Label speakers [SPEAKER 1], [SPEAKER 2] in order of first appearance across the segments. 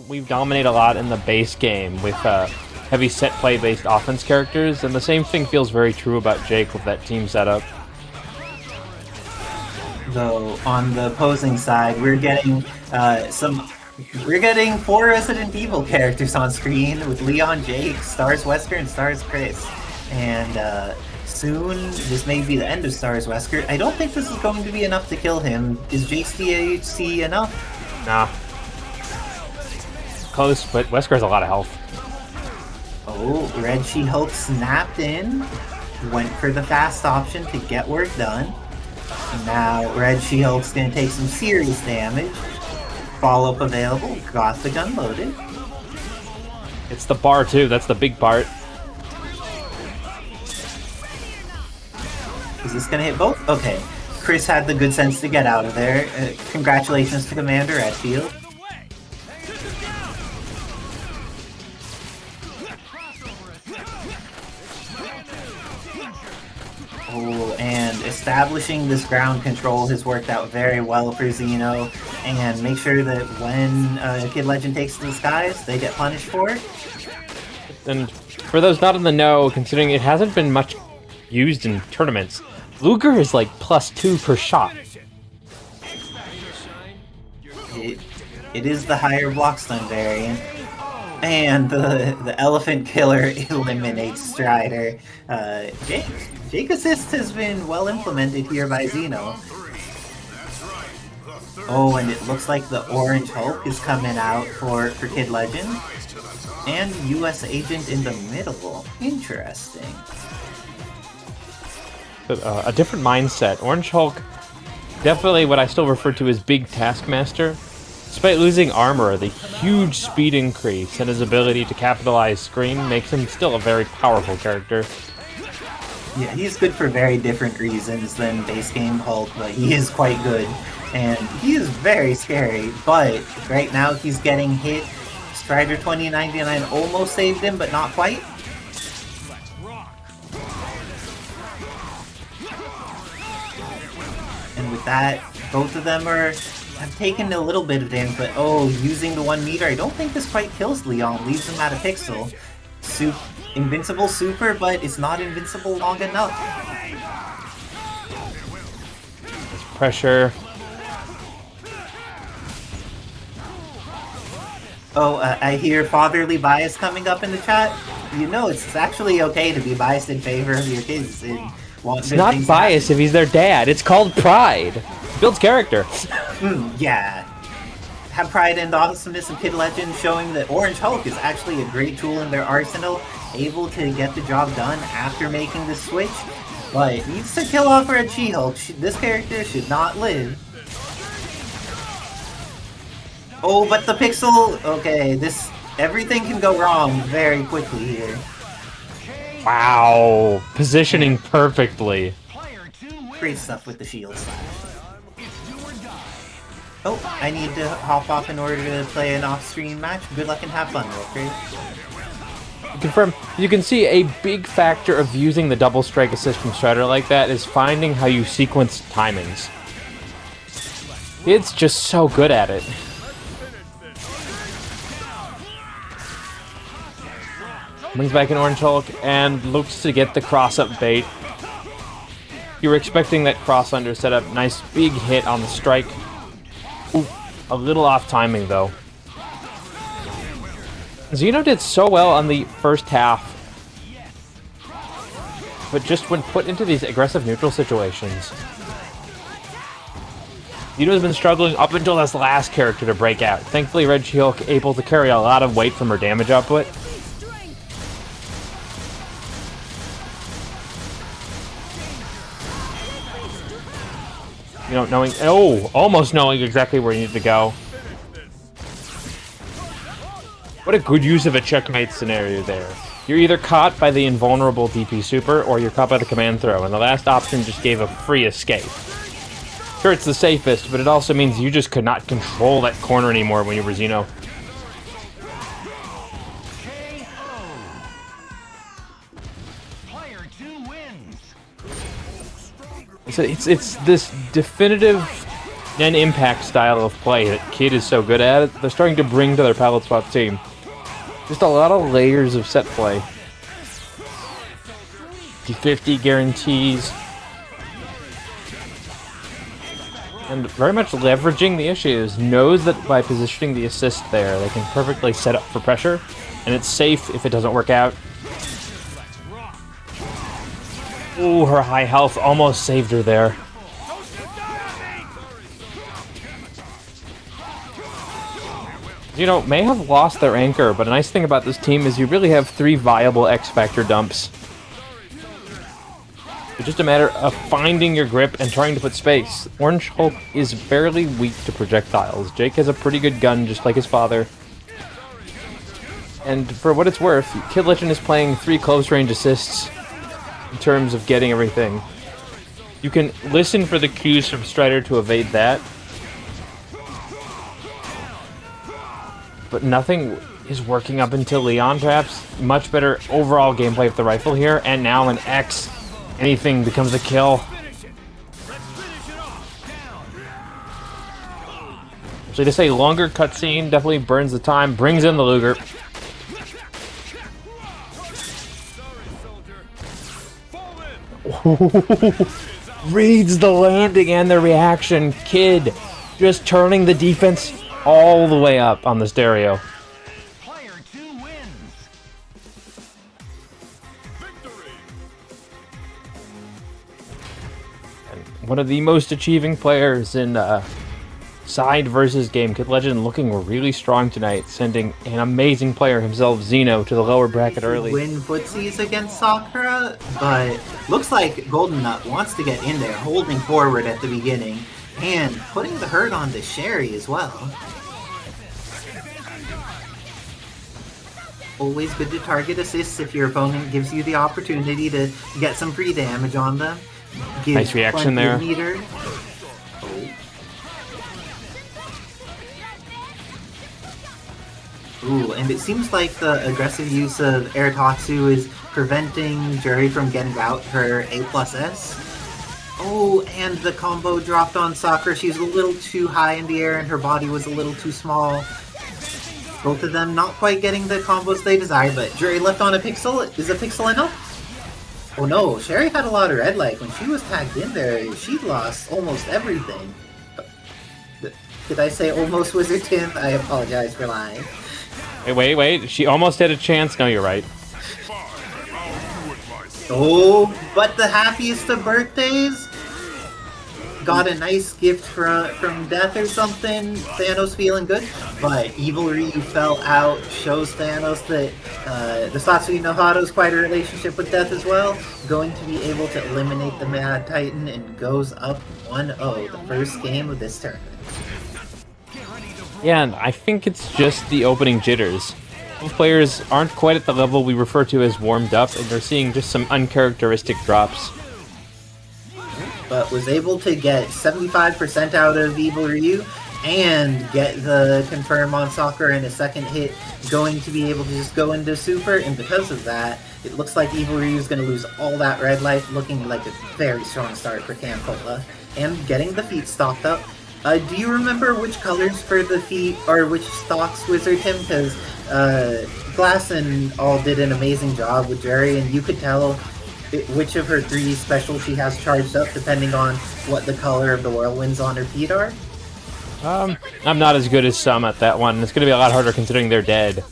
[SPEAKER 1] we dominate a lot in the base game with heavy set play based offense characters, and the same thing feels very true about Jake with that team setup.
[SPEAKER 2] Though on the opposing side, we're getting four Resident Evil characters on screen with Leon, Jake, S.T.A.R.S, Wesker, and S.T.A.R.S, Chris. And soon, this may be the end of S.T.A.R.S, Wesker. I don't think this is going to be enough to kill him. Is Jake's THC enough?
[SPEAKER 1] Nah. Close, but Wesker has a lot of health.
[SPEAKER 2] Oh, Red She-Hulk snapped in. Went for the fast option to get work done. Now, Red She-Hulk's going to take some serious damage. Follow-up available. Got the gun loaded.
[SPEAKER 1] It's the bar, too. That's the big part.
[SPEAKER 2] Is this going to hit both? Okay. Chris had the good sense to get out of there. Congratulations to Commander Redfield. Oh, and establishing this ground control has worked out very well for Xeno. And make sure that when Kid Legend takes to the skies, they get punished for it.
[SPEAKER 1] And for those not in the know, considering it hasn't been much used in tournaments, Luger is like +2 per shot.
[SPEAKER 2] It is the higher block stun variant. And the Elephant Killer eliminates Strider. Jake Assist has been well implemented here by Xeno. Oh, and it looks like the Orange Hulk is coming out for Kid Legend. And US Agent in the middle. Interesting.
[SPEAKER 1] A different mindset. Orange Hulk, definitely what I still refer to as Big Taskmaster. Despite losing armor, the huge speed increase and his ability to capitalize screen makes him still a very powerful character.
[SPEAKER 2] Yeah, he's good for very different reasons than base game Hulk, but he is quite good. And he is very scary, but right now he's getting hit. Strider 2099 almost saved him, but not quite. And with that, both of them have taken a little bit of damage, but oh, using the 1 meter, I don't think this quite kills Leon, leaves him at a pixel. Invincible super, but it's not invincible long enough.
[SPEAKER 1] Pressure.
[SPEAKER 2] Oh, I hear fatherly bias coming up in the chat. You know, it's actually okay to be biased in favor of your kids.
[SPEAKER 1] It's not bias if he's their dad. It's called pride. Builds character.
[SPEAKER 2] Yeah. Have pride and awesomeness of Kid Legend, showing that Orange Hulk is actually a great tool in their arsenal, able to get the job done after making the switch, but needs to kill off Red She-Hulk. This character should not live. Oh, but the pixel... Okay, everything can go wrong very quickly here.
[SPEAKER 1] Wow. Positioning perfectly.
[SPEAKER 2] Great stuff with the shield slash. Oh, I need to hop off in order to play an off-stream match. Good luck and have fun, real quick.
[SPEAKER 1] Confirm. You can see a big factor of using the double strike assist from Strider like that is finding how you sequence timings. It's just so good at it. Brings back an Orange Hulk and looks to get the cross-up bait. You were expecting that cross-under setup. Nice big hit on the strike. Ooh, a little off timing, though. Xeno did so well on the first half, but just when put into these aggressive neutral situations, Xeno's been struggling up until this last character to break out. Thankfully, Red She-Hulk able to carry a lot of weight from her damage output. You know, almost knowing exactly where you need to go. What a good use of a checkmate scenario there. You're either caught by the invulnerable DP super, or you're caught by the command throw, and the last option just gave a free escape. Sure, it's the safest, but it also means you just could not control that corner anymore when you were Xeno. So it's this definitive and impact style of play that Kid is so good at, they're starting to bring to their palette swap team. Just a lot of layers of set play. 50 guarantees. And very much leveraging the issues. Knows that by positioning the assist there, they can perfectly set up for pressure. And it's safe if it doesn't work out. Ooh, her high health almost saved her there. May have lost their anchor, but a nice thing about this team is you really have 3 viable X-Factor dumps. It's just a matter of finding your grip and trying to put space. Orange Hulk is fairly weak to projectiles. Jake has a pretty good gun, just like his father. And for what it's worth, Kid Legend is playing 3 close-range assists in terms of getting everything. You can listen for the cues from Strider to evade that. But nothing is working up until Leon, perhaps. Much better overall gameplay with the rifle here, and now an X. Anything becomes a kill. So to say longer cutscene definitely burns the time, brings in the Luger. Reads the landing and the reaction. Kid just turning the defense all the way up on the stereo. One of the most achieving players in side versus game. Kid Legend looking really strong tonight, sending an amazing player himself, Xeno, to the lower bracket early.
[SPEAKER 2] Win footsies against Sakura, but looks like GoldenNut wants to get in there, holding forward at the beginning, and putting the hurt on to Sherry as well. Always good to target assists if your opponent gives you the opportunity to get some free damage on them.
[SPEAKER 1] Nice reaction there.
[SPEAKER 2] Ooh, and it seems like the aggressive use of air Tatsu is preventing Juri from getting out her A+S. Oh, and the combo dropped on Sakura. She was a little too high in the air and her body was a little too small. Both of them not quite getting the combos they desire, but Juri left on a pixel. Is a pixel enough? Oh no, Sherry had a lot of red light. When she was tagged in there, she lost almost everything. Did I say almost Wizard Tim? I apologize for lying.
[SPEAKER 1] Wait. She almost had a chance. No, you're right.
[SPEAKER 2] Oh, but the happiest of birthdays? Got a nice gift from death or something. Thanos feeling good. But Evil Ryu fell out. Shows Thanos that the Satsui no Hato's quite a relationship with death as well. Going to be able to eliminate the Mad Titan and goes up 1-0. The first game of this tournament.
[SPEAKER 1] Yeah, and I think it's just the opening jitters. Both players aren't quite at the level we refer to as warmed up, and they're seeing just some uncharacteristic drops.
[SPEAKER 2] But was able to get 75% out of Evil Ryu and get the confirm on Sakura in a second hit, going to be able to just go into super, and because of that, it looks like Evil Ryu is going to lose all that red life, looking like a very strong start for CanCola, and getting the feet stocked up. Do you remember which colors for the feet, or which stocks Wizard Tim? Because Glass and all did an amazing job with Juri, and you could tell which of her 3 specials she has charged up, depending on what the color of the whirlwinds on her feet are.
[SPEAKER 1] I'm not as good as some at that one. It's going to be a lot harder considering they're dead.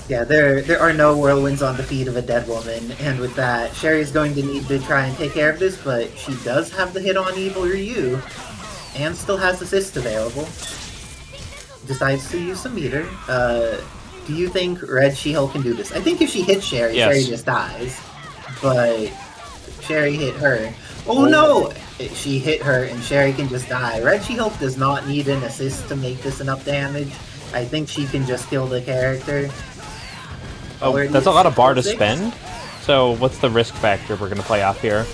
[SPEAKER 2] Yeah, there are no whirlwinds on the feet of a dead woman, and with that, Sherry's going to need to try and take care of this, but she does have the hit on Evil Ryu, and still has assist available. Decides to use some meter. Do you think Red She-Hulk can do this? I think if she hits Sherry,
[SPEAKER 1] yes.
[SPEAKER 2] Sherry just dies. But Sherry hit her. Oh no! She hit her and Sherry can just die. Red She-Hulk does not need an assist to make this enough damage. I think she can just kill the character.
[SPEAKER 1] Oh, that's a lot of bar to spend. So what's the risk factor we're going to play off here?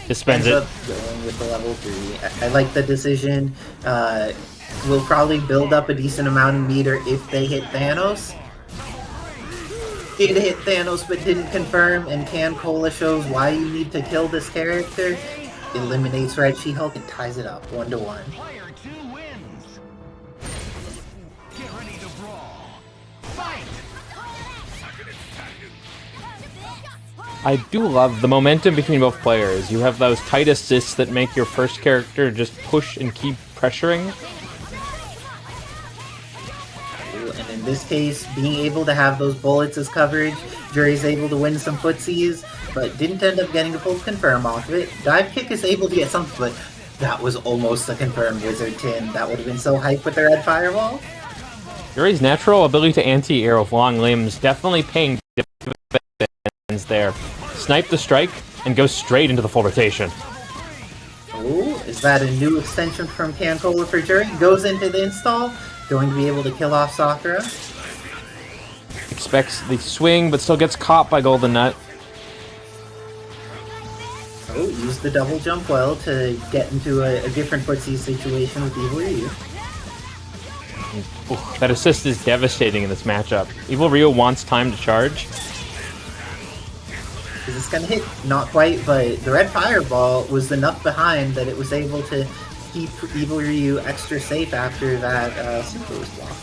[SPEAKER 1] Just spends it.
[SPEAKER 2] Going with the level 3. I like the decision. We'll probably build up a decent amount of meter if they hit Thanos. It hit Thanos but didn't confirm, and CanCola shows why you need to kill this character. eliminates Red She-Hulk and ties it up 1-1.
[SPEAKER 1] I do love the momentum between both players. You have those tight assists that make your first character just push and keep pressuring.
[SPEAKER 2] And in this case, being able to have those bullets as coverage, Juri's able to win some footsies, but didn't end up getting a full confirm off of it. Dive kick is able to get something, but that was almost a confirmed wizard tin. That would have been so hype with the red fireball.
[SPEAKER 1] Juri's natural ability to anti-air with long limbs definitely paying dividends there. Snipe the strike and go straight into the full rotation.
[SPEAKER 2] Oh, is that a new extension from CanCola for Juri? Goes into the install, going to be able to kill off Sakura.
[SPEAKER 1] Expects the swing, but still gets caught by GoldenNut.
[SPEAKER 2] Oh, use the double jump well to get into a different footsie situation with Evil Ryu.
[SPEAKER 1] Ooh, that assist is devastating in this matchup. Evil Ryu wants time to charge.
[SPEAKER 2] Is this gonna hit? Not quite, but the red fireball was enough behind that it was able to keep Evil Ryu extra safe after that super was blocked.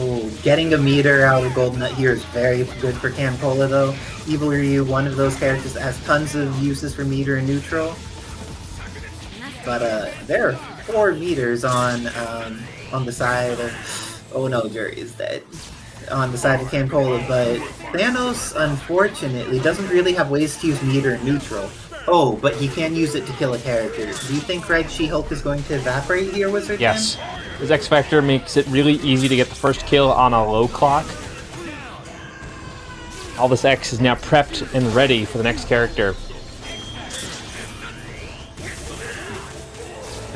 [SPEAKER 2] Oh, getting a meter out of GoldenNut here is very good for CanCola though. Evil Ryu, one of those characters that has tons of uses for meter and neutral. But there are 4 meters on the side of... Oh no, Juri is dead. On the side of CanCola, but Thanos, unfortunately, doesn't really have ways to use meter and neutral. Oh, but he can use it to kill a character. Do you think Red She-Hulk is going to evaporate here, Wizard?
[SPEAKER 1] Yes. His X Factor makes it really easy to get the first kill on a low clock. All this X is now prepped and ready for the next character.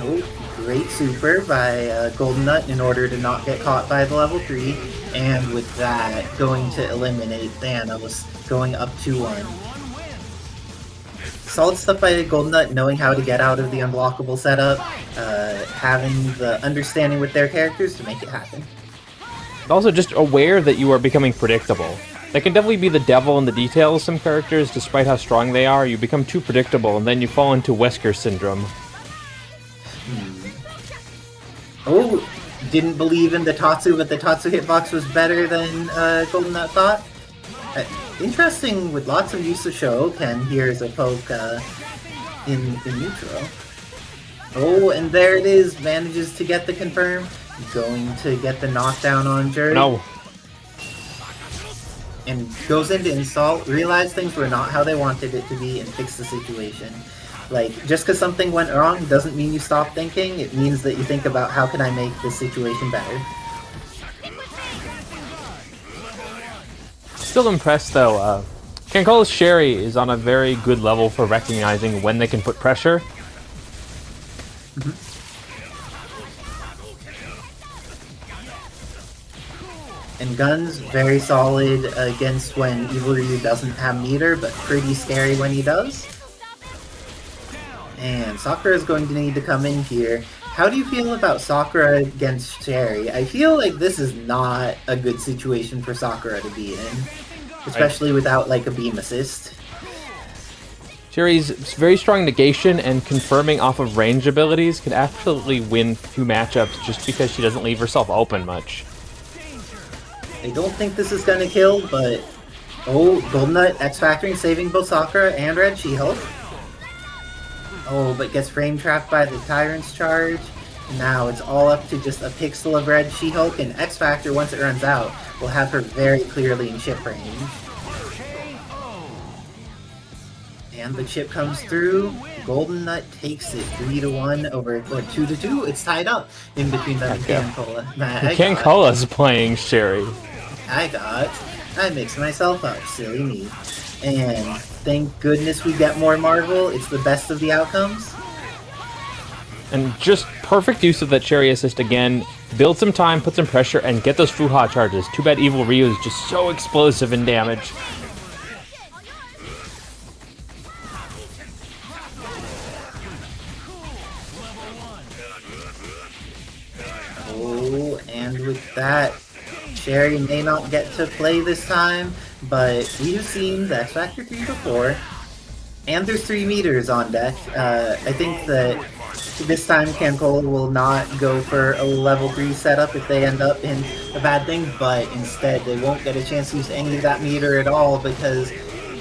[SPEAKER 2] Oh, great super by GoldenNut in order to not get caught by the level 3. And with that, going to eliminate Thanos, going up 2-1. Solid stuff by GoldenNut, knowing how to get out of the unblockable setup, having the understanding with their characters to make it happen.
[SPEAKER 1] Also just aware that you are becoming predictable. That can definitely be the devil in the details. Some characters, despite how strong they are, you become too predictable and then you fall into Wesker syndrome.
[SPEAKER 2] Oh, didn't believe in the Tatsu, but the Tatsu hitbox was better than GoldenNut thought. Interesting, with lots of use of Shoken, here's a poke in neutral. Oh, and there it is, manages to get the confirm. Going to get the knockdown on Juri.
[SPEAKER 1] No.
[SPEAKER 2] And goes into insult, realized things were not how they wanted it to be, and fix the situation. Like, just because something went wrong doesn't mean you stop thinking, it means that you think about how can I make this situation better.
[SPEAKER 1] Still impressed though, CanCola's Sherry is on a very good level for recognizing when they can put pressure.
[SPEAKER 2] And Guns, very solid against when Evil Ryu doesn't have meter, but pretty scary when he does. And Sakura is going to need to come in here. How do you feel about Sakura against Sherry? I feel like this is not a good situation for Sakura to be in. Especially without, like, a beam assist.
[SPEAKER 1] Sherry's very strong negation and confirming off of range abilities can absolutely win 2 matchups just because she doesn't leave herself open much.
[SPEAKER 2] I don't think this is gonna kill, but... Oh, GoldenNut X-Factoring, saving both Sakura and Red She-Hulk. Oh, but gets frame trapped by the Tyrant's charge. Now it's all up to just a pixel of Red She-Hulk, and X-Factor, once it runs out, will have her very clearly in chip range. And the chip comes through. GoldenNut takes it 3-1 over, or 2-2. It's tied up in between them and CanCola.
[SPEAKER 1] CanCola's playing Sherry.
[SPEAKER 2] I mixed myself up, silly me. And thank goodness we get more Marvel. It's the best of the outcomes.
[SPEAKER 1] And just perfect use of that Sherry assist again. Build some time, put some pressure, and get those Fuha charges. Too bad Evil Ryu is just so explosive in damage.
[SPEAKER 2] Oh, and with that, Sherry may not get to play this time, but we've seen the X Factor 3 before, and there's 3 meters on deck. I think that this time CanCola will not go for a level 3 setup if they end up in a bad thing, but instead they won't get a chance to use any of that meter at all because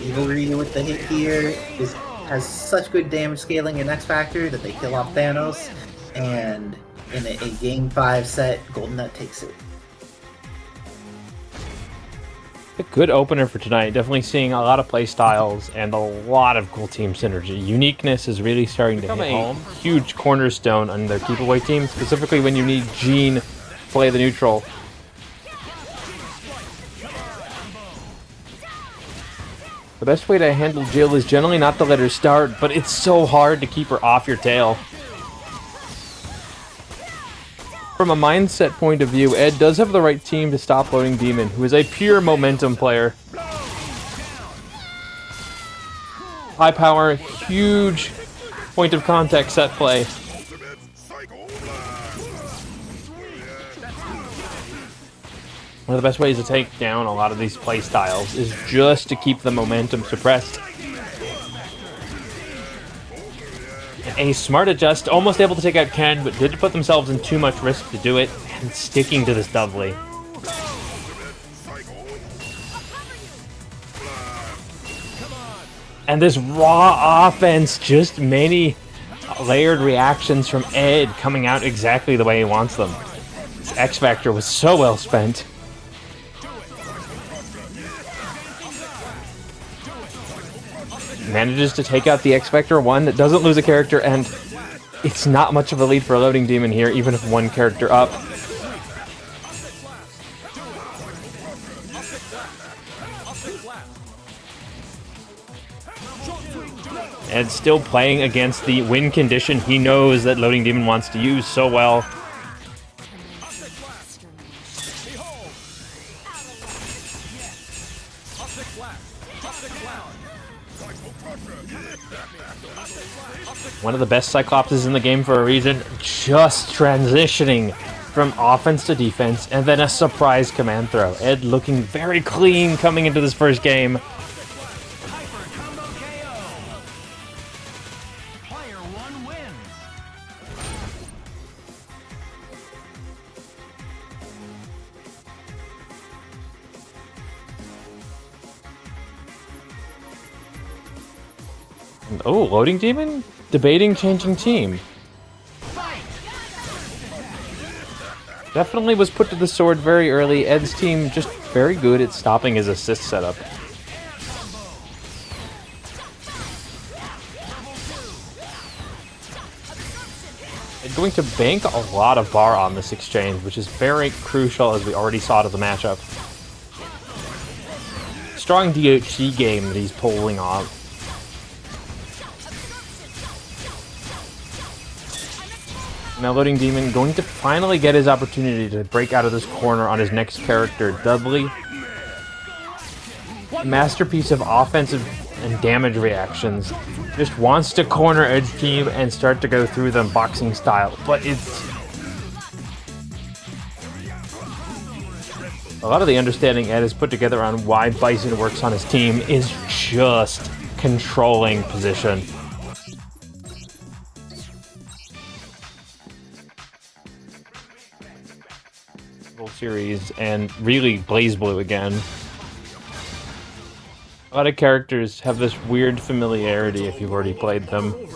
[SPEAKER 2] Evil Ryu with the hit here has such good damage scaling in X Factor that they kill off Thanos, and in a Game 5 set, GoldenNut takes it.
[SPEAKER 1] A good opener for tonight. Definitely seeing a lot of play styles and a lot of cool team synergy. Uniqueness is really starting to hit home. Huge cornerstone on their keep away team, specifically when you need Gene to play the neutral. The best way to handle Jill is generally not to let her start, but it's so hard to keep her off your tail. From a mindset point of view, Ed does have the right team to stop LoadingDemon, who is a pure momentum player. High power, huge point of contact set play. One of the best ways to take down a lot of these play styles is just to keep the momentum suppressed. And a smart adjust, almost able to take out Ken, but did put themselves in too much risk to do it, and sticking to this Dudley. And this raw offense, just many layered reactions from Ed coming out exactly the way he wants them. This X Factor was so well spent. Manages to take out the X Factor 1, doesn't lose a character, and it's not much of a lead for LoadingDemon here, even if one character up. And still playing against the win condition he knows that LoadingDemon wants to use so well. One of the best Cyclopses in the game for a reason, just transitioning from offense to defense, and then a surprise command throw. Ed looking very clean coming into this first game. Oh, LoadingDemon? Debating changing team. Definitely was put to the sword very early. Ed's team just very good at stopping his assist setup. Ed going to bank a lot of bar on this exchange, which is very crucial as we already saw to the matchup. Strong DHC game that he's pulling off. Now LoadingDemon going to finally get his opportunity to break out of this corner on his next character, Dudley. Masterpiece of offensive and damage reactions. Just wants to corner Ed's team and start to go through them boxing style. But it's... a lot of the understanding Ed has put together on why Bison works on his team is just controlling position. Series and really BlazBlue again. A lot of characters have this weird familiarity if you've already played them. Of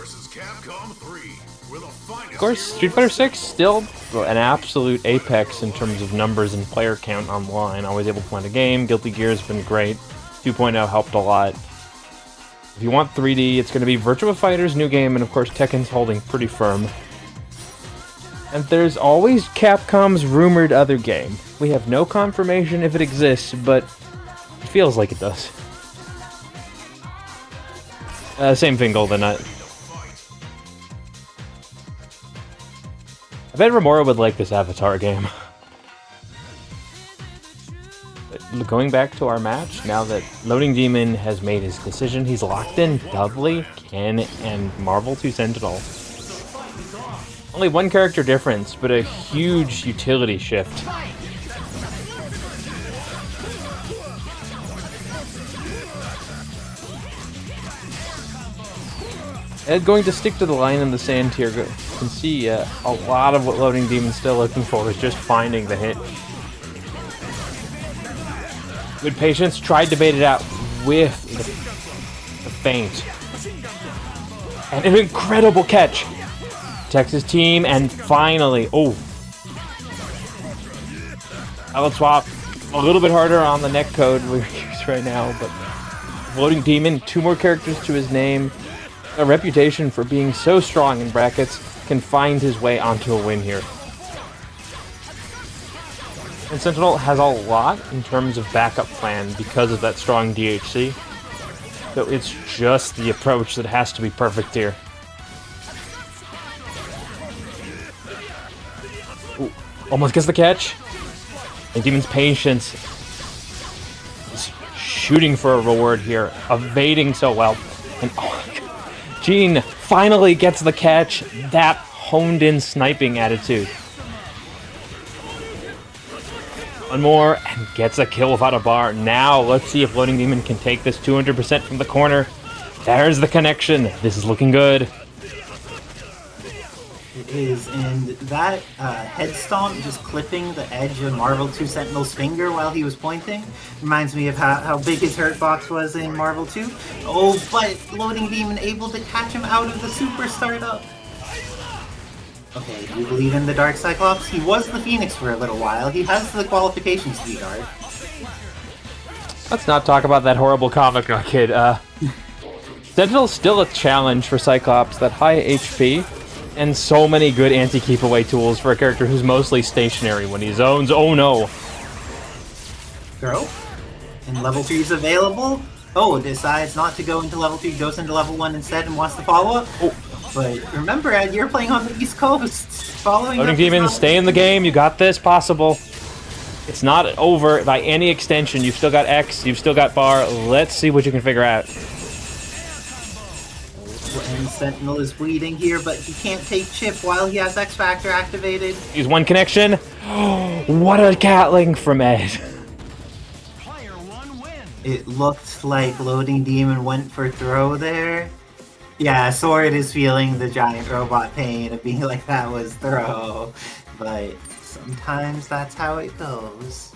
[SPEAKER 1] course, Street Fighter 6 still an absolute apex in terms of numbers and player count online. Always able to find a game. Guilty Gear has been great. 2.0 helped a lot. If you want 3D, it's going to be Virtua Fighter's new game, and of course Tekken's holding pretty firm. And there's always Capcom's rumored other game. We have no confirmation if it exists, but it feels like it does. Same thing, GoldenNut. I bet Remora would like this Avatar game. But going back to our match, now that LoadingDemon has made his decision, he's locked in Dudley, Ken, and Marvel 2 Sentinel. Only one character difference, but a huge utility shift. And going to stick to the line in the sand here. You can see a lot of what LoadingDemon's still looking for is just finding the hit. Good patience, tried to bait it out with the feint. And an incredible catch. Texas team, and finally, let's swap a little bit harder on the neck code we use right now, but LoadingDemon, 2 more characters to his name. A reputation for being so strong in brackets, can find his way onto a win here. And Sentinel has a lot in terms of backup plan because of that strong DHC. So it's just the approach that has to be perfect here. Ooh, almost gets the catch. And Demon's patience is shooting for a reward here, evading so well. And Gene finally gets the catch. That honed-in sniping attitude. One more, and gets a kill without a bar. Now, let's see if LoadingDemon can take this 200% from the corner. There's the connection. This is looking good.
[SPEAKER 2] It is, and that head stomp just clipping the edge of Marvel 2 Sentinel's finger while he was pointing reminds me of how big his hurt box was in Marvel 2. Oh, but LoadingDemon able to catch him out of the super startup. Okay, do you believe in the Dark Cyclops? He was the Phoenix for a little while. He has the qualifications to be Dark.
[SPEAKER 1] Let's not talk about that horrible comic, kid. Sentinel's still a challenge for Cyclops, that high HP. And so many good anti-keep away tools for a character who's mostly stationary when he zones. Oh no!
[SPEAKER 2] Throw? And level 3 is available. Oh, decides not to go into level 3, goes into level 1 instead and wants to follow up. Oh. But remember, Ed, you're playing on the East Coast. Following
[SPEAKER 1] LoadingDemon, stay in the game. You got this. Possible. It's not over by any extension. You've still got X. You've still got bar. Let's see what you can figure out.
[SPEAKER 2] And Sentinel is bleeding here, but he can't take chip while he has X Factor activated.
[SPEAKER 1] Use one connection. What a catling from Ed.
[SPEAKER 2] It looked like LoadingDemon went for throw there. Yeah, Sword is feeling the giant robot pain of being like that was throw. But sometimes that's how it goes.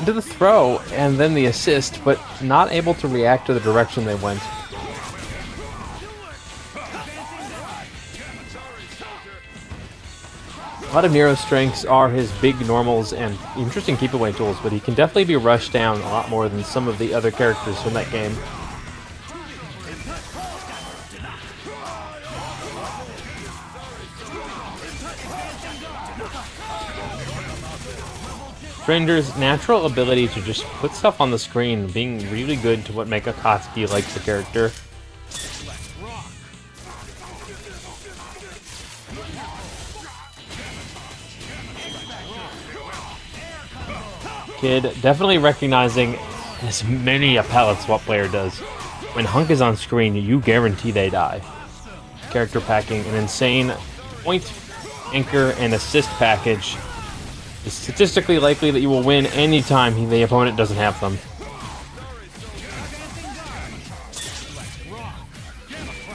[SPEAKER 1] Into the throw, and then the assist, but not able to react to the direction they went. A lot of Nero's strengths are his big normals and interesting keep-away tools, but he can definitely be rushed down a lot more than some of the other characters from that game. Stranger's natural ability to just put stuff on the screen being really good to what MegaKatsuki likes the character. Kid definitely recognizing as many a palette swap player does. When HUNK is on screen, you guarantee they die. Character packing an insane point, anchor, and assist package. It's statistically likely that you will win anytime the opponent doesn't have them.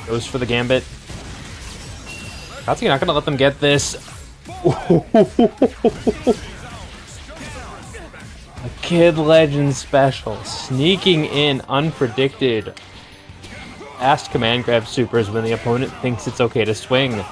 [SPEAKER 1] Goes for the Gambit. Katsuki not gonna let them get this. A Kid Legend special. Sneaking in unpredicted. Fast command grab supers when the opponent thinks it's okay to swing.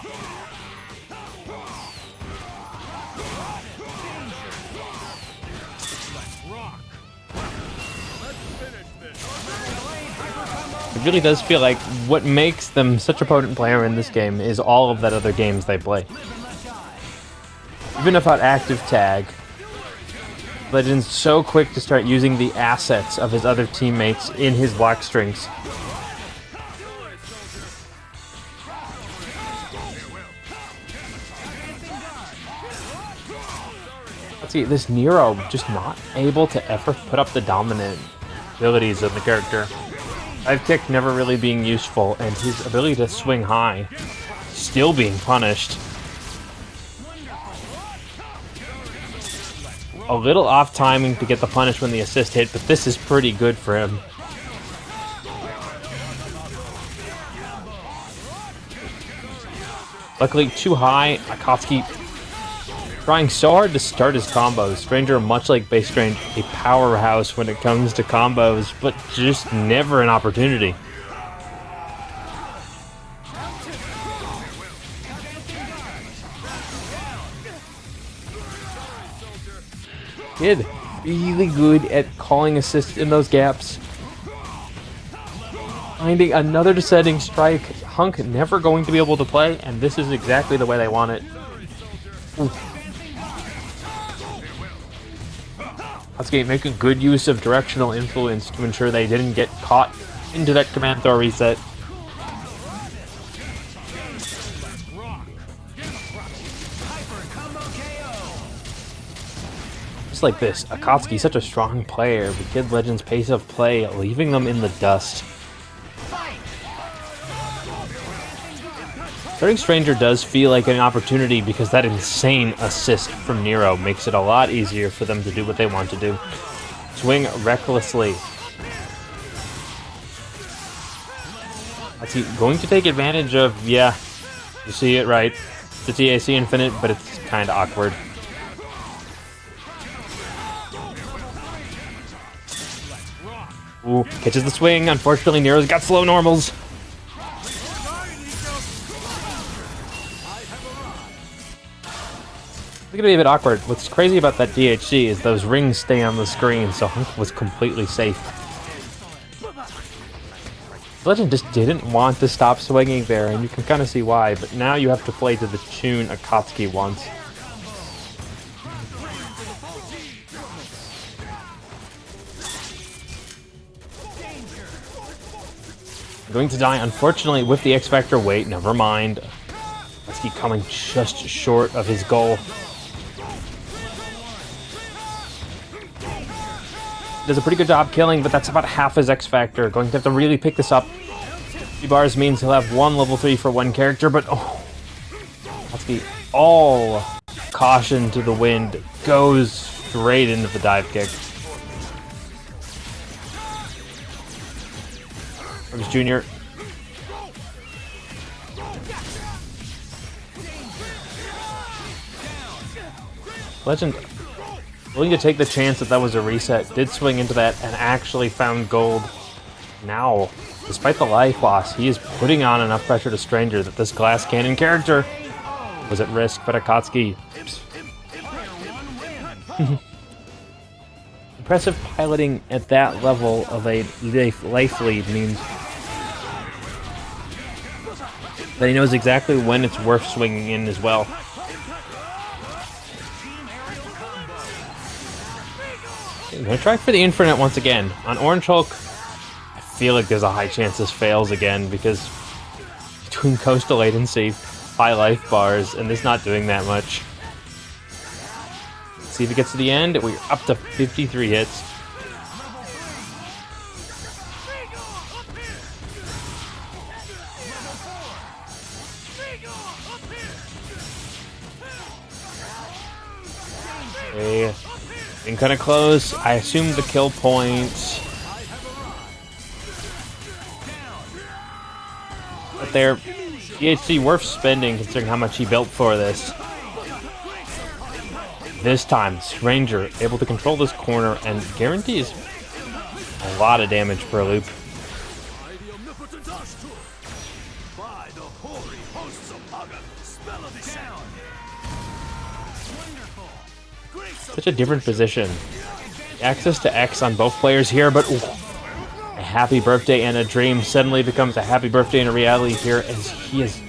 [SPEAKER 1] It really does feel like what makes them such a potent player in this game is all of that other games they play. Even without active tag, Legend's so quick to start using the assets of his other teammates in his block strings. Let's see, this Nero just not able to ever put up the dominant abilities of the character. Dive kick never really being useful, and his ability to swing high still being punished. A little off timing to get the punish when the assist hit, but this is pretty good for him. Luckily, too high. Akatsuki trying so hard to start his combos. Stranger, much like Base Strange, a powerhouse when it comes to combos, but just never an opportunity. Kid, really good at calling assists in those gaps. Finding another descending strike. Hunk never going to be able to play, and this is exactly the way they want it. Atsuki making good use of directional influence to ensure they didn't get caught into that command throw reset. Just like this, Akatsuki such a strong player, but Kid Legend's pace of play leaving them in the dust. Starting Stranger does feel like an opportunity because that insane assist from Nero makes it a lot easier for them to do what they want to do. Swing recklessly. That's going to take advantage of, yeah, you see it right. It's the TAC Infinite, but it's kind of awkward. Ooh, catches the swing. Unfortunately, Nero's got slow normals. It's gonna be a bit awkward. What's crazy about that DHC is those rings stay on the screen, so Hunk was completely safe. Legend just didn't want to stop swinging there, and you can kind of see why, but now you have to play to the tune Akatsuki wants. Going to die, unfortunately, with the X Factor. Wait, never mind. Akatsuki coming just short of his goal. Does a pretty good job killing, but that's about half his X Factor. Going to have to really pick this up. 3 bars means he'll have one level 3 for one character, but oh. Atsuki, all caution to the wind, goes straight into the dive kick. There's Junior. Legend willing to take the chance that that was a reset, did swing into that and actually found gold. Now, despite the life loss, he is putting on enough pressure to Stranger that this glass cannon character was at risk, but Akatsuki. Impressive piloting at that level of a life lead means that he knows exactly when it's worth swinging in as well. I'm gonna try for the Infinite once again. On Orange Hulk, I feel like there's a high chance this fails again because between coastal latency, high life bars, and this not doing that much. Let's see if it gets to the end. We're up to 53 hits. Okay. Been kind of close. I assume the kill point. But there, DHC worth spending considering how much he built for this. This time, Stranger able to control this corner and guarantees a lot of damage per loop. Such a different position. Access to X on both players here, but ooh, a happy birthday and a dream suddenly becomes a happy birthday and a reality here as he is.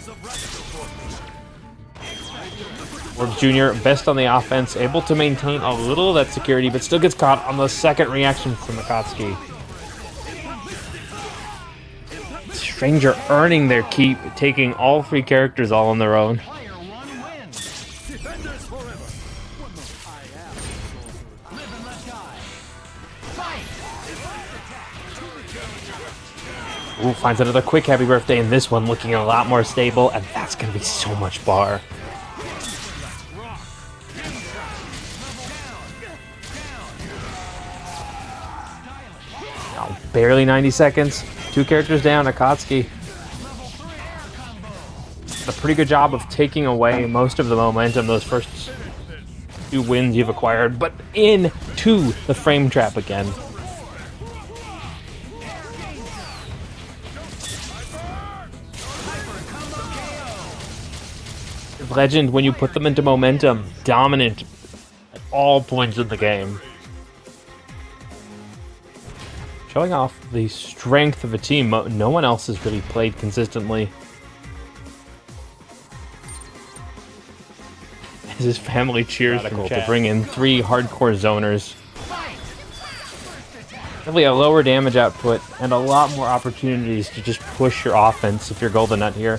[SPEAKER 1] Orbs Jr. best on the offense, able to maintain a little of that security, but still gets caught on the second reaction from Akatsuki. Stranger earning their keep, taking all 3 characters all on their own. Ooh, finds another quick happy birthday, and this one looking a lot more stable, and that's going to be so much bar. barely 90 seconds. 2 characters down, Akatsuki. A pretty good job of taking away most of the momentum those first 2 wins you've acquired, but into the frame trap again. Legend, when you put them into momentum, dominant at all points in the game. Showing off the strength of a team no one else has really played consistently. As his family cheers to bring in 3 hardcore zoners. Definitely a lower damage output and a lot more opportunities to just push your offense if you're GoldenNut here.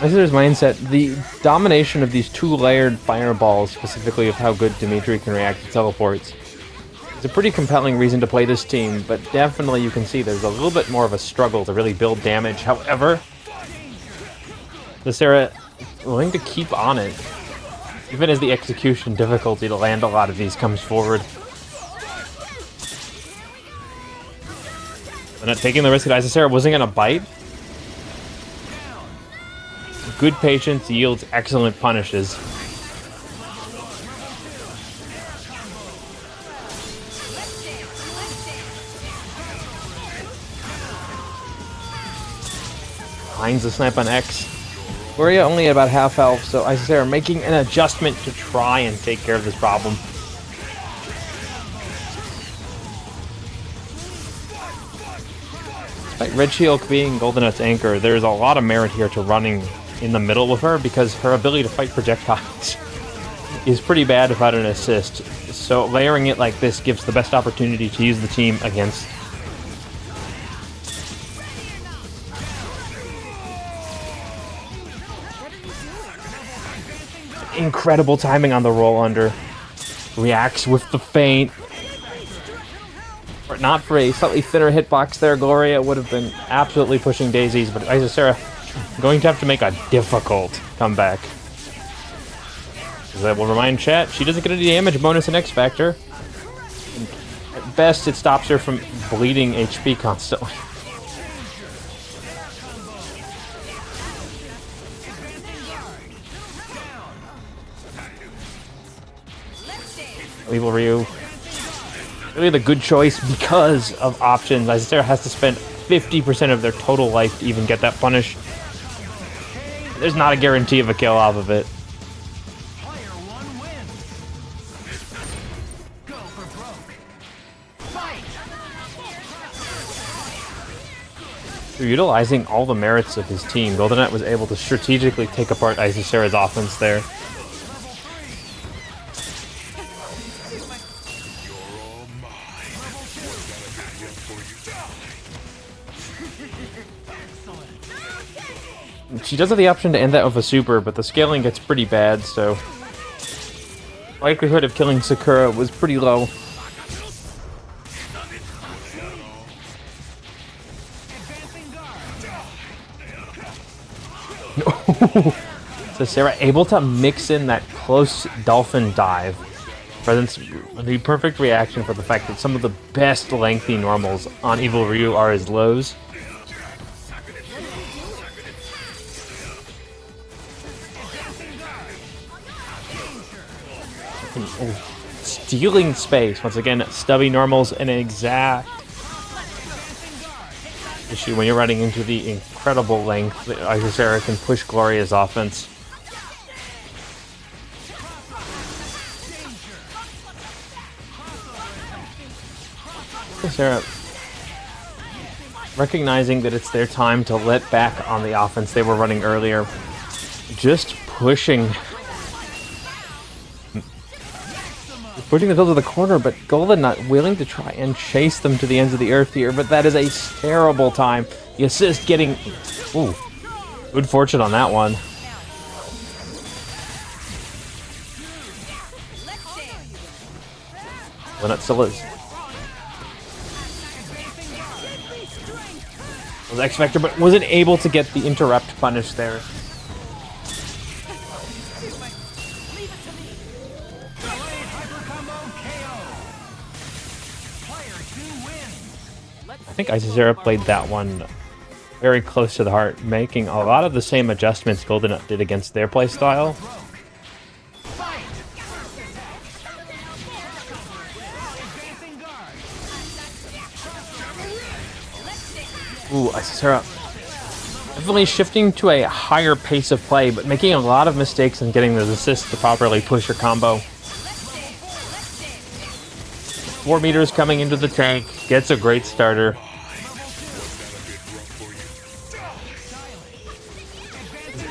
[SPEAKER 1] This is his mindset. The domination of these 2-layered fireballs, specifically of how good Demitri can react to teleports, is a pretty compelling reason to play this team, but definitely you can see there's a little bit more of a struggle to really build damage. However, Isicera willing to keep on it, even as the execution difficulty to land a lot of these comes forward. They're not taking the risk that Isicera wasn't going to bite. Good patience yields excellent punishes. Finds the snipe on X. Gloria only at about half health, so Isicera making an adjustment to try and take care of this problem. Despite Red Shield being GoldenNut's anchor, there's a lot of merit here to running in the middle with her, because her ability to fight projectiles is pretty bad without an assist. So layering it like this gives the best opportunity to use the team against. Incredible timing on the roll under. Reacts with the feint. Or not for a slightly thinner hitbox there, Gloria would have been absolutely pushing daisies, but Isicera going to have to make a difficult comeback. As I will remind chat, she doesn't get any damage bonus in X Factor. At best, it stops her from bleeding HP constantly. Evil Ryu. Really the good choice because of options. Isicera has to spend 50% of their total life to even get that punish. There's not a guarantee of a kill off of it. Through utilizing all the merits of his team, GoldenNut was able to strategically take apart Isicera's offense there. She does have the option to end that with a super, but the scaling gets pretty bad, so likelihood of killing Sakura was pretty low. So Sarah able to mix in that close dolphin dive. Presents the perfect reaction for the fact that some of the best lengthy normals on Evil Ryu are his lows. Stealing space. Once again, stubby normals and an exact issue when you're running into the incredible length that Isicera can push Gloria's offense. Isicera recognizing that it's their time to let back on the offense they were running earlier. Just pushing the field to the corner, but GoldenNut willing to try and chase them to the ends of the earth here, but that is a terrible time. The assist getting... Ooh, good fortune on that one. GoldenNut still is. was X-Vector, but wasn't able to get the interrupt punish there. I think Isicera played that one very close to the heart, making a lot of the same adjustments GoldenNut did against their playstyle. Ooh, Isicera definitely shifting to a higher pace of play, but making a lot of mistakes in getting those assists to properly push your combo. 4 meters coming into the tank, gets a great starter.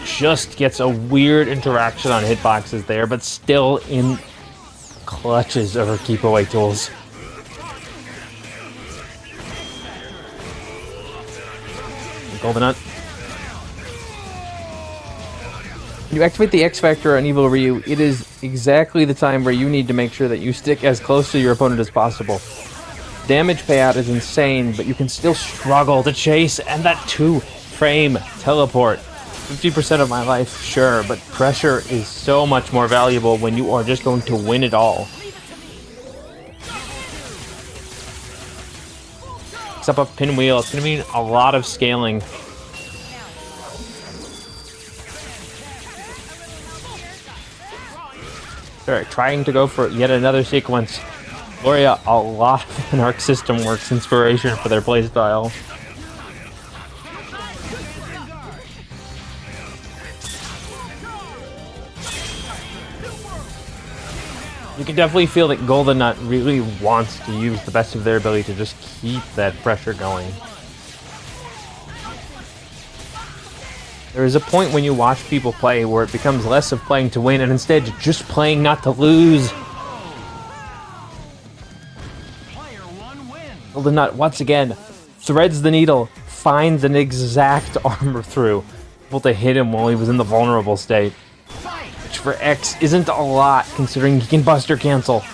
[SPEAKER 1] Just gets a weird interaction on hitboxes there, but still in clutches of her keep away tools. GoldenNut. When you activate the X Factor on Evil Ryu, it is exactly the time where you need to make sure that you stick as close to your opponent as possible. Damage payout is insane, but you can still struggle to chase, and that 2-frame teleport. 50% of my life, sure, but pressure is so much more valuable when you are just going to win it all. Picks up a pinwheel, it's going to mean a lot of scaling. Alright, trying to go for yet another sequence. Gloria, a lot of an Arc System Works inspiration for their playstyle. You can definitely feel that GoldenNut really wants to use the best of their ability to just keep that pressure going. There is a point when you watch people play where it becomes less of playing to win and instead just playing not to lose. GoldenNut once again threads the needle, finds an exact armor through, able to hit him while he was in the vulnerable state. Which for X isn't a lot considering he can buster cancel.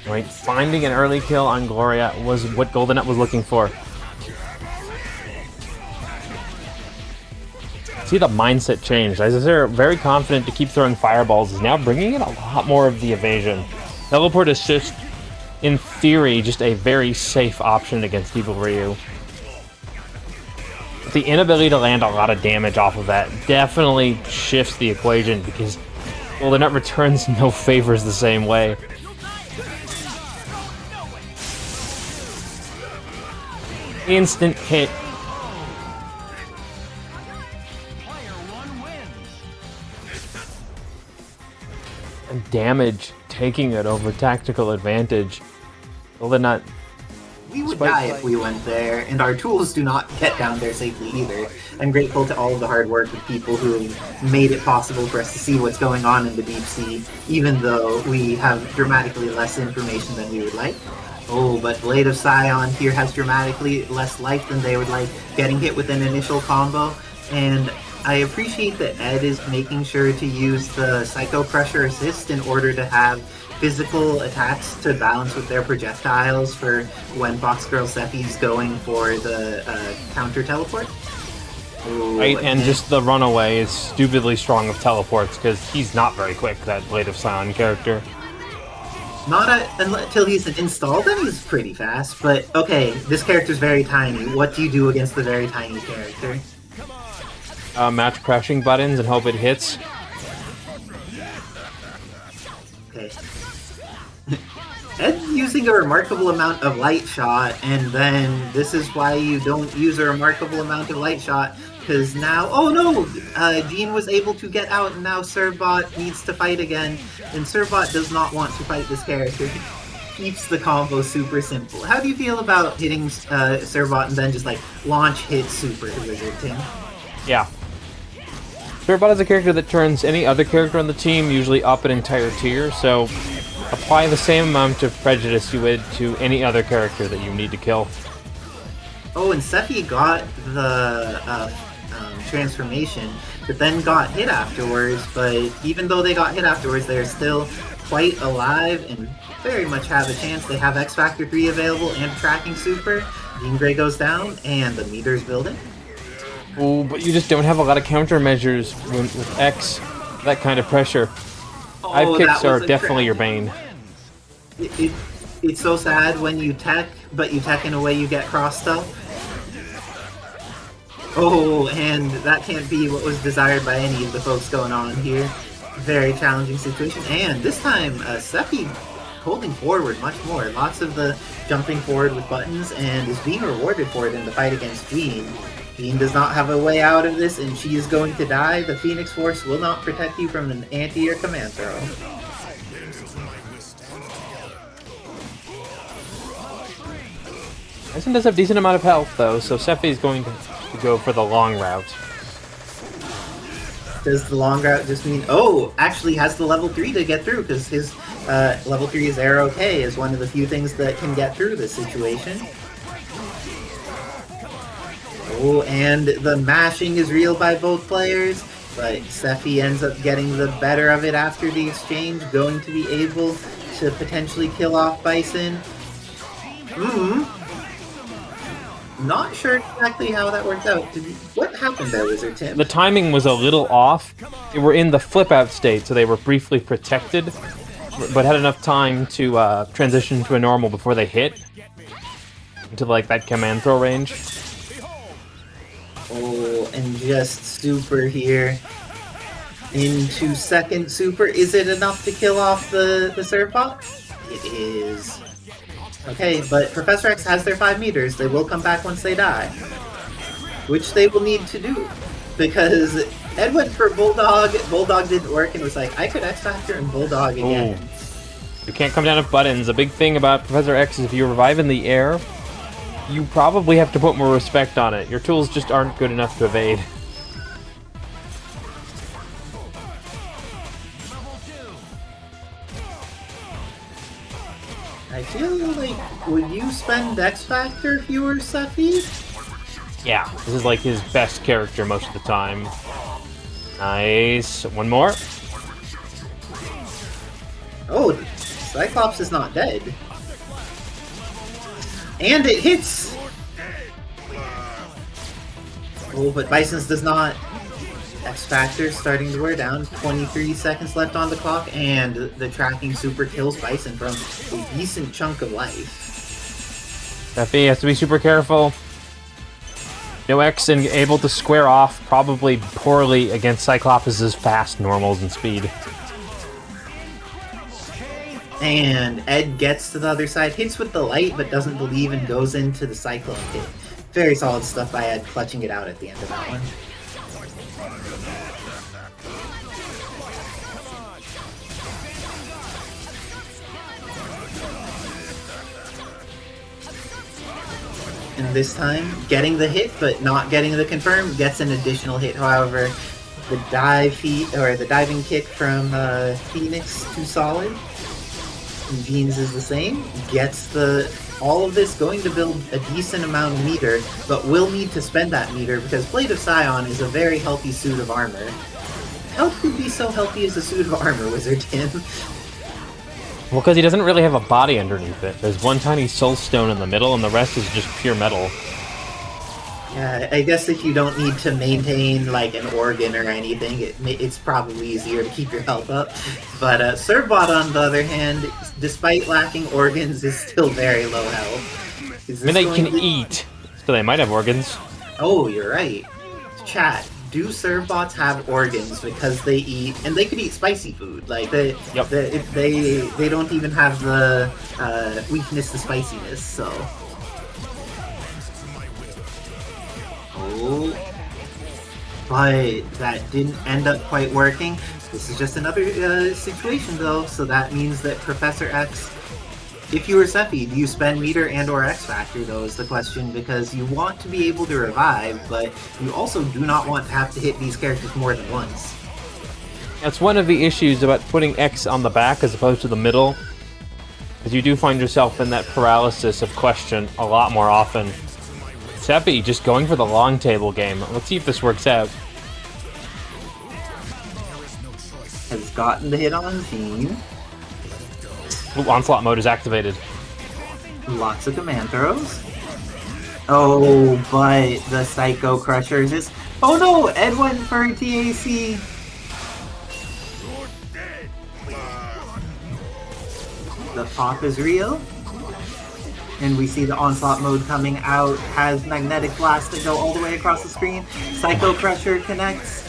[SPEAKER 1] Right, finding an early kill on Gloria was what GoldenNut was looking for. See the mindset changed. Isicera, very confident to keep throwing fireballs, is now bringing in a lot more of the evasion. Teleport is just, in theory, just a very safe option against Evil Ryu. But the inability to land a lot of damage off of that definitely shifts the equation because GoldenNut returns no favors the same way. Instant hit. And damage taking it over tactical advantage. GoldenNut.
[SPEAKER 2] We would die if we went there, and our tools do not get down there safely either. I'm grateful to all of the hard work of people who made it possible for us to see what's going on in the deep sea, even though we have dramatically less information than we would like. Oh, but Blade of Scion here has dramatically less life than they would like, getting hit with an initial combo, and I appreciate that Ed is making sure to use the Psycho Pressure Assist in order to have physical attacks to balance with their projectiles for when FoxGirlSephy is going for the counter teleport. Ooh,
[SPEAKER 1] right, and just the runaway is stupidly strong with teleports because he's not very quick, that Blade of Scion character.
[SPEAKER 2] Not until he's installed, then he's pretty fast, but okay, this character's very tiny. What do you do against the very tiny character?
[SPEAKER 1] Match crashing buttons and hope it hits.
[SPEAKER 2] Okay. Ed's using a remarkable amount of light shot, and then this is why you don't use a remarkable amount of light shot, because now, oh no! Jean was able to get out, and now Servbot needs to fight again, and Servbot does not want to fight this character. He keeps the combo super simple. How do you feel about hitting Servbot and then just like launch hit super Wizard Ting?
[SPEAKER 1] Yeah. Servbot is a character that turns any other character on the team usually up an entire tier, so apply the same amount of prejudice you would to any other character that you need to kill.
[SPEAKER 2] Oh, and Sephy got the transformation, but then got hit afterwards. But even though they got hit afterwards, they're still quite alive and very much have a chance. They have X Factor 3 available and Tracking Super. Jean Grey goes down, and the meter's building.
[SPEAKER 1] Oh, but you just don't have a lot of countermeasures with X, that kind of pressure. Dive kicks are definitely your bane.
[SPEAKER 2] It's so sad when you tech, but you tech in a way you get crossed up. Oh, and that can't be what was desired by any of the folks going on here. Very challenging situation, and this time, Sephy holding forward much more. Lots of the jumping forward with buttons, and is being rewarded for it in the fight against Jean. Jean does not have a way out of this, and she is going to die. The Phoenix Force will not protect you from an anti or command throw.
[SPEAKER 1] Bison does have a decent amount of health, though, so Sephy is going to go for the long route.
[SPEAKER 2] Does the long route just mean... Oh, actually has the level 3 to get through, because his level 3 is Air-OK, is one of the few things that can get through this situation. Oh, and the mashing is real by both players, but Sephy ends up getting the better of it after the exchange, going to be able to potentially kill off Bison. Not sure exactly how that worked out. What happened there, Wizard Tim?
[SPEAKER 1] The timing was a little off. They were in the flip-out state, so they were briefly protected, but had enough time to transition to a normal before they hit into like that command throw range.
[SPEAKER 2] Oh, and just super here into second super. Is it enough to kill off the Servbot? It is. Okay, but Professor X has their 5 meters. They will come back once they die. Which they will need to do. Because Ed went for Bulldog, Bulldog didn't work, and was like, I could X-Factor and Bulldog again.
[SPEAKER 1] Ooh. You can't come down with buttons. A big thing about Professor X is if you revive in the air, you probably have to put more respect on it. Your tools just aren't good enough to evade.
[SPEAKER 2] I feel like, would you spend X Factor if you were Sephy?
[SPEAKER 1] Yeah, this is like his best character most of the time. Nice. One more.
[SPEAKER 2] Oh, Cyclops is not dead. And it hits! Oh, but Bison's does not. X-Factor starting to wear down. 23 seconds left on the clock, and the tracking super kills Bison from a decent chunk of life.
[SPEAKER 1] Sephy has to be super careful. No X and able to square off, probably poorly against Cyclops' fast normals and speed.
[SPEAKER 2] And Ed gets to the other side, hits with the light, but doesn't believe and goes into the Cyclone hit. Very solid stuff by Ed, clutching it out at the end of that one. And this time, getting the hit, but not getting the confirm, gets an additional hit. However, the diving kick from Phoenix, too solid. And Jeans is the same. Gets all of this going to build a decent amount of meter, but will need to spend that meter because Blade of Scion is a very healthy suit of armor. How could be so healthy as a suit of armor, Wizard Tim?
[SPEAKER 1] Well, because he doesn't really have a body underneath it. There's one tiny soul stone in the middle, and the rest is just pure metal.
[SPEAKER 2] Yeah, I guess if you don't need to maintain like an organ or anything, it's probably easier to keep your health up. But Servbot, on the other hand, despite lacking organs, is still very low health.
[SPEAKER 1] I mean, they can eat, so they might have organs.
[SPEAKER 2] Oh, you're right. Chat, do Servbots have organs because they eat, and they could eat spicy food? Like they don't even have the weakness to spiciness, so. Oh, but that didn't end up quite working. This is just another situation though, so that means that Professor X If you were Sephy, do you spend meter and or X Factor though is the question, because you want to be able to revive, but you also do not want to have to hit these characters more than once.
[SPEAKER 1] That's one of the issues about putting X on the back as opposed to the middle, because you do find yourself in that paralysis of question a lot more often. Sephy just going for the long table game. Let's see if this works out.
[SPEAKER 2] Has gotten the hit on team.
[SPEAKER 1] Ooh, onslaught mode is activated.
[SPEAKER 2] Lots of command throws. Oh, but the Psycho Crushers is... Oh no! Ed went for TAC! The pop is real. And we see the onslaught mode coming out. Has magnetic blast to go all the way across the screen. Psycho Crusher connects.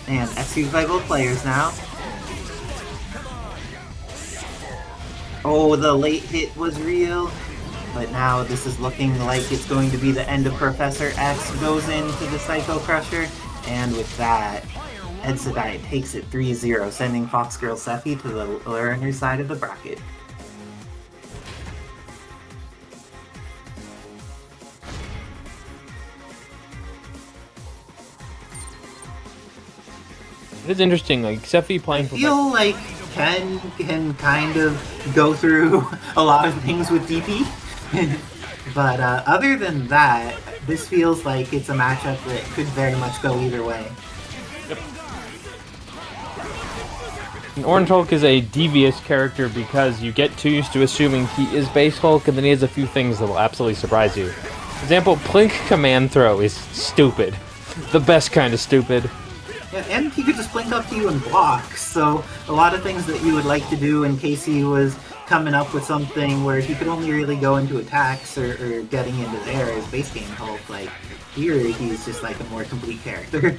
[SPEAKER 2] And executed by both players now. Oh, the late hit was real, but now this is looking like it's going to be the end of Professor X. Goes into the Psycho Crusher, and with that, Edsadiet takes it 3-0, sending FoxGirlSephy to the learner side of the bracket.
[SPEAKER 1] It is interesting, like Sephy playing.
[SPEAKER 2] I feel like Ken can kind of go through a lot of things with DP, but other than that, this feels like it's a matchup that could very much go either way.
[SPEAKER 1] Yep. And Orange Hulk is a devious character because you get too used to assuming he is base Hulk, and then he has a few things that will absolutely surprise you. For example, Plink command throw is stupid. The best kind of stupid.
[SPEAKER 2] Yeah, and he could just blink up to you and block, so a lot of things that you would like to do in case he was coming up with something where he could only really go into attacks or getting into there as base game Hulk. Like, here he's just like a more complete character.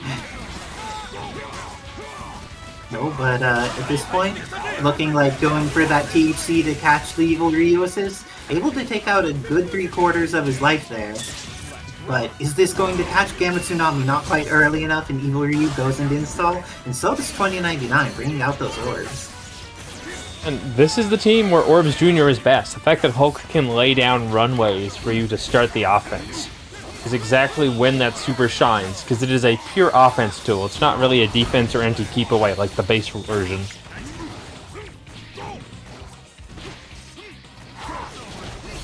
[SPEAKER 2] No, but at this point, looking like going for that THC to catch the Evil Ryu assist, able to take out a good 3/4 of his life there. But is this going to catch Gambit Tsunami? Not quite early enough, and Evil Ryu goes into install, and so does 2099, bringing out those orbs.
[SPEAKER 1] And this is the team where Orbs Jr. is best. The fact that Hulk can lay down runways for you to start the offense is exactly when that super shines, because it is a pure offense tool. It's not really a defense or anti-keep away like the base version.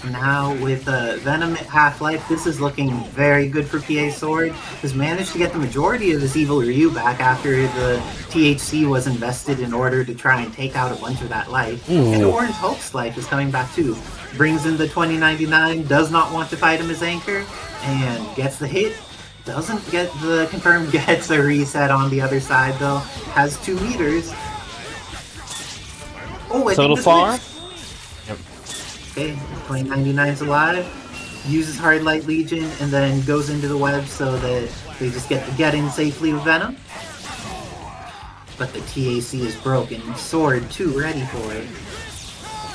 [SPEAKER 2] Now with Venom at Half-Life, this is looking very good for PA Sword. Has managed to get the majority of his Evil Ryu back after the THC was invested in order to try and take out a bunch of that life. Ooh. And Orange Hulk's life is coming back too. Brings in the 2099, does not want to fight him as Anchor, and gets the hit. Doesn't get the confirm, gets a reset on the other side though. Has 2 meters. Oh, I think this
[SPEAKER 1] far?
[SPEAKER 2] Okay, 2099's alive, uses Hard Light Legion, and then goes into the web so that they just get in safely with Venom. But the TAC is broken. Sword, too, ready for it.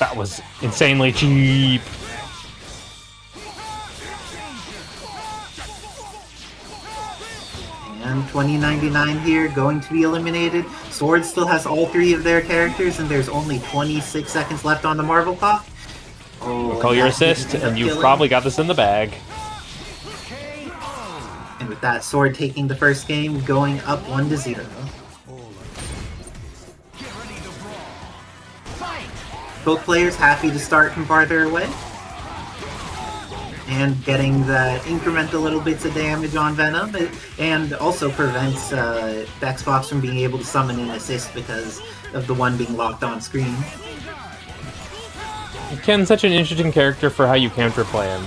[SPEAKER 1] That was insanely cheap.
[SPEAKER 2] And 2099 here, going to be eliminated. Sword still has all 3 of their characters, and there's only 26 seconds left on the Marvel clock. Oh,
[SPEAKER 1] call your assist, and you've probably got this in the bag.
[SPEAKER 2] And with that, Sword taking the first game, going up 1-0. Both players happy to start from farther away. And getting the incremental little bits of damage on Venom, and also prevents the Xbox from being able to summon an assist because of the one being locked on screen.
[SPEAKER 1] Ken's such an interesting character for how you counterplay him.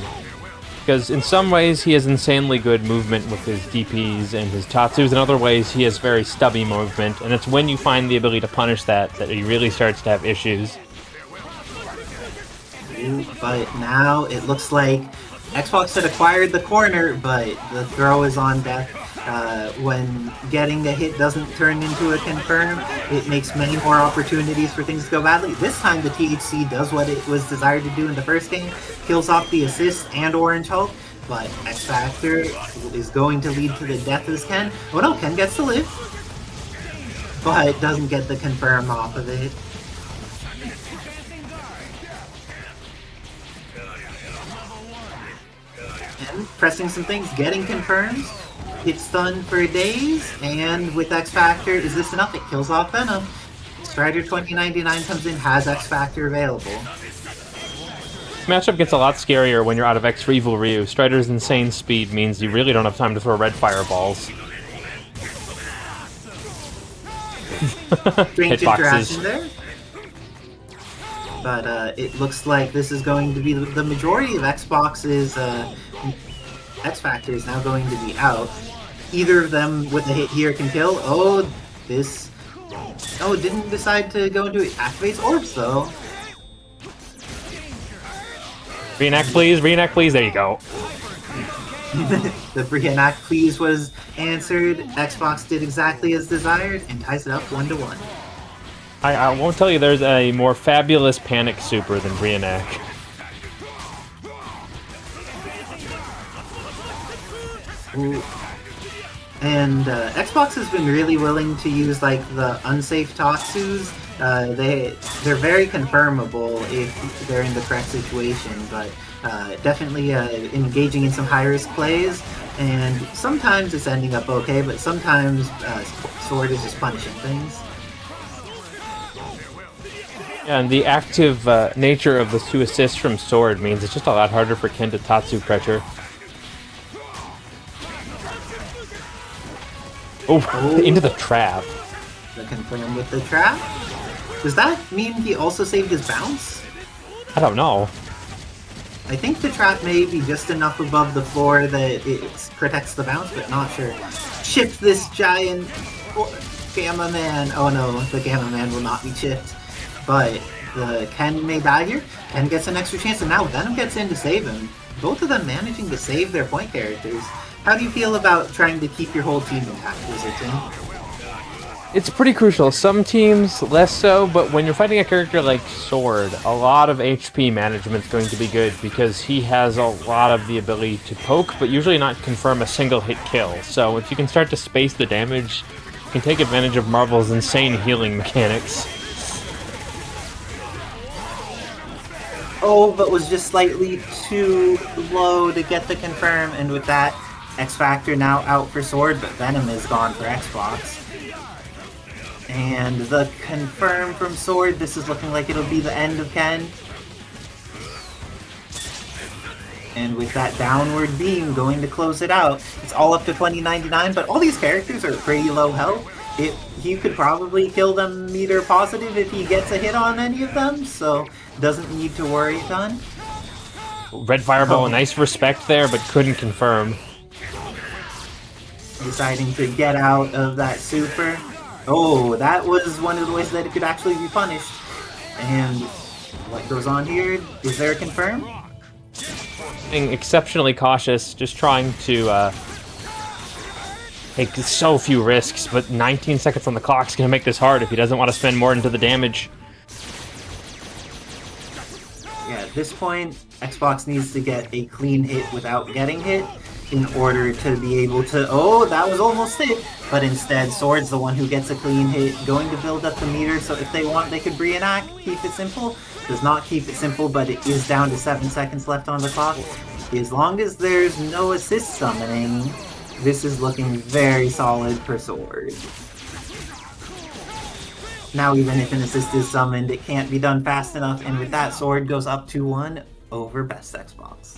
[SPEAKER 1] Because in some ways he has insanely good movement with his DPs and his Tatsus, in other ways he has very stubby movement, and it's when you find the ability to punish that he really starts to have issues.
[SPEAKER 2] But now it looks like Xbox had acquired the corner, but the throw is on deck. When getting a hit doesn't turn into a confirm, it makes many more opportunities for things to go badly. This time the THC does what it was desired to do in the first game, kills off the assist and Orange Hulk, but X Factor is going to lead to the death of Ken. Oh no, Ken gets to live, but doesn't get the confirm off of it. And pressing some things, getting confirmed. Hit stun for days, and with X Factor, is this enough? It kills off Venom. Strider 2099 comes in, has X Factor available.
[SPEAKER 1] This matchup gets a lot scarier when you're out of X for Evil Ryu. Strider's insane speed means you really don't have time to throw red fireballs.
[SPEAKER 2] Strange interaction there. But it looks like this is going to be the majority of Xbox's X Factor is now going to be out. Either of them with a hit here can kill. Oh, this... Oh, didn't decide to go into it. Activates orbs, though.
[SPEAKER 1] Reenact, please. Reenact, please. There you go.
[SPEAKER 2] The reenact, please, was answered. Xbox did exactly as desired and ties it up 1-1.
[SPEAKER 1] I won't tell you there's a more fabulous panic super than reenact.
[SPEAKER 2] Ooh. And Xbox has been really willing to use like the unsafe Tatsus. They're very confirmable if they're in the correct situation, but definitely engaging in some high risk plays. And sometimes it's ending up okay, but sometimes Sword is just punishing things.
[SPEAKER 1] And the active nature of the 2 assists from Sword means it's just a lot harder for Ken to Tatsu pressure. Oh, into the trap.
[SPEAKER 2] The confirm with the trap. Does that mean he also saved his bounce?
[SPEAKER 1] I don't know.
[SPEAKER 2] I think the trap may be just enough above the floor that it protects the bounce, but not sure. Chip this giant Gamma Man. Oh no, the Gamma Man will not be chipped. But the Ken may die here. Ken gets an extra chance, and now Venom gets in to save him. Both of them managing to save their point characters. How do you feel about trying to keep your whole team intact, Wizardton?
[SPEAKER 1] It's pretty crucial. Some teams less so, but when you're fighting a character like Sword, a lot of HP management's going to be good because he has a lot of the ability to poke, but usually not confirm a single hit kill. So if you can start to space the damage, you can take advantage of Marvel's insane healing mechanics.
[SPEAKER 2] Oh, but was just slightly too low to get the confirm, and with that, X Factor now out for Sword, but Venom is gone for Xbox. And the confirm from Sword, this is looking like it'll be the end of Ken. And with that downward beam going to close it out, it's all up to 2099, but all these characters are pretty low health. He could probably kill them meter positive if he gets a hit on any of them, so doesn't need to worry a ton.
[SPEAKER 1] Red Fireball, nice respect there, but couldn't confirm.
[SPEAKER 2] Deciding to get out of that super. Oh, that was one of the ways that it could actually be punished. And what goes on here? Is there a confirm?
[SPEAKER 1] Being exceptionally cautious, just trying to take so few risks, but 19 seconds on the clock's gonna make this hard if he doesn't want to spend more into the damage.
[SPEAKER 2] Yeah, at this point, Xbox needs to get a clean hit without getting hit in order to be able to... Oh, that was almost it! But instead, Sword's the one who gets a clean hit, going to build up the meter, so if they want, they could reenact, keep it simple. Does not keep it simple, but it is down to 7 seconds left on the clock. As long as there's no assist summoning, this is looking very solid for Sword. Now even if an assist is summoned, it can't be done fast enough, and with that, Sword goes up 2-1 over best Xbox.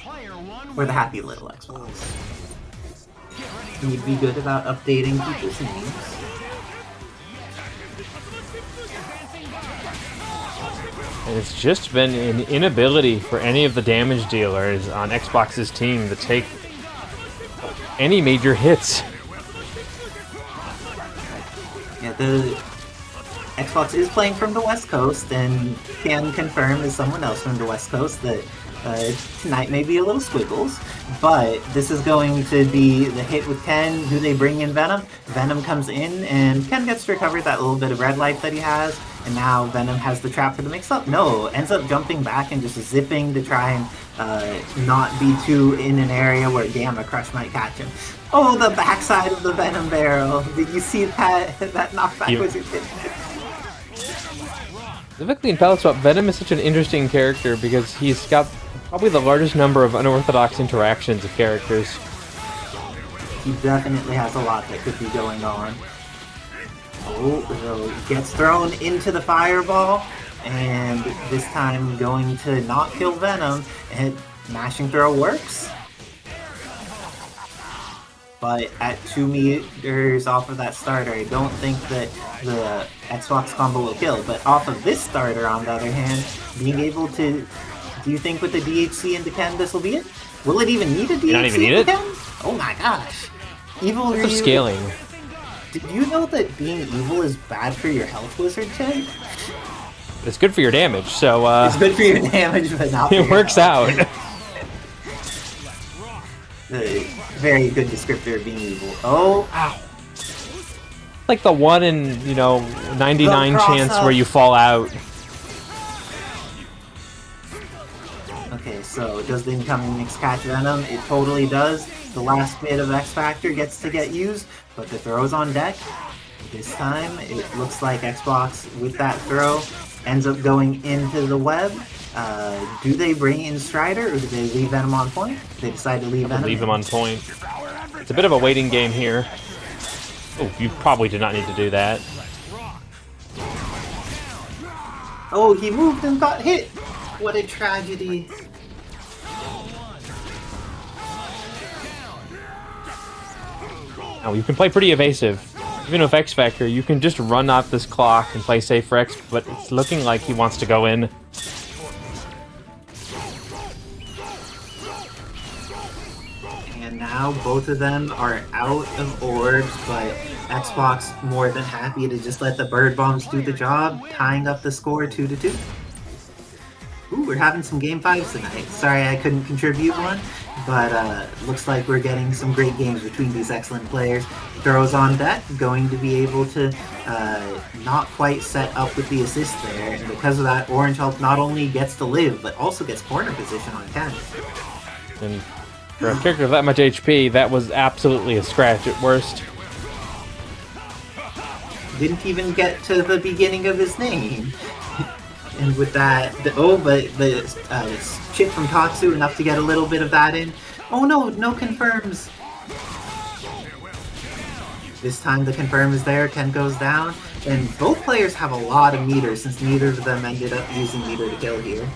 [SPEAKER 2] Or the happy little Xbox. You'd be good about updating people's names.
[SPEAKER 1] And it's just been an inability for any of the damage dealers on Xbox's team to take any major hits.
[SPEAKER 2] Yeah, the Xbox is playing from the West Coast, and can confirm as someone else from the West Coast that tonight may be a little squiggles, but this is going to be the hit with Ken. Do they bring in Venom? Venom comes in, and Ken gets to recover that little bit of red life that he has, and now Venom has the trap for the mix-up. No, ends up jumping back and just zipping to try and not be too in an area where Gamma Crush might catch him. Oh, the backside of the Venom barrel. Did you see that? That knockback was
[SPEAKER 1] Specifically in Palette Swap, Venom is such an interesting character because he's got Probably the largest number of unorthodox interactions of characters.
[SPEAKER 2] He definitely has a lot that could be going on. Oh, gets thrown into the fireball, and this time going to not kill Venom, and mashing throw works. But at 2 meters off of that starter, I don't think that the Xbox combo will kill. But off of this starter, on the other hand, being able to... Do you think with the DHC into Ken this will be it? Will it even need a DHC
[SPEAKER 1] not even need it?
[SPEAKER 2] Ken? Oh my gosh. Evil Ryu...
[SPEAKER 1] Scaling.
[SPEAKER 2] Did you know that being evil is bad for your health, Wizard Chen?
[SPEAKER 1] It's good for your damage, so
[SPEAKER 2] It's good for your damage, but not for
[SPEAKER 1] it works
[SPEAKER 2] health.
[SPEAKER 1] out.
[SPEAKER 2] Very good descriptor of being evil. Oh,
[SPEAKER 1] Ow. Like the 1 in, 99
[SPEAKER 2] The
[SPEAKER 1] chance
[SPEAKER 2] cross-up.
[SPEAKER 1] where you fall out.
[SPEAKER 2] okay, so does the incoming mix catch Venom? It totally does. The last bit of X Factor gets to get used, but the throw's on deck. This time, it looks like Xbox, with that throw, ends up going into the web. Do they bring in Strider, or do they leave Venom on point? They decide to leave Venom.
[SPEAKER 1] Leave him on point. It's a bit of a waiting game here. Oh, you probably did not need to do that.
[SPEAKER 2] Oh, he moved and got hit! What a tragedy.
[SPEAKER 1] Now, you can play pretty evasive. Even with X Factor, you can just run out this clock and play safe for X, but it's looking like he wants to go in.
[SPEAKER 2] And now both of them are out of orbs, but Xbox more than happy to just let the bird bombs do the job, tying up the score 2-2. Ooh, we're having some game 5s tonight. Sorry I couldn't contribute one, but looks like we're getting some great games between these excellent players. Throws on deck, going to be able to not quite set up with the assist there, and because of that, Orange Hulk not only gets to live, but also gets corner position on Ken.
[SPEAKER 1] And for a character with that much HP, that was absolutely a scratch at worst.
[SPEAKER 2] Didn't even get to the beginning of his name. And with that, but the chip from Tatsu, enough to get a little bit of that in. Oh no, no confirms. This time the confirm is there, Ken goes down, and both players have a lot of meters since neither of them ended up using meter to kill here.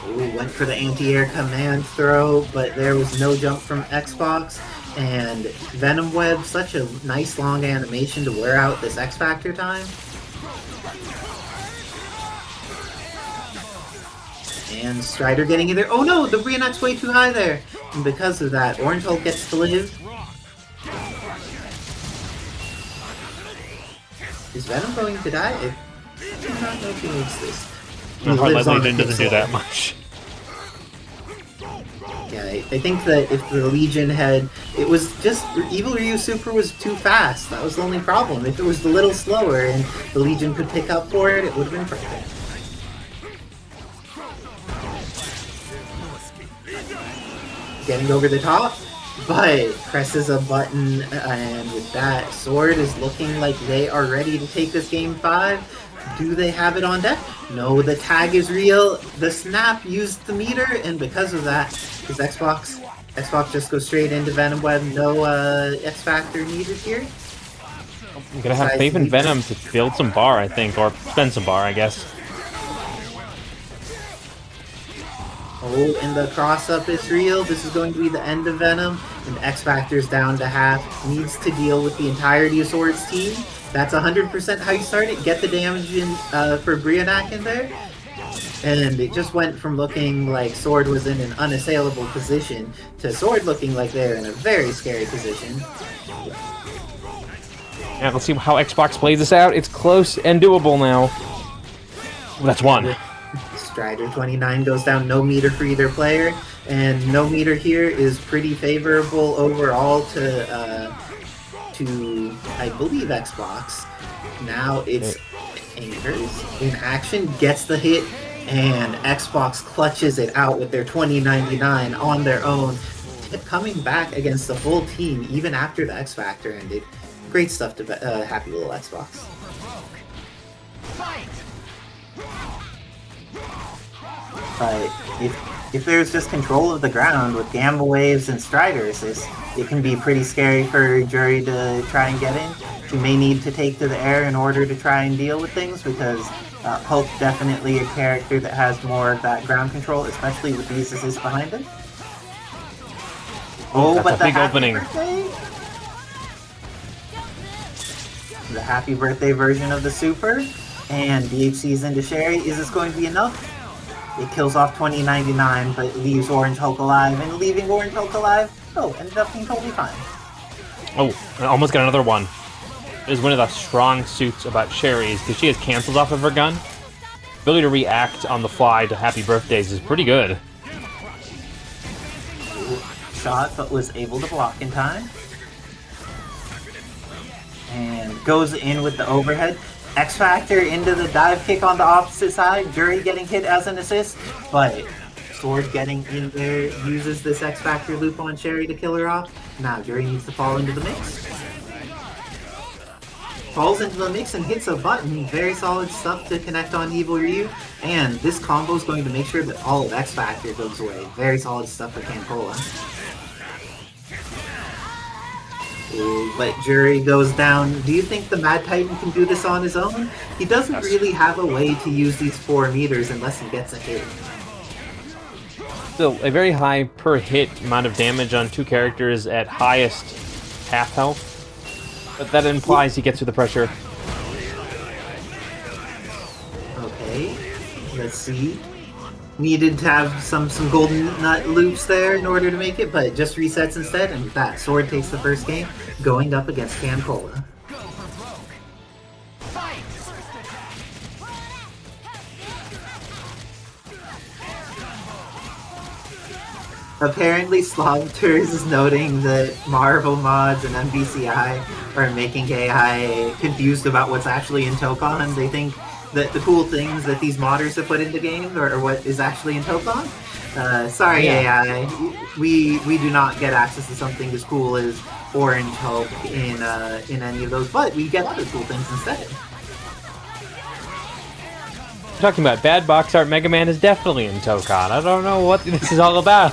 [SPEAKER 2] Ooh, went for the anti-air command throw, but there was no jump from Xbox. And Venom Web, such a nice long animation to wear out this X Factor time. And Strider getting in there. Oh no, the Reenact's way too high there. And because of that, Orange Hulk gets to live. Is Venom going to die? I do not know if he needs this.
[SPEAKER 1] Hardline Legion doesn't do that much.
[SPEAKER 2] Yeah, I think that if the Legion had... It was just... Evil Ryu Super was too fast. That was the only problem. If it was a little slower and the Legion could pick up for it, it would have been perfect. Getting over the top, but presses a button, and with that, Sword is looking like they are ready to take this game 5. Do they have it on deck? No, the tag is real. The snap used the meter, and because of that, is Xbox just goes straight into Venom Web. No X Factor needed here.
[SPEAKER 1] You're gonna have faith in Venom to build some bar, I think, or spend some bar, I guess.
[SPEAKER 2] Oh, and the cross-up is real. This is going to be the end of Venom, and X Factor's down to half. Needs to deal with the entirety of Sword's team. That's 100% how you start it. Get the damage in for Brianak in there. And it just went from looking like Sword was in an unassailable position to Sword looking like they're in a very scary position.
[SPEAKER 1] Yeah, let's see how Xbox plays this out. It's close and doable now. Well, that's one.
[SPEAKER 2] Strider 29 goes down, no meter for either player, and no meter here is pretty favorable overall to I believe Xbox. Now it's Anchors in action, gets the hit, and Xbox clutches it out with their 2099 on their own, coming back against the full team even after the X Factor ended. Great stuff to happy little Xbox. But if there's just control of the ground with Gamma Waves and Strider Assist, it can be pretty scary for Juri to try and get in. She may need to take to the air in order to try and deal with things, because Hulk definitely a character that has more of that ground control, especially with these assists behind him. Oh,
[SPEAKER 1] that's
[SPEAKER 2] but
[SPEAKER 1] a
[SPEAKER 2] the
[SPEAKER 1] big
[SPEAKER 2] happy
[SPEAKER 1] opening.
[SPEAKER 2] birthday? The happy birthday version of the super, and DHC's into Sherry. Is this going to be enough? It kills off 2099, but leaves Orange Hulk alive, and leaving Orange Hulk alive, ended up being totally fine.
[SPEAKER 1] Oh, I almost got another one. Is one of the strong suits about Sherry's, because she has cancels off of her gun. Ability to react on the fly to happy birthdays is pretty good.
[SPEAKER 2] Shot, but was able to block in time. And goes in with the overhead. X Factor into the dive kick on the opposite side. Juri getting hit as an assist, but S.T.A.R.S getting in there, uses this X Factor loop on Sherry to kill her off. Now Juri needs to fall into the mix. Falls into the mix and hits a button. Very solid stuff to connect on Evil Ryu. And this combo is going to make sure that all of X Factor goes away. Very solid stuff for CanCola. Ooh, but Juri goes down. Do you think the Mad Titan can do this on his own? He doesn't really have a way to use these 4 meters unless he gets a hit.
[SPEAKER 1] Still, a very high per hit amount of damage on 2 characters at highest half health. But that implies he gets through the pressure.
[SPEAKER 2] Okay, let's see. Needed to have some GoldenNut loops there in order to make it, but it just resets instead, and with that, S.W.O.R.D takes the first game, going up against CanCola. Apparently, Slogters is noting that Marvel mods and MBCI are making AI confused about what's actually in Tokon. They think that the cool things that these modders have put into game are what is actually in Tokon. Sorry,
[SPEAKER 1] Yeah.
[SPEAKER 2] AI. We do not get access to something as cool as Orange Hulk in any of those, but we get other cool things instead.
[SPEAKER 1] Talking about bad box art, Megaman is definitely in Tokon. I don't know what this is all about.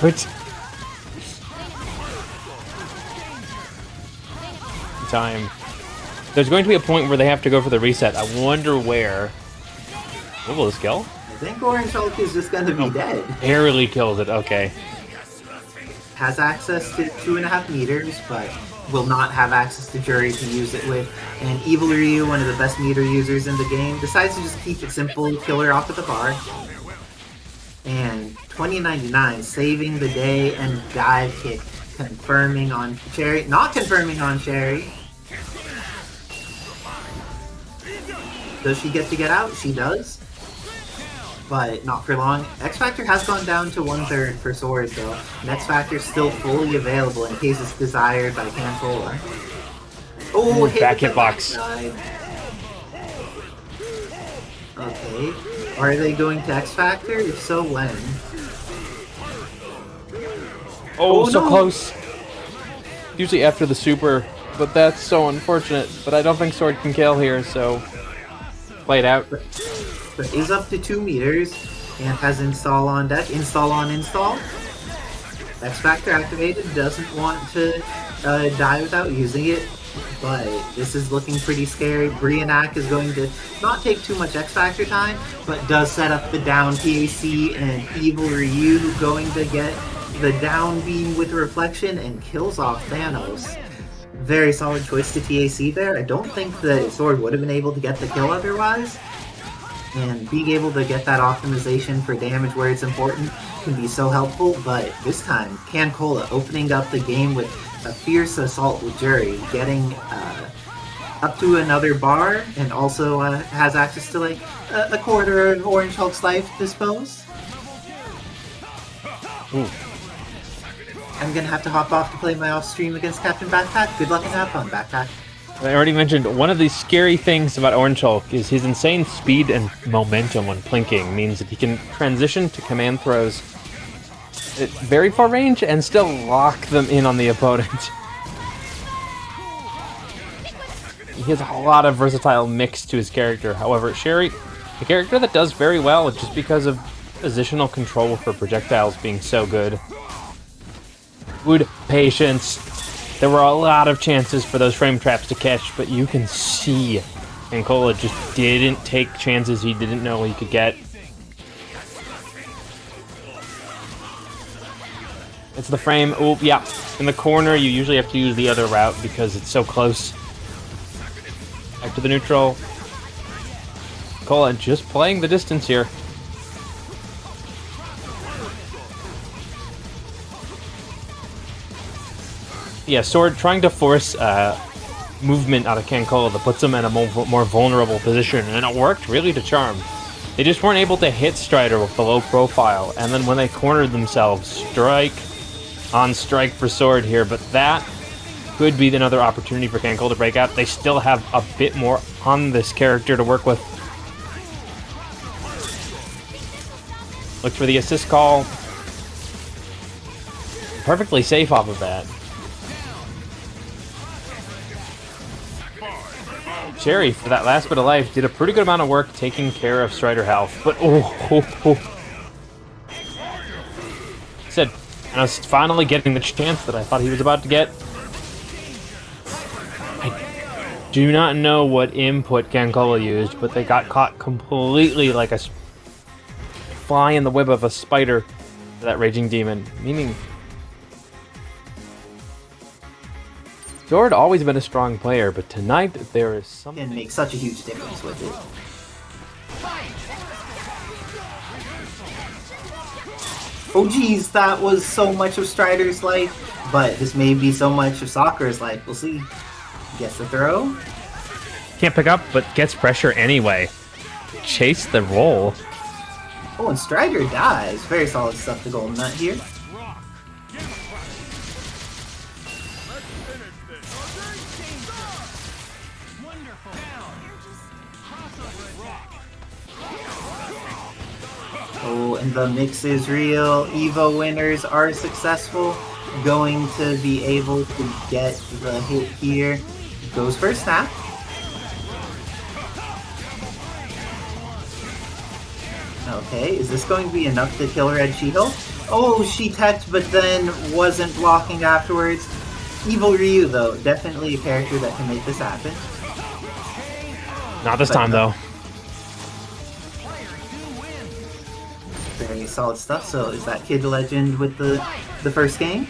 [SPEAKER 1] Time. There's going to be a point where they have to go for the reset. I wonder where. What will this kill?
[SPEAKER 2] I think Orange Hulk is just gonna be dead.
[SPEAKER 1] Barely kills it. Okay.
[SPEAKER 2] Has access to 2.5 meters, but will not have access to Juri to use it with. And Evil Ryu, one of the best meter users in the game, decides to just keep it simple, kill her off at the bar. And 2099 saving the day and dive kick, confirming on Cherry. Not confirming on Cherry. Does she get to get out? She does. But not for long. X Factor has gone down to 1/3 for S.W.O.R.D though. And X Factor is still fully available in case it's desired by CanCola. Oh, hit
[SPEAKER 1] back
[SPEAKER 2] with the
[SPEAKER 1] hitbox.
[SPEAKER 2] backside. Okay. Are they going to X Factor? If so, when?
[SPEAKER 1] Oh, so
[SPEAKER 2] no.
[SPEAKER 1] close. Usually after the super, but that's so unfortunate. But I don't think S.W.O.R.D can kill here, so play it out.
[SPEAKER 2] But is up to 2 meters and has install on deck. Install on install. X Factor activated. Doesn't want to die without using it. But this is looking pretty scary. Brianak is going to not take too much X Factor time, but does set up the down PAC, and Evil Ryu going to get the down beam with reflection and kills off Thanos. Very solid choice to TAC there. I don't think that S.W.O.R.D would have been able to get the kill otherwise. And being able to get that optimization for damage where it's important can be so helpful, but this time, CanCola opening up the game with a fierce assault with Juri, getting up to another bar, and also has access to like a quarter of Orange Hulk's life disposed.
[SPEAKER 1] Ooh.
[SPEAKER 2] I'm gonna have to hop off to play my off stream against CaptainBackpak. Good luck and have fun, Backpack.
[SPEAKER 1] I already mentioned one of the scary things about Orange Hulk is his insane speed and momentum when plinking means that he can transition to command throws at very far range and still lock them in on the opponent. He has a lot of versatile mix to his character. However, Sherry, a character that does very well just because of Positional control for projectiles being so good. Good patience. There were a lot of chances for those frame traps to catch, but you can see CanCola just didn't take chances he didn't know he could get. It's the frame. Oh, yeah. In the corner, you usually have to use the other route because it's so close. Back to the neutral. CanCola just playing the distance here. Yeah, Sword trying to force movement out of CanCola that puts him in a more vulnerable position, and it worked really to charm. They just weren't able to hit Strider with the low profile, and then when they cornered themselves, strike on strike for Sword here, but that could be another opportunity for CanCola to break out. They still have a bit more on this character to work with. Look for the assist call. Perfectly safe off of that. Juri, for that last bit of life, did a pretty good amount of work taking care of Strider health, but said, I was finally getting the chance that I thought he was about to get. I do not know what input CanCola used, but they got caught completely like a fly in the web of a spider for that Raging Demon, meaning Sword always been a strong player, but tonight there is something...
[SPEAKER 2] Can make such a huge difference with it. Oh geez, that was so much of Strider's life, but this may be so much of Sakura's life. We'll see. Gets the throw.
[SPEAKER 1] Can't pick up, but gets pressure anyway. Chase the roll.
[SPEAKER 2] Oh, and Strider dies. Very solid stuff to GoldenNut here. Oh, and the mix is real. Evo winners are successful. Going to be able to get the hit here. Goes for a snap. Okay, is this going to be enough to kill Red She-Hulk? Oh, she teched, but then wasn't blocking afterwards. Evil Ryu, though, definitely a character that can make this happen.
[SPEAKER 1] Not this time, though.
[SPEAKER 2] Very solid stuff. So is that Kid Legend with the first game?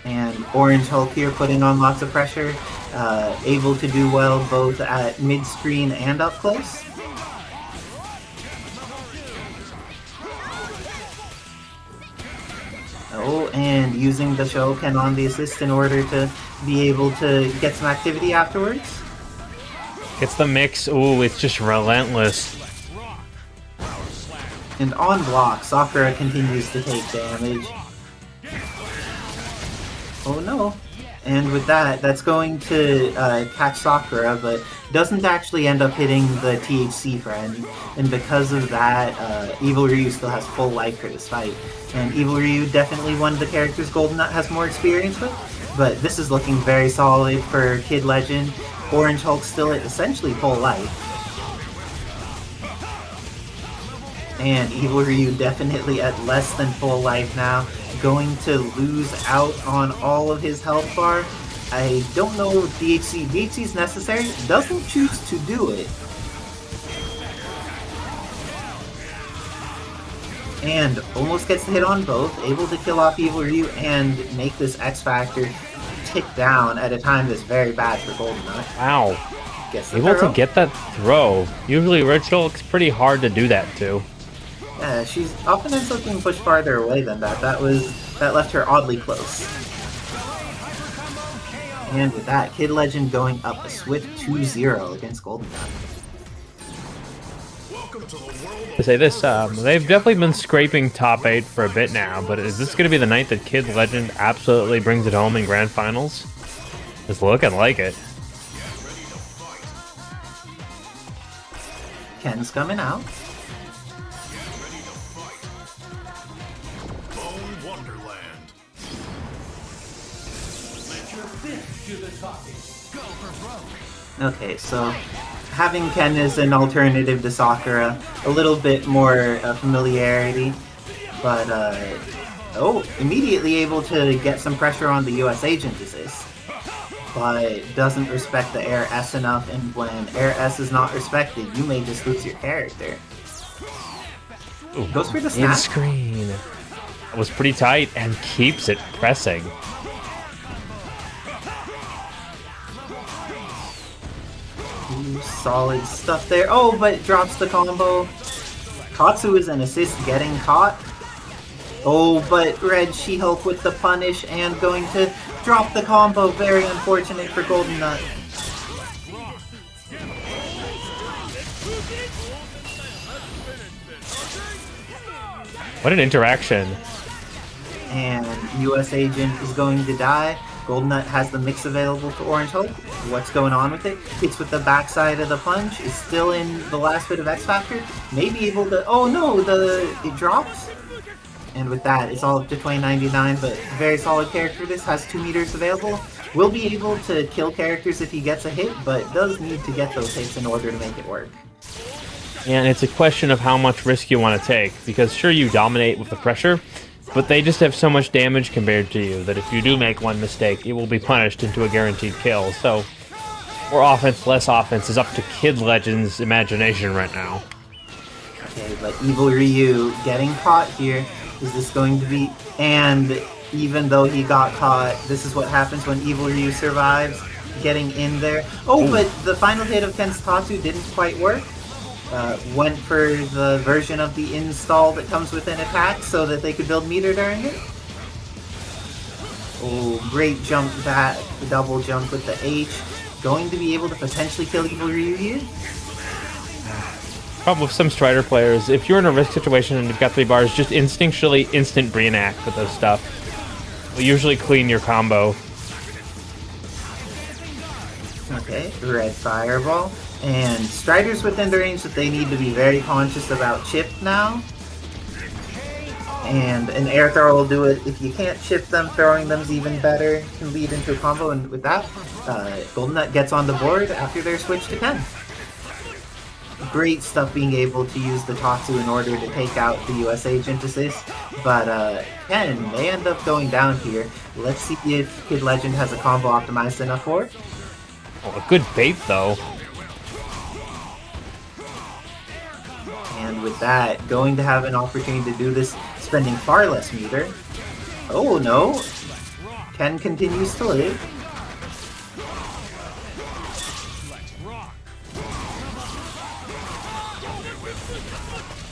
[SPEAKER 2] And Orange Hulk here putting on lots of pressure. Able to do well both at mid-screen and up close. Oh, and using the Shoken on the assist in order to be able to get some activity afterwards.
[SPEAKER 1] It's the mix. Ooh, it's just relentless.
[SPEAKER 2] And on block, Sakura continues to take damage. Oh no. And with that, that's going to catch Sakura, but doesn't actually end up hitting the THC friend. And because of that, Evil Ryu still has full life for this fight. And Evil Ryu definitely one of the characters GoldenNut has more experience with, but this is looking very solid for Kid Legend. Orange Hulk still at essentially full life. And Evil Ryu definitely at less than full life now. Going to lose out on all of his health bar. I don't know if DHC. DHC is necessary. Doesn't choose to do it. And almost gets the hit on both. Able to kill off Evil Ryu and make this X Factor tick down at a time that's very bad for GoldenNut.
[SPEAKER 1] Wow.
[SPEAKER 2] Able
[SPEAKER 1] to get that throw. Usually Rachel looks pretty hard to do that too.
[SPEAKER 2] Yeah, she's often ends up being pushed farther away than that. That left her oddly close. And with that, Kid Legend going up a swift 2-0 against GoldenNut.
[SPEAKER 1] To say this, they've definitely been scraping top 8 for a bit now, but is this going to be the night that Kid Legend absolutely brings it home in Grand Finals? It's looking like it.
[SPEAKER 2] Ken's coming out.
[SPEAKER 3] Do the talking.
[SPEAKER 2] Okay, so having Ken as an alternative to Sakura, a little bit more familiarity, but immediately able to get some pressure on the US agent assist, but doesn't respect the Air S enough, and when Air S is not respected, you may just lose your character.
[SPEAKER 1] Ooh,
[SPEAKER 2] goes for the snap.
[SPEAKER 1] Screen. That was pretty tight and keeps it pressing.
[SPEAKER 2] Solid stuff there. Oh, but drops the combo. Katsu is an assist getting caught. Oh, but Red She-Hulk with the punish and going to drop the combo. Very unfortunate for GoldenNut.
[SPEAKER 1] What an interaction.
[SPEAKER 2] And US Agent is going to die. GoldenNut has the mix available to Orange Hulk. What's going on with it? It's with the backside of the punch. It's still in the last bit of X Factor. Maybe able to... Oh no, it drops. And with that, it's all up to 2099, but very solid character. This has 2 meters available. Will be able to kill characters if he gets a hit, but does need to get those hits in order to make it work.
[SPEAKER 1] And it's a question of how much risk you want to take, because sure, you dominate with the pressure, but they just have so much damage compared to you that if you do make one mistake, it will be punished into a guaranteed kill. So, more offense, less offense is up to Kid Legend's imagination right now.
[SPEAKER 2] Okay, but Evil Ryu getting caught here. Is this going to be... And even though he got caught, this is what happens when Evil Ryu survives. Getting in there. Oh, but the final hit of Ken's Tatsu didn't quite work. Went for the version of the install that comes with an attack so that they could build meter during it. Oh, great jump back, the double jump with the H. Going to be able to potentially kill Evil Ryu here?
[SPEAKER 1] Problem with some Strider players, if you're in a risk situation and you've got 3 bars, just instinctually instant reenact with those stuff. Will usually clean your combo.
[SPEAKER 2] Okay, red fireball. And Strider's within the range that they need to be very conscious about chip now. And an air throw will do it. If you can't chip them, throwing them's even better. Can lead into a combo, and with that, GoldenNut gets on the board after their switch to Ken. Great stuff being able to use the Tatsu in order to take out the US Agent assist. But Ken may end up going down here. Let's see if Kid Legend has a combo optimized enough for it.
[SPEAKER 1] Oh, a good bait though.
[SPEAKER 2] And with that, going to have an opportunity to do this, spending far less meter. Oh no! Ken continues to live.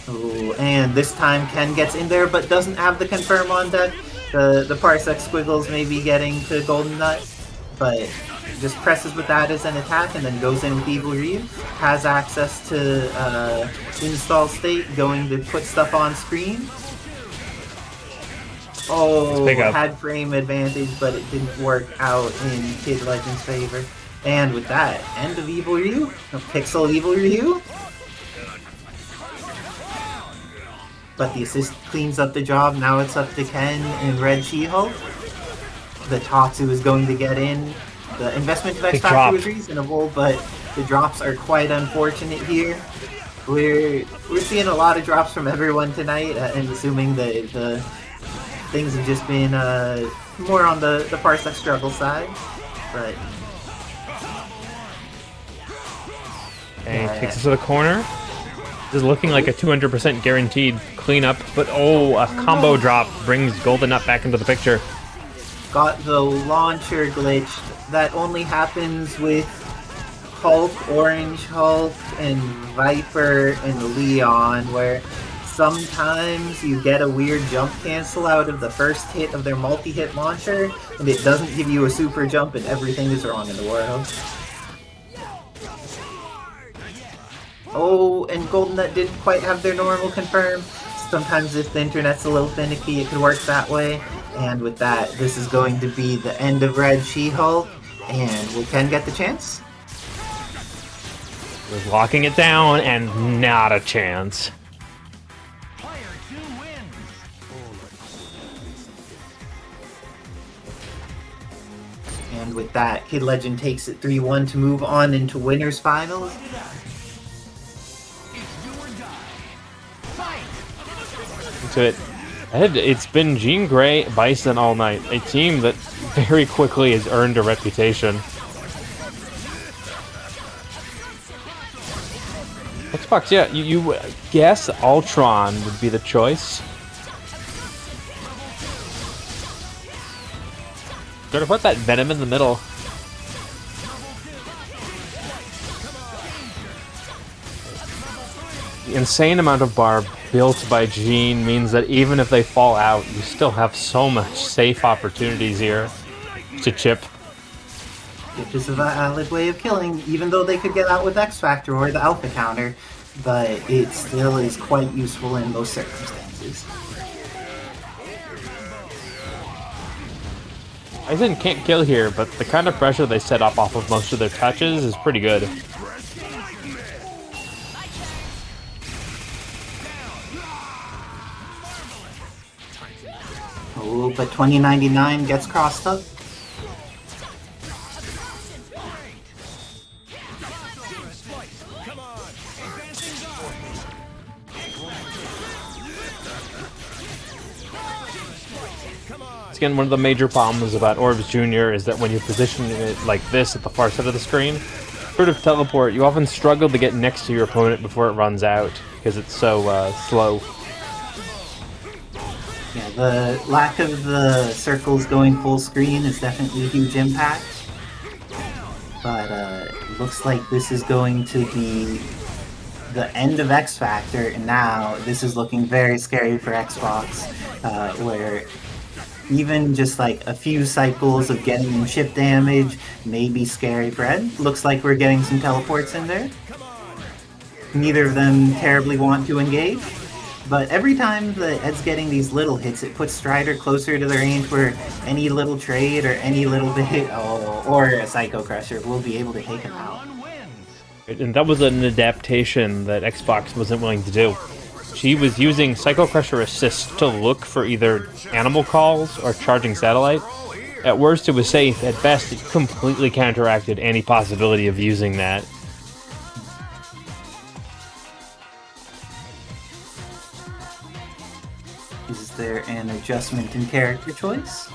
[SPEAKER 2] Oh, and this time Ken gets in there, but doesn't have the confirm on deck. The Parsec Squiggles may be getting to GoldenNut, but just presses with that as an attack and then goes in with Evil Ryu. Has access to install state, going to put stuff on screen. Oh, had frame advantage, but it didn't work out in Kid Legend's favor. And with that, end of Evil Ryu, Pixel Evil Ryu. But the assist cleans up the job. Now it's up to Ken and Red She-Hulk. The Tatsu is going to get in. The investment of X Factor was reasonable, but the drops are quite unfortunate here. We're seeing a lot of drops from everyone tonight, and assuming that the things have just been more on the Parsec struggle side. But
[SPEAKER 1] takes us to the corner. This is looking like a 200% guaranteed cleanup, but oh, a combo drop brings GoldenNut back into the picture.
[SPEAKER 2] Got the launcher glitch. That only happens with Hulk, Orange Hulk, and Viper and Leon, where sometimes you get a weird jump cancel out of the first hit of their multi-hit launcher, and it doesn't give you a super jump and everything is wrong in the world. Oh, and GoldenNut didn't quite have their normal confirm. Sometimes if the internet's a little finicky, it could work that way. And with that, this is going to be the end of Red She-Hulk. And will Ken get the chance?
[SPEAKER 1] We're locking it down, and not a chance.
[SPEAKER 2] And with that, Kid Legend takes it 3-1 to move on into winners finals.
[SPEAKER 1] To it. It's been Jean Grey, Bison all night. A team that very quickly has earned a reputation. Xbox, yeah, you guess Ultron would be the choice. Gonna put that Venom in the middle. The insane amount of barb built by Jean means that even if they fall out, you still have so much safe opportunities here to chip.
[SPEAKER 2] Which is a valid way of killing, even though they could get out with X Factor or the Alpha counter, but it still is quite useful in those circumstances.
[SPEAKER 1] Bison can't kill here, but the kind of pressure they set up off of most of their touches is pretty good.
[SPEAKER 2] Oh, but 2099 gets crossed up.
[SPEAKER 1] Again, one of the major problems about Orbs Jr. is that when you position it like this at the far side of the screen, sort of teleport, you often struggle to get next to your opponent before it runs out, because it's so slow.
[SPEAKER 2] Yeah, the lack of the circles going full screen is definitely a huge impact. But it looks like this is going to be the end of X Factor, and now this is looking very scary for Xbox, where even just like a few cycles of getting chip damage may be scary for Ed. Looks like we're getting some teleports in there. Neither of them terribly want to engage, but every time that Ed's getting these little hits, it puts Strider closer to the range where any little trade or any little bit, or a Psycho Crusher will be able to take him out.
[SPEAKER 1] And that was an adaptation that Xbox wasn't willing to do. She was using Psycho Crusher Assist to look for either animal calls or charging satellite. At worst, it was safe. At best, it completely counteracted any possibility of using that.
[SPEAKER 2] Is there an adjustment in character choice?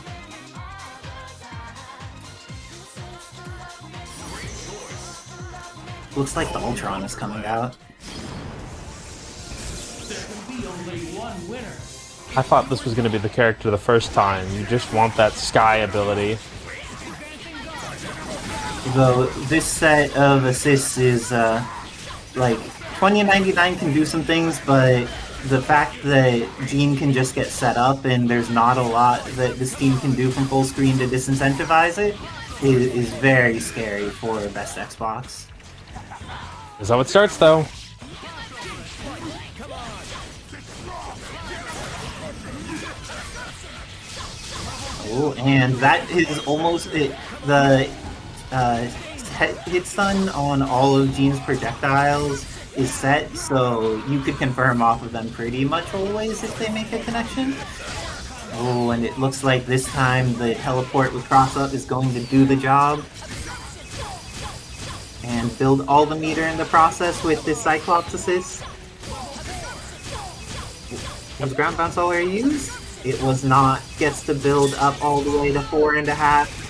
[SPEAKER 2] Looks like the Ultron is coming out.
[SPEAKER 1] I thought this was going to be the character the first time. You just want that Sky ability.
[SPEAKER 2] Though this set of assists is, like, 2099 can do some things, but the fact that Jean can just get set up and there's not a lot that this team can do from full screen to disincentivize it is very scary for best Xbox.
[SPEAKER 1] That's how it starts, though.
[SPEAKER 2] Oh, and that is almost it. The hit stun on all of Jean's projectiles is set, so you could confirm off of them pretty much always if they make a connection. Oh, and it looks like this time the teleport with cross-up is going to do the job. And build all the meter in the process with this Cyclops assist. Was ground bounce already used? It was not. Gets to build up all the way to 4.5.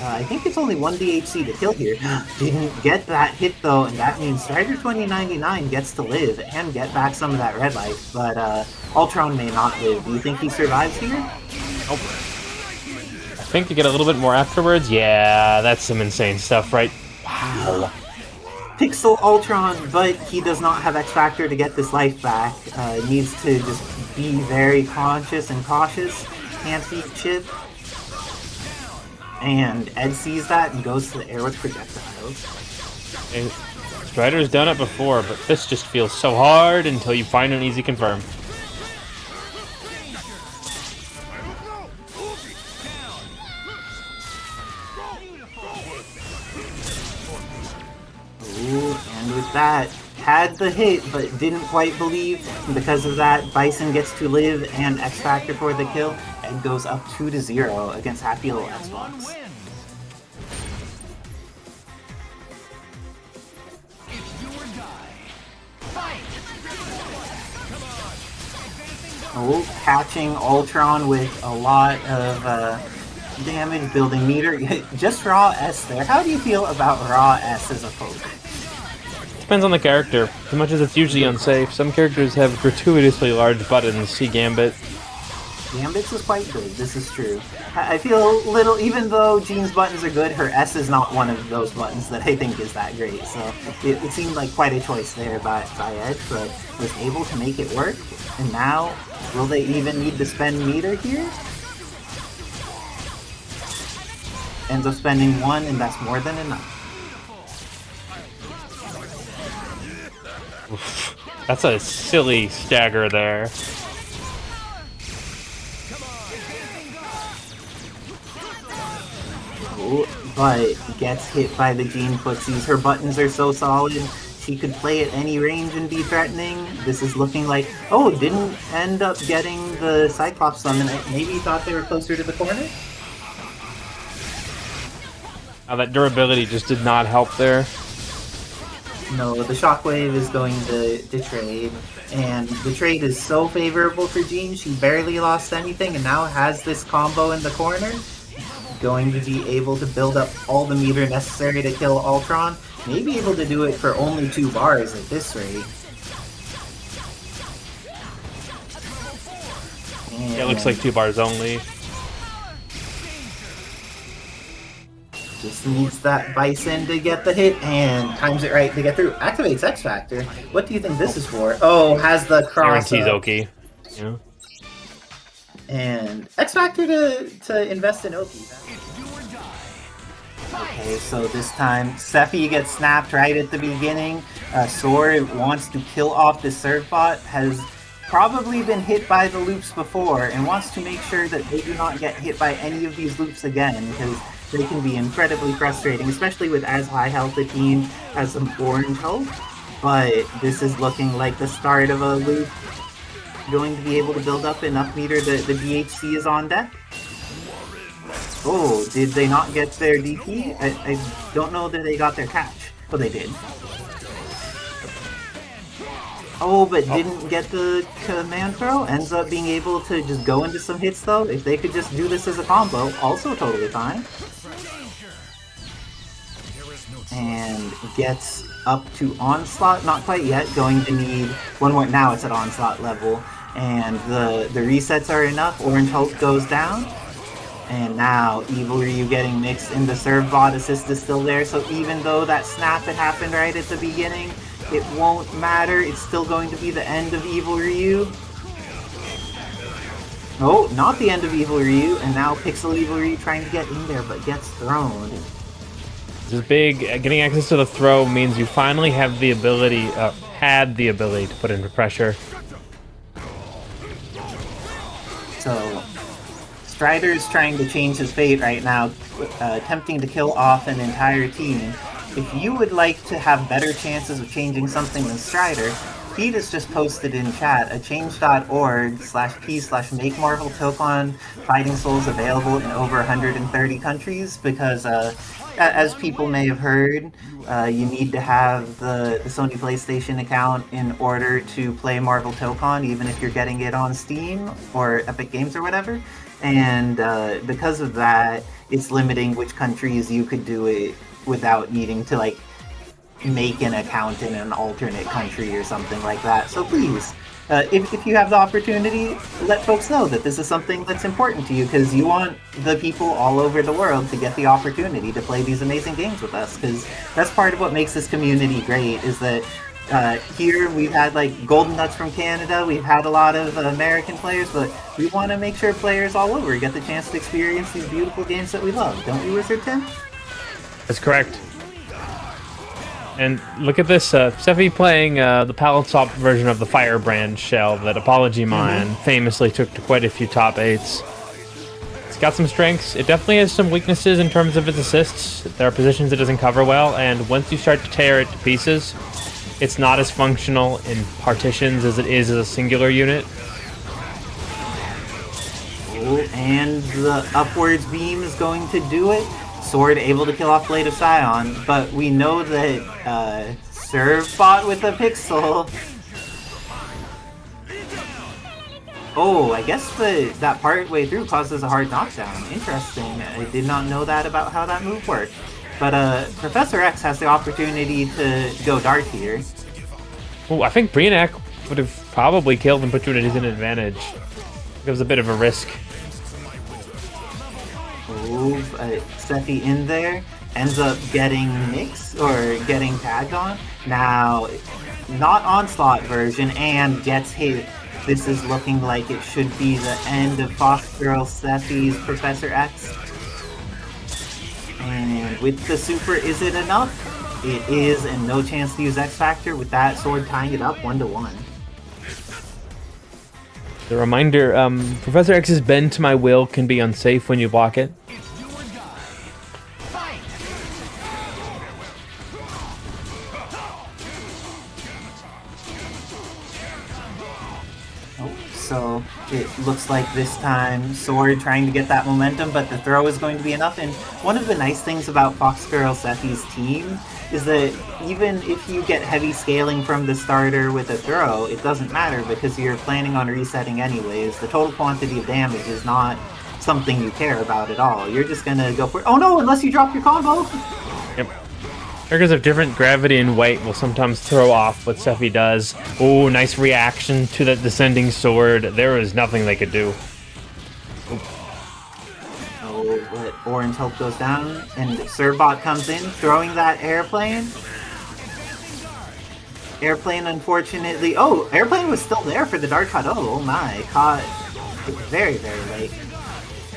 [SPEAKER 2] I think it's only 1 DHC to kill here. Didn't get that hit though, and that means Strider 2099 gets to live and get back some of that red life, but Ultron may not live. Do you think he survives here?
[SPEAKER 1] Nope. I think to get a little bit more afterwards, yeah, that's some insane stuff, right? Wow.
[SPEAKER 2] Pixel Ultron, but he does not have X Factor to get this life back. Needs to just be very conscious and cautious. Can't see chip. And Ed sees that and goes to the air with projectiles.
[SPEAKER 1] Strider's done it before, but this just feels so hard until you find an easy confirm.
[SPEAKER 2] Ooh, and with that, had the hit, but didn't quite believe. And because of that, Bison gets to live and X Factor for the kill. And goes up 2-0 against Happy Little Xbox. Oh, catching Ultron with a lot of damage, building meter. Just raw S there. How do you feel about raw S as a poke?
[SPEAKER 1] Depends on the character. As much as it's usually unsafe, some characters have gratuitously large buttons. See Gambit.
[SPEAKER 2] Gambit's is quite good, this is true. I feel little, even though Jean's buttons are good, her S is not one of those buttons that I think is that great. So it seemed like quite a choice there by Edge, but was able to make it work. And now, will they even need to spend meter here? Ends up spending 1, and that's more than enough.
[SPEAKER 1] Oof. That's a silly stagger there.
[SPEAKER 2] But gets hit by the Jean footsies. Her buttons are so solid, she could play at any range and be threatening. This is looking like, oh, didn't end up getting the Cyclops summon. Maybe thought they were closer to the corner?
[SPEAKER 1] Oh, that durability just did not help there.
[SPEAKER 2] No, the Shockwave is going to trade, and the trade is so favorable for Jean, she barely lost anything and now has this combo in the corner. Going to be able to build up all the meter necessary to kill Ultron. Maybe able to do it for only 2 bars at this rate. And
[SPEAKER 1] Yeah, it looks like 2 bars only.
[SPEAKER 2] just needs that Bison to get the hit and times it right to get through. Activates X Factor. What do you think this is for? Oh, has the cross.
[SPEAKER 1] Guarantees Oki. Yeah.
[SPEAKER 2] And X Factor to invest in Oki. Okay, so this time Sephy gets snapped right at the beginning. Sword wants to kill off the Servbot, has probably been hit by the loops before, and wants to make sure that they do not get hit by any of these loops again, because they can be incredibly frustrating, especially with as high health a team as some orange health. But this is looking like the start of a loop. Going to be able to build up enough meter that the DHC is on deck. Oh, did they not get their DP? I don't know that they got their catch. Oh, they did. Oh, but didn't get the command throw. Ends up being able to just go into some hits, though. If they could just do this as a combo, also totally fine. And gets up to Onslaught. Not quite yet. Going to need one more. Now it's at Onslaught level. And the resets are enough. Orange Hulk goes down. And now Evil Ryu getting mixed in. The Servbot assist is still there. So even though that snap had happened right at the beginning, it won't matter. It's still going to be the end of Evil Ryu. Oh, not the end of Evil Ryu. And now Pixel Evil Ryu trying to get in there, but gets thrown.
[SPEAKER 1] This is big. Getting access to the throw means you finally have the ability, had the ability to put into pressure.
[SPEAKER 2] So, Strider's trying to change his fate right now, attempting to kill off an entire team. If you would like to have better chances of changing something than Strider, Pete has just posted in chat a change.org/p/make Marvel Tokon Fighting Souls available in over 130 countries, because as people may have heard, you need to have the Sony PlayStation account in order to play Marvel Tokon, even if you're getting it on Steam or Epic Games or whatever. And because of that, it's limiting which countries you could do it without needing to, like, make an account in an alternate country or something like that. So please, if you have the opportunity, let folks know that this is something that's important to you, because you want the people all over the world to get the opportunity to play these amazing games with us, because that's part of what makes this community great, is that here we've had like GoldenNuts from Canada, we've had a lot of American players, but we want to make sure players all over get the chance to experience these beautiful games that we love. Don't you, Wizard Tim?
[SPEAKER 1] That's correct. And look at this, Sephy playing the palette swap version of the Firebrand shell that Apology Mine famously took to quite a few top 8s. It's got some strengths. It definitely has some weaknesses in terms of its assists. There are positions it doesn't cover well, and once you start to tear it to pieces, it's not as functional in partitions as it is as a singular unit.
[SPEAKER 2] Oh, and the upwards beam is going to do it. Sword able to kill off Blade of Scion, but we know that Servbot with a pixel. Oh, I guess that part way through causes a hard knockdown. Interesting. I did not know that about how that move worked. But Professor X has the opportunity to go dark here.
[SPEAKER 1] Oh, I think Brainiac would have probably killed and put you at his advantage. It was a bit of a risk.
[SPEAKER 2] Oh, Sephy in there ends up getting mixed or getting tagged on. Now, not Onslaught version and gets hit. This is looking like it should be the end of FoxGirlSephy's Professor X. And with the super, is it enough? It is, and no chance to use X Factor with that sword tying it up 1-1.
[SPEAKER 1] The reminder, Professor X's bend to my will can be unsafe when you block it.
[SPEAKER 2] So it looks like this time Sword trying to get that momentum, but the throw is going to be enough. And one of the nice things about FoxGirlSephy's team is that even if you get heavy scaling from the starter with a throw, it doesn't matter because you're planning on resetting anyways. The total quantity of damage is not something you care about at all. You're just gonna go for it. Oh no, unless you drop your combo!
[SPEAKER 1] Yep. Characters of different gravity and weight will sometimes throw off what Sephy does. Oh, nice reaction to that descending sword. There was nothing they could do.
[SPEAKER 2] Oh, but Orange Hulk goes down, and Servbot comes in, throwing that airplane. Airplane, unfortunately... Oh, airplane was still there for the Dark Hado. Oh my, caught very, very late.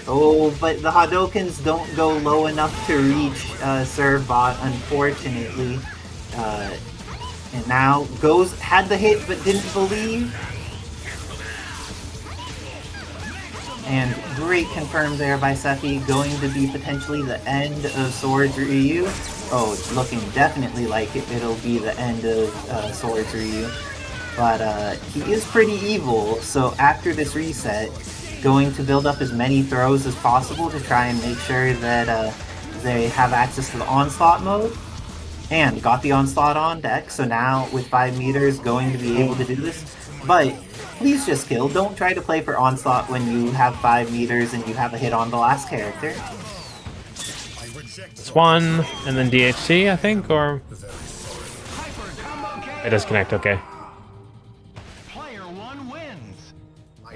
[SPEAKER 2] Oh, but the Hadokens don't go low enough to reach Servbot, unfortunately. And now had the hit but didn't believe. And great confirm there by Sephy, going to be potentially the end of Swords Ryu. Oh, it's looking definitely like it'll be the end of Swords Ryu. But he is pretty evil, so after this reset, going to build up as many throws as possible to try and make sure that they have access to the Onslaught mode. And got the Onslaught on deck, so now with 5 meters going to be able to do this. But please just kill. Don't try to play for Onslaught when you have 5 meters and you have a hit on the last character.
[SPEAKER 1] Swan and then DHC, I think, or... It does connect, okay.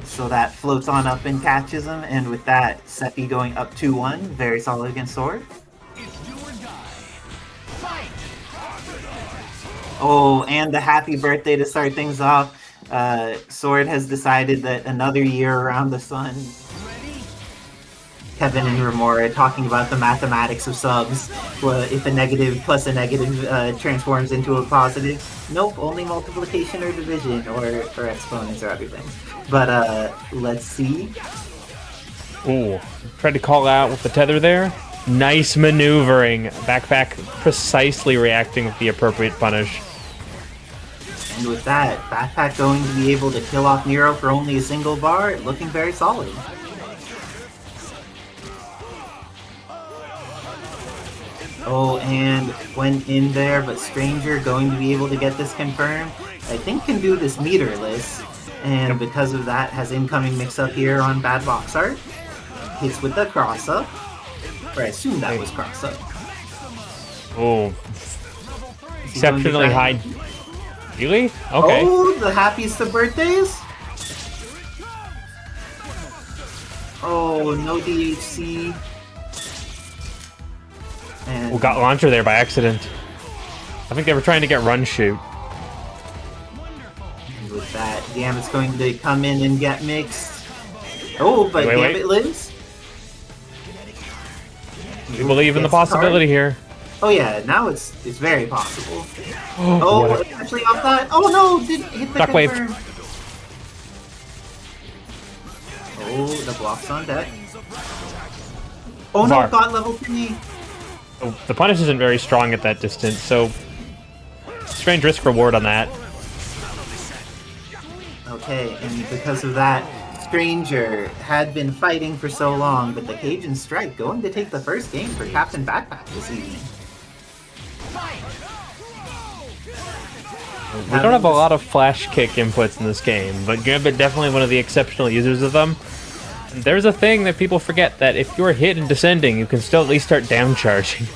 [SPEAKER 2] So that floats on up and catches him, and with that, Sephy going up 2-1, very solid against Sword. Oh, and the happy birthday to start things off. Sword has decided that another year around the sun. Kevin and Remora talking about the mathematics of subs. Well, if a negative plus a negative transforms into a positive. Nope, only multiplication or division or exponents or other things. But let's see.
[SPEAKER 1] Ooh, tried to call out with the tether there. Nice maneuvering. Backpack precisely reacting with the appropriate punish.
[SPEAKER 2] And with that, Backpack going to be able to kill off Nero for only a single bar, looking very solid. Oh, and went in there, but Stranger going to be able to get this confirmed. I think can do this meterless, and because of that has incoming mix-up here on Bad Box Art. Hits with the cross-up, or I assume that was cross-up.
[SPEAKER 1] Oh, exceptionally high. Really? Okay.
[SPEAKER 2] Oh, the happiest of birthdays? Oh, no DHC. And
[SPEAKER 1] We got launcher there by accident. I think they were trying to get run shoot.
[SPEAKER 2] with that, Gambit's going to come in and get mixed. Oh, but Gambit lives?
[SPEAKER 1] We believe in the possibility here.
[SPEAKER 2] Oh yeah, now it's very possible. Oh, actually off that. Oh no, didn't hit the confirm. Oh, the block's on deck. Oh no, got level 3.
[SPEAKER 1] Oh, the punish isn't very strong at that distance, so strange risk reward on that.
[SPEAKER 2] Okay, and because of that, Stranger had been fighting for so long, but the Cajun Strike going to take the first game for CaptainBackpak this evening.
[SPEAKER 1] We don't have a lot of flash kick inputs in this game, but Gambit definitely one of the exceptional users of them. And there's a thing that people forget, that if you're hit in descending, you can still at least start down charging.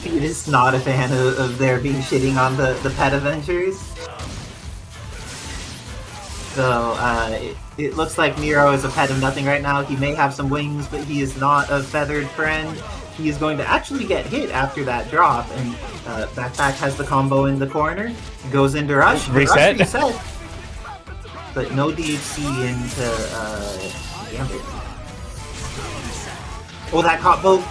[SPEAKER 2] He is not a fan of there being shitting on the pet adventures. So, it looks like Nero is a pet of nothing right now. He may have some wings, but he is not a feathered friend. He is going to actually get hit after that drop, and Backpack has the combo in the corner. Goes into Rush.
[SPEAKER 1] Reset.
[SPEAKER 2] Rush reset. But no DHC into Gambit. Oh, that caught both.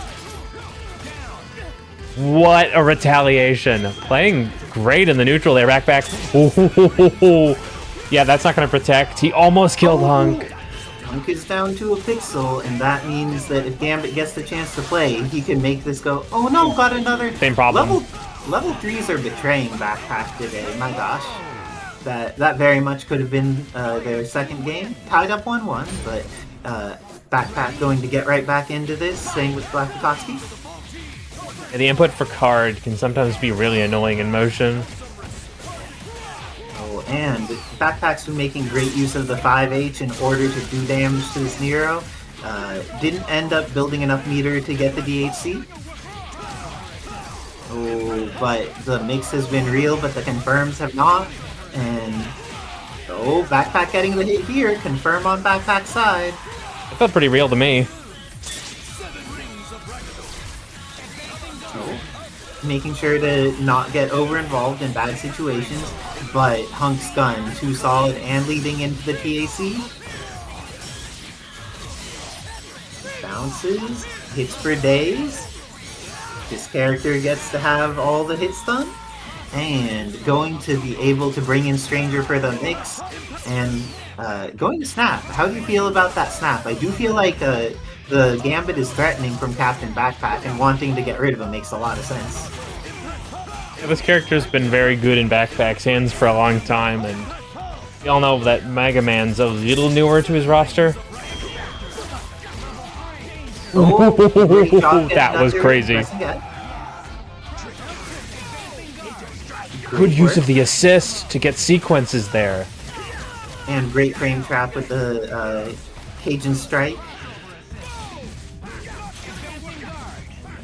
[SPEAKER 1] What a retaliation. Playing great in the neutral there, Backpack. Ooh. Yeah, that's not going to protect. He almost killed HUNK.
[SPEAKER 2] HUNK is down to a pixel, and that means that if Gambit gets the chance to play, he can make this go, oh no, got another.
[SPEAKER 1] Same problem.
[SPEAKER 2] Level 3s are betraying Backpack today, my gosh. That very much could have been their second game. Tied up 1-1, but Backpack going to get right back into this, same with BLACKxAKATSUKI.
[SPEAKER 1] Yeah, the input for card can sometimes be really annoying in motion.
[SPEAKER 2] And Backpack's been making great use of the 5H in order to do damage to this Nero. Didn't end up building enough meter to get the DHC. Oh, but the mix has been real, but the confirms have not. And Backpack getting the hit here. Confirm on Backpack's side.
[SPEAKER 1] It felt pretty real to me.
[SPEAKER 2] Making sure to not get over-involved in bad situations, but HUNK's gun, too solid and leading into the TAC. Bounces, hits for days. This character gets to have all the hits done, and going to be able to bring in Stranger for the mix, and going to Snap. How do you feel about that Snap? I do feel like the Gambit is threatening from CaptainBackpak, and wanting to get rid of him makes a lot of sense.
[SPEAKER 1] Yeah, this character's been very good in Backpack's hands for a long time, and we all know that Megaman's a little newer to his roster. That was crazy. Good use of the assist to get sequences there.
[SPEAKER 2] And great frame trap with the Cajun Strike.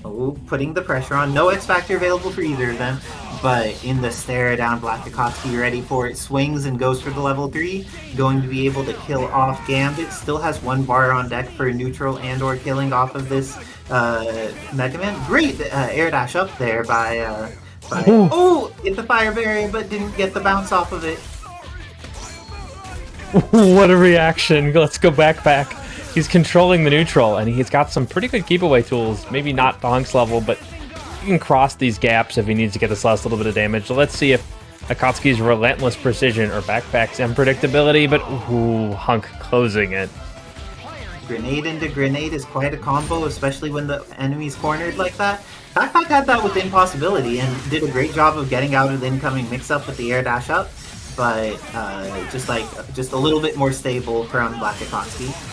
[SPEAKER 2] Oh, putting the pressure on. No X Factor available for either of them, but in the stare down, BLACKxAKATSUKI ready for it. Swings and goes for the level 3. Going to be able to kill off Gambit. Still has 1 bar on deck for neutral and or killing off of this Megaman. Great air dash up there by hit the fire barrier, but didn't get the bounce off of it.
[SPEAKER 1] What a reaction. Let's go Backpack. He's controlling the neutral, and he's got some pretty good keep-away tools. Maybe not the HUNK's level, but he can cross these gaps if he needs to get this last little bit of damage. So let's see if Akatsuki's relentless precision or Backpack's unpredictability, but HUNK closing it.
[SPEAKER 2] Grenade into grenade is quite a combo, especially when the enemy's cornered like that. Backpack had that with impossibility and did a great job of getting out of the incoming mix-up with the air dash up, but just a little bit more stable from BLACKxAKATSUKI.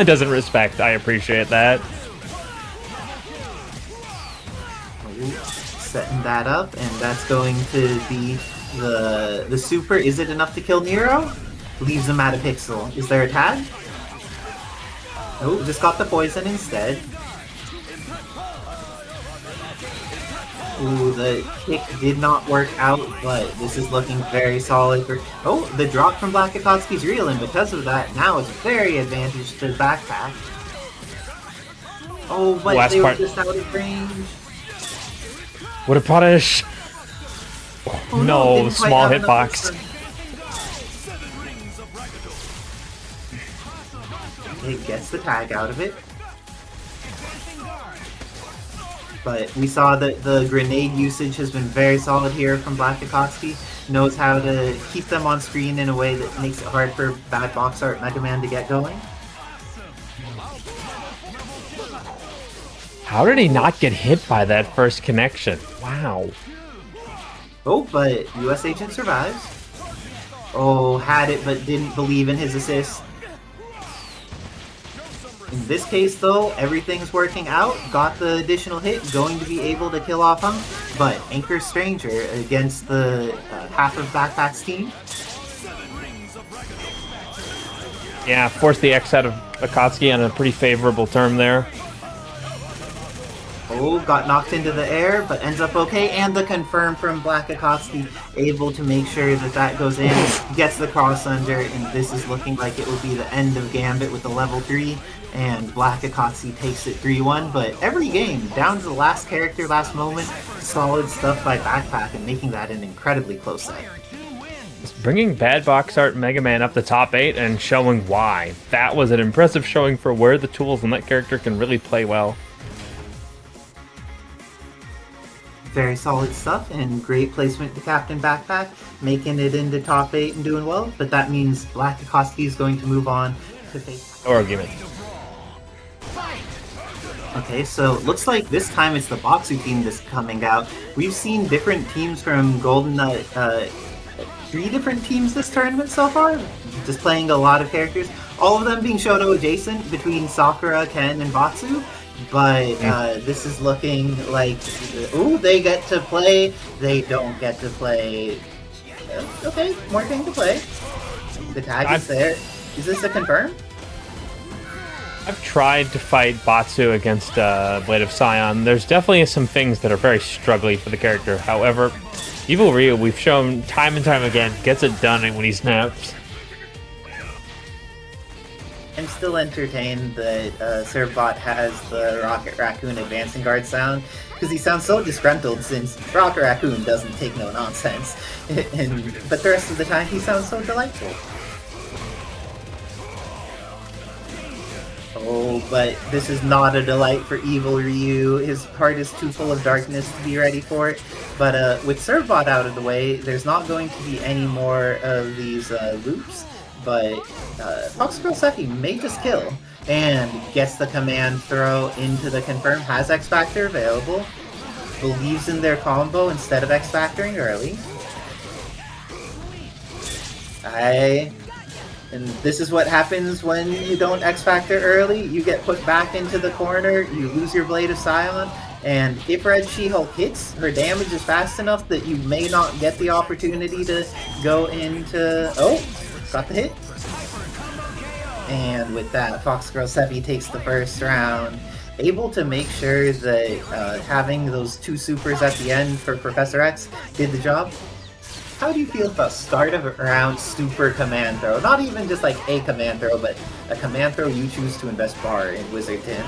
[SPEAKER 1] Doesn't respect. I appreciate that.
[SPEAKER 2] Setting that up, and that's going to be the super. Is it enough to kill Nero? Leaves him at a pixel. Is there a tag? Oh, just got the poison instead. Ooh, the kick did not work out, but this is looking very solid. Oh, the drop from BLACKxAKATSUKI's real, and because of that, now it's very advantage to Backpack. Oh, but they were just out of range.
[SPEAKER 1] What a punish! Oh, no, small hitbox.
[SPEAKER 2] It gets the tag out of it. But we saw that the grenade usage has been very solid here from BLACKxAKATSUKI. Knows how to keep them on screen in a way that makes it hard for bad box art Megaman to get going.
[SPEAKER 1] How did he not get hit by that first connection? Wow.
[SPEAKER 2] Oh, but US Agent survives. Oh, had it but didn't believe in his assist. In this case, though, everything's working out. Got the additional hit, going to be able to kill off HUNK, but Anchor Stranger against the half of Backpack's team.
[SPEAKER 1] Yeah, forced the X out of Akatsuki on a pretty favorable term there.
[SPEAKER 2] Oh, got knocked into the air, but ends up okay, and the confirm from BLACKxAKATSUKI, able to make sure that that goes in, gets the cross under, and this is looking like it will be the end of Gambit with the level 3, and BLACKxAKATSUKI takes it 3-1, but every game, down to the last character, last moment, solid stuff by Backpack, and making that an incredibly close set.
[SPEAKER 1] Bringing bad box art Megaman up the top 8 and showing why. That was an impressive showing for where the tools on that character can really play well.
[SPEAKER 2] Very solid stuff and great placement to CaptainBackpak, making it into top 8 and doing well, but that means BLACKxAKATSUKI is going to move on to face.
[SPEAKER 1] No argument.
[SPEAKER 2] Okay, so looks like this time it's the Batsu team that's coming out. We've seen different teams from GoldenNut, 3 different teams this tournament so far, displaying a lot of characters, all of them being Shoto adjacent between Sakura, Ken, and Batsu. But this is looking like, ooh, they get to play, they don't get to play. Okay, more thing to play. The tag is there. Is this a confirm?
[SPEAKER 1] I've tried to fight Batsu against Blade of Scion. There's definitely some things that are very struggly for the character. However, Evil Ryu, we've shown time and time again, gets it done when he snaps.
[SPEAKER 2] I'm still entertained that Servbot has the Rocket Raccoon advancing guard sound, because he sounds so disgruntled since Rocket Raccoon doesn't take no nonsense, but the rest of the time he sounds so delightful. Oh, but this is not a delight for Evil Ryu. His heart is too full of darkness to be ready for it. But with Servbot out of the way, there's not going to be any more of these loops. But FoxGirlSephy may just kill, and gets the command throw into the confirm, has X Factor available, believes in their combo instead of X Factoring early. And this is what happens when you don't X Factor early. You get put back into the corner, you lose your Blade of Scion, and if Red She-Hulk hits, her damage is fast enough that you may not get the opportunity to go into... Oh! Got the hit. And with that, FoxGirlSephy takes the first round. Able to make sure that having those 2 supers at the end for Professor X did the job. How do you feel about start of a round super command throw? Not even just like a command throw, but a command throw you choose to invest bar in Wizard 10.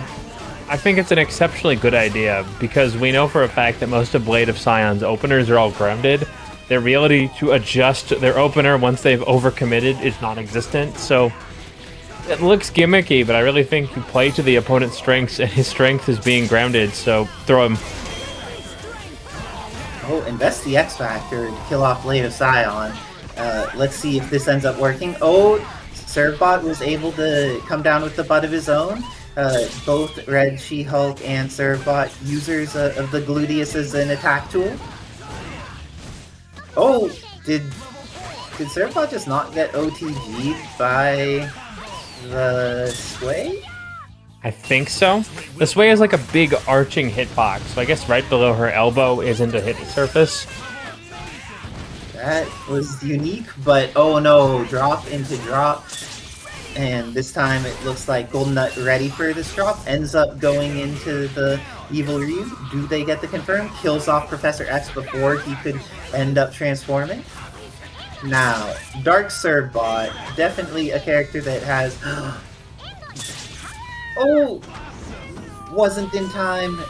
[SPEAKER 1] I think it's an exceptionally good idea, because we know for a fact that most of Blade of Scion's openers are all grounded. Their ability to adjust their opener once they've overcommitted is non-existent, so it looks gimmicky, but I really think you play to the opponent's strengths, and his strength is being grounded, so throw him.
[SPEAKER 2] Oh, invest the X Factor to kill off Blade of Scion. Let's see if this ends up working. Oh, Servbot was able to come down with the butt of his own. Both Red She-Hulk and Servbot users of the gluteus as an attack tool. Oh, did Servbot just not get OTG'd by the Sway?
[SPEAKER 1] I think so. The Sway is like a big arching hitbox, so I guess right below her elbow isn't a hit surface.
[SPEAKER 2] That was unique, but oh no, drop into drop. And this time it looks like GoldenNut ready for this drop, ends up going into the Evil Ryu. Do they get the confirm? Kills off Professor X before he could end up transforming. Now, Dark Servbot, definitely a character that has... Oh! Wasn't in time,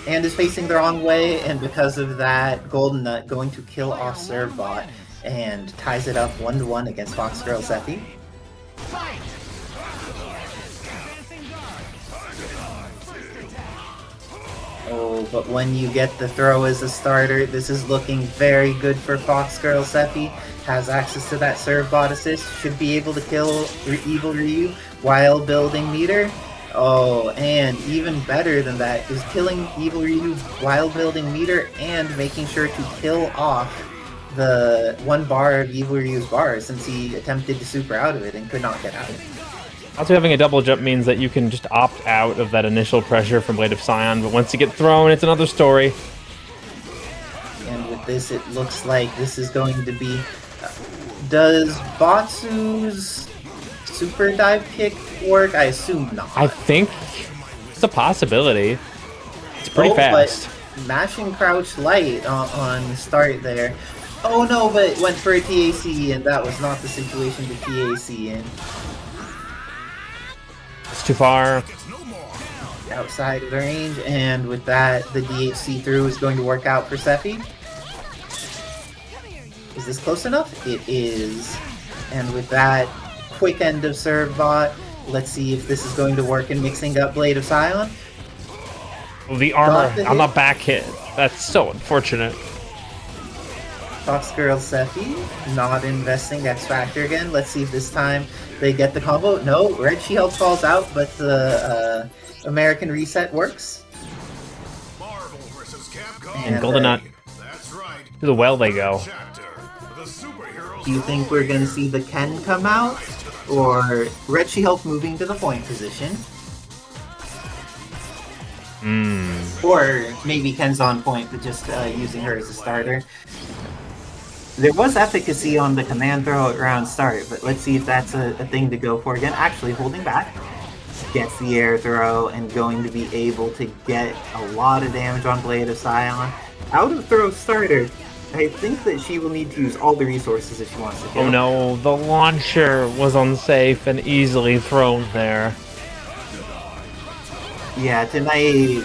[SPEAKER 2] and is facing the wrong way, and because of that, GoldenNut going to kill off Servbot, and ties it up 1-1 against FoxGirlSephy. Oh, but when you get the throw as a starter, this is looking very good for FoxGirlSephy. Has access to that Servbot assist, should be able to kill Evil Ryu while building meter. Oh, and even better than that is killing Evil Ryu while building meter and making sure to kill off the 1 bar of Evil Ryu's bar since he attempted to super out of it and could not get out.
[SPEAKER 1] Also, having a double jump means that you can just opt out of that initial pressure from Blade of Scion, but once you get thrown, it's another story.
[SPEAKER 2] And with this, it looks like this is going to be... does Batsu's super dive kick work? I assume not.
[SPEAKER 1] I think it's a possibility. It's pretty fast.
[SPEAKER 2] But mashing crouch light on start there. Oh no, but it went for a TAC, and that was not the situation to TAC in.
[SPEAKER 1] It's too far.
[SPEAKER 2] Outside of the range, and with that, the DHC through is going to work out for Sephy. Is this close enough? It is. And with that, quick end of Servbot. Let's see if this is going to work in mixing up Blade of Scion.
[SPEAKER 1] Oh, the armor on the back hit. That's so unfortunate.
[SPEAKER 2] FoxGirlSephy not investing X Factor again. Let's see if this time they get the combo. No, Red Shield falls out, but the American reset works.
[SPEAKER 1] And GoldenNut. To the well they go.
[SPEAKER 2] Do you think we're going to see the Ken come out? Or Red Shield moving to the point position? Or maybe Ken's on point, but just using her as a starter. There was efficacy on the command throw at round start, but let's see if that's a thing to go for again. Actually, holding back. Gets the air throw and going to be able to get a lot of damage on Blade of Scion. Out of throw starter. I think that she will need to use all the resources if she wants to kill.
[SPEAKER 1] Oh no, the launcher was unsafe and easily thrown there.
[SPEAKER 2] Yeah, tonight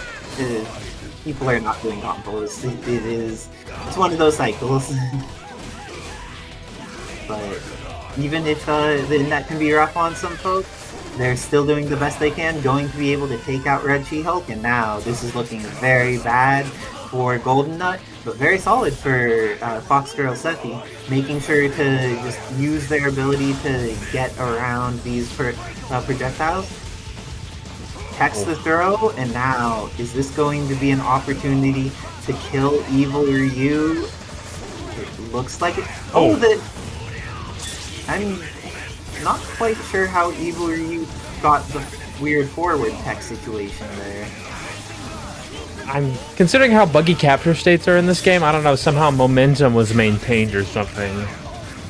[SPEAKER 2] people are not doing combos. It's one of those cycles. But even if the net can be rough on some folks, they're still doing the best they can, going to be able to take out Red She-Hulk, and now this is looking very bad for GoldenNut, but very solid for FoxGirlSephy, making sure to just use their ability to get around these projectiles. Text the throw, and now, is this going to be an opportunity to kill Evil Ryu? It looks like it. Oh, I'm not quite sure how Evil Ryu got the weird forward tech situation there.
[SPEAKER 1] I'm considering how buggy capture states are in this game. I don't know, somehow momentum was maintained or something.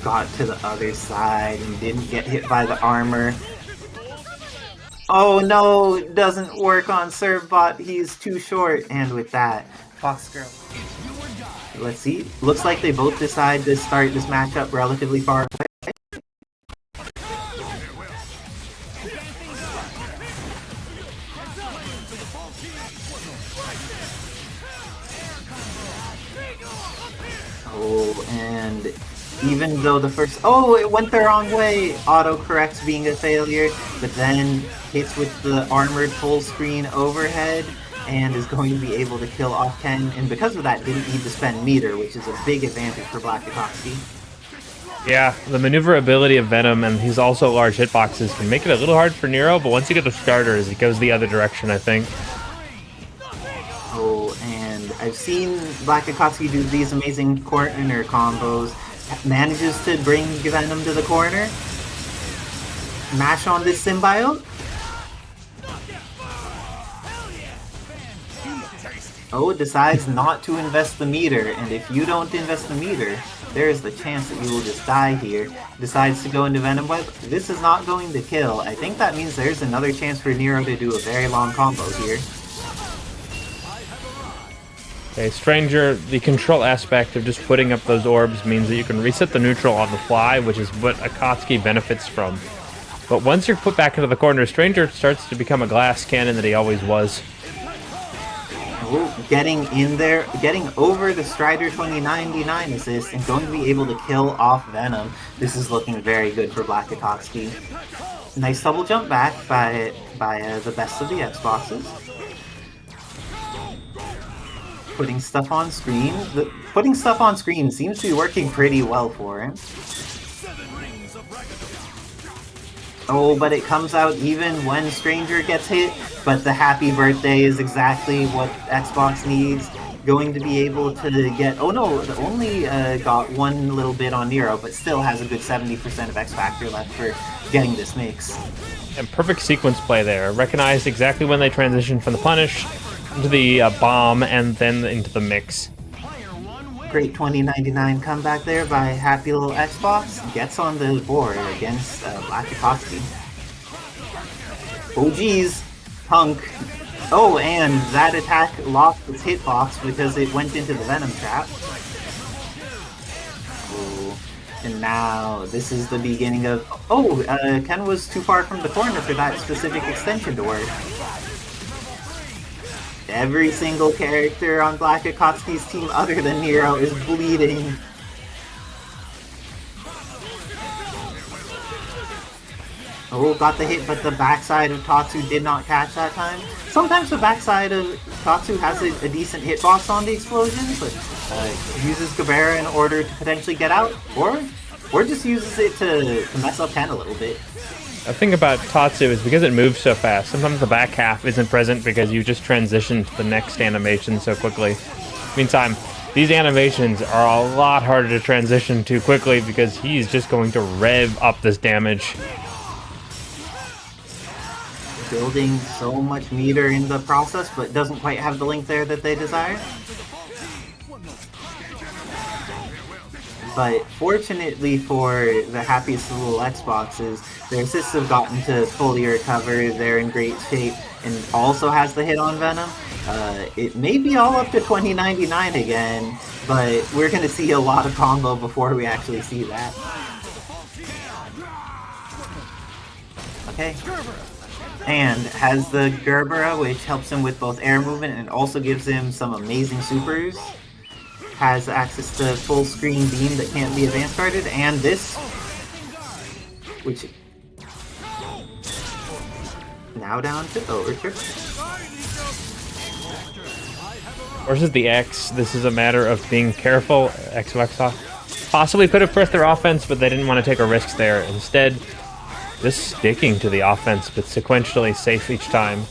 [SPEAKER 2] Got to the other side and didn't get hit by the armor. Oh no, it doesn't work on Servbot. He's too short. And with that, FoxGirl. Let's see. Looks like they both decide to start this matchup relatively far away. Oh, and even though the first... Oh, it went the wrong way! Autocorrects being a failure, but then hits with the armored full screen overhead and is going to be able to kill off Ken, and because of that didn't need to spend meter, which is a big advantage for BLACKxAKATSUKI.
[SPEAKER 1] Yeah, the maneuverability of Venom, and he's also large hitboxes, can make it a little hard for Nero, but once you get the starters, it goes the other direction, I think.
[SPEAKER 2] Oh, and I've seen BLACKxAKATSUKI do these amazing corner combos. Manages to bring Venom to the corner. Mash on this symbiote. Oh, decides not to invest the meter, and if you don't invest the meter, there is the chance that you will just die here. Decides to go into Venom Web. This is not going to kill. I think that means there's another chance for Nero to do a very long combo here.
[SPEAKER 1] Okay, Stranger, the control aspect of just putting up those orbs means that you can reset the neutral on the fly, which is what Akatsuki benefits from. But once you're put back into the corner, Stranger starts to become a glass cannon that he always was.
[SPEAKER 2] Oh, getting in there, getting over the Strider 2099 assist and going to be able to kill off Venom. This is looking very good for BLACKxAKATSUKI. Nice double jump back by the best of the Xboxes. Putting stuff on screen. Putting stuff on screen seems to be working pretty well for him. Oh, but it comes out even when Stranger gets hit, but the happy birthday is exactly what Xbox needs. Going to be able to get... Oh no, only got one little bit on Nero, but still has a good 70% of X Factor left for getting this mix.
[SPEAKER 1] And perfect sequence play there. Recognized exactly when they transitioned from the punish into the bomb and then into the mix.
[SPEAKER 2] Great 2099 comeback there by happy little Xbox. Gets on the board against BLACKxAKATSUKI. Oh geez, HUNK. Oh, and that attack lost its hitbox because it went into the Venom trap. Oh, and now this is the beginning of... Oh, Ken was too far from the corner for that specific extension to work. Every single character on BLACKxAKATSUKI's team other than Nero is bleeding. Oh, got the hit, but the backside of Tatsu did not catch that time. Sometimes the backside of Tatsu has a decent hitbox on the explosions, but uses Cabrera in order to potentially get out, or just uses it to mess up Ken a little bit.
[SPEAKER 1] The thing about Tatsu is because it moves so fast, sometimes the back half isn't present because you just transition to the next animation so quickly. Meantime, these animations are a lot harder to transition to quickly because he's just going to rev up this damage.
[SPEAKER 2] Building so much meter in the process, but doesn't quite have the link there that they desire. But fortunately for the happiest little Xboxes, their assists have gotten to fully recover, they're in great shape, and also has the hit on Venom. It may be all up to 2099 again, but we're going to see a lot of combo before we actually see that. Okay. And has the Gerbera, which helps him with both air movement and also gives him some amazing supers. Has access to full screen beam that can't be advanced guarded, and this, which now down to overture.
[SPEAKER 1] Versus the X, this is a matter of being careful. Xbox possibly could have pressed their offense, but they didn't want to take a risk there. Instead, just sticking to the offense, but sequentially safe each time.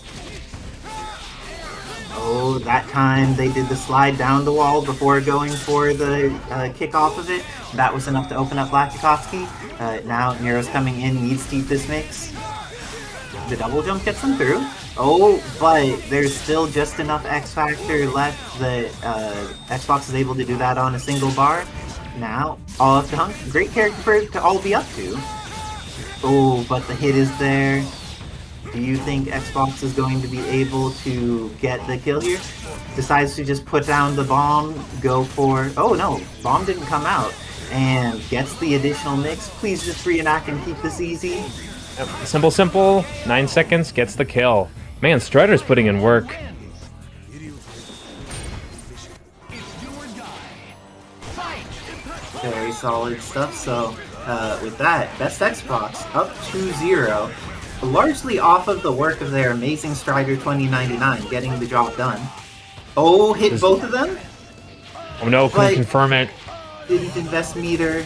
[SPEAKER 2] Oh, that time they did the slide down the wall before going for the kickoff of it. That was enough to open up BLACKxAKATSUKI. Now Nero's coming in, needs to keep this mix. The double jump gets them through. Oh, but there's still just enough X Factor left that Xbox is able to do that on a single bar. Now, all up to HUNK. Great character for it to all be up to. Oh, but the hit is there. Do you think Xbox is going to be able to get the kill here? Decides to just put down the bomb, go for... Oh no, bomb didn't come out. And gets the additional mix. Please just reenact and keep this easy.
[SPEAKER 1] Yep. Simple. 9 seconds, gets the kill. Man, Strider's putting in work.
[SPEAKER 2] Very solid stuff. So, with that, best Xbox up 2-0. Largely off of the work of their amazing Strider 2099 getting the job done. Oh, hit both of them?
[SPEAKER 1] Oh no, couldn't confirm it.
[SPEAKER 2] Didn't invest meter.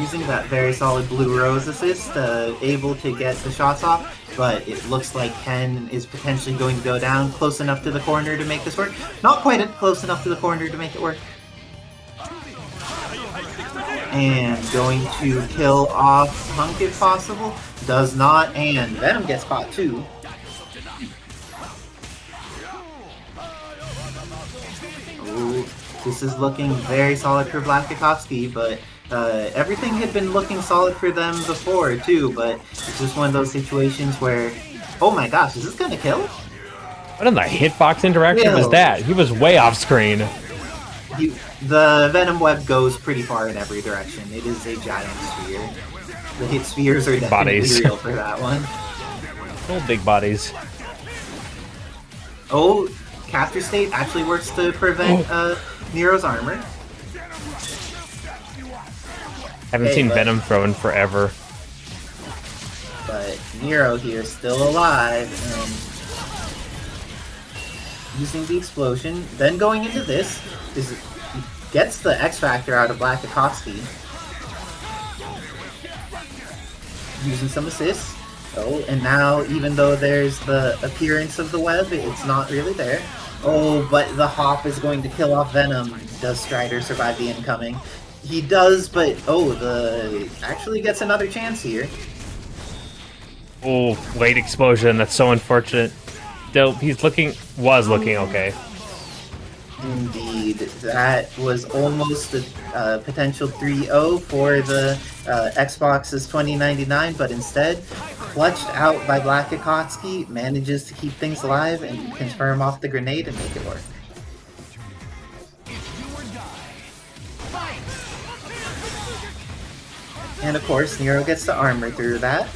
[SPEAKER 2] Using that very solid blue rose assist, able to get the shots off, but it looks like Ken is potentially going to go down close enough to the corner to make this work. Not quite close enough to the corner to make it work. And going to kill off HUNK if possible. Does not, and Venom gets caught too. Ooh, this is looking very solid for BLACKxAKATSUKI, but everything had been looking solid for them before too, but it's just one of those situations where, oh my gosh, is this gonna kill?
[SPEAKER 1] What in the hitbox interaction was that? He was way off screen.
[SPEAKER 2] The Venom web goes pretty far in every direction. It is a giant sphere. The hit spheres are definitely real for that one.
[SPEAKER 1] Little big bodies.
[SPEAKER 2] Oh, capture state actually works to prevent Nero's armor.
[SPEAKER 1] Haven't seen Venom throw in forever.
[SPEAKER 2] But Nero here still alive and using the explosion. Then going into this is gets the X Factor out of BLACKxAKATSUKI. using some assists. Oh, and now even though there's the appearance of the web, it's not really there. Oh, but the hop is going to kill off Venom. Does Strider survive the incoming? He does, but oh, the actually gets another chance here.
[SPEAKER 1] Oh, late explosion. That's so unfortunate. Still, was looking okay.
[SPEAKER 2] Indeed, that was almost a potential 3-0 for the Xbox's 2099, but instead, clutched out by BLACKxAKATSUKI, manages to keep things alive and confirm off the grenade and make it work. And of course, Nero gets the armor through that.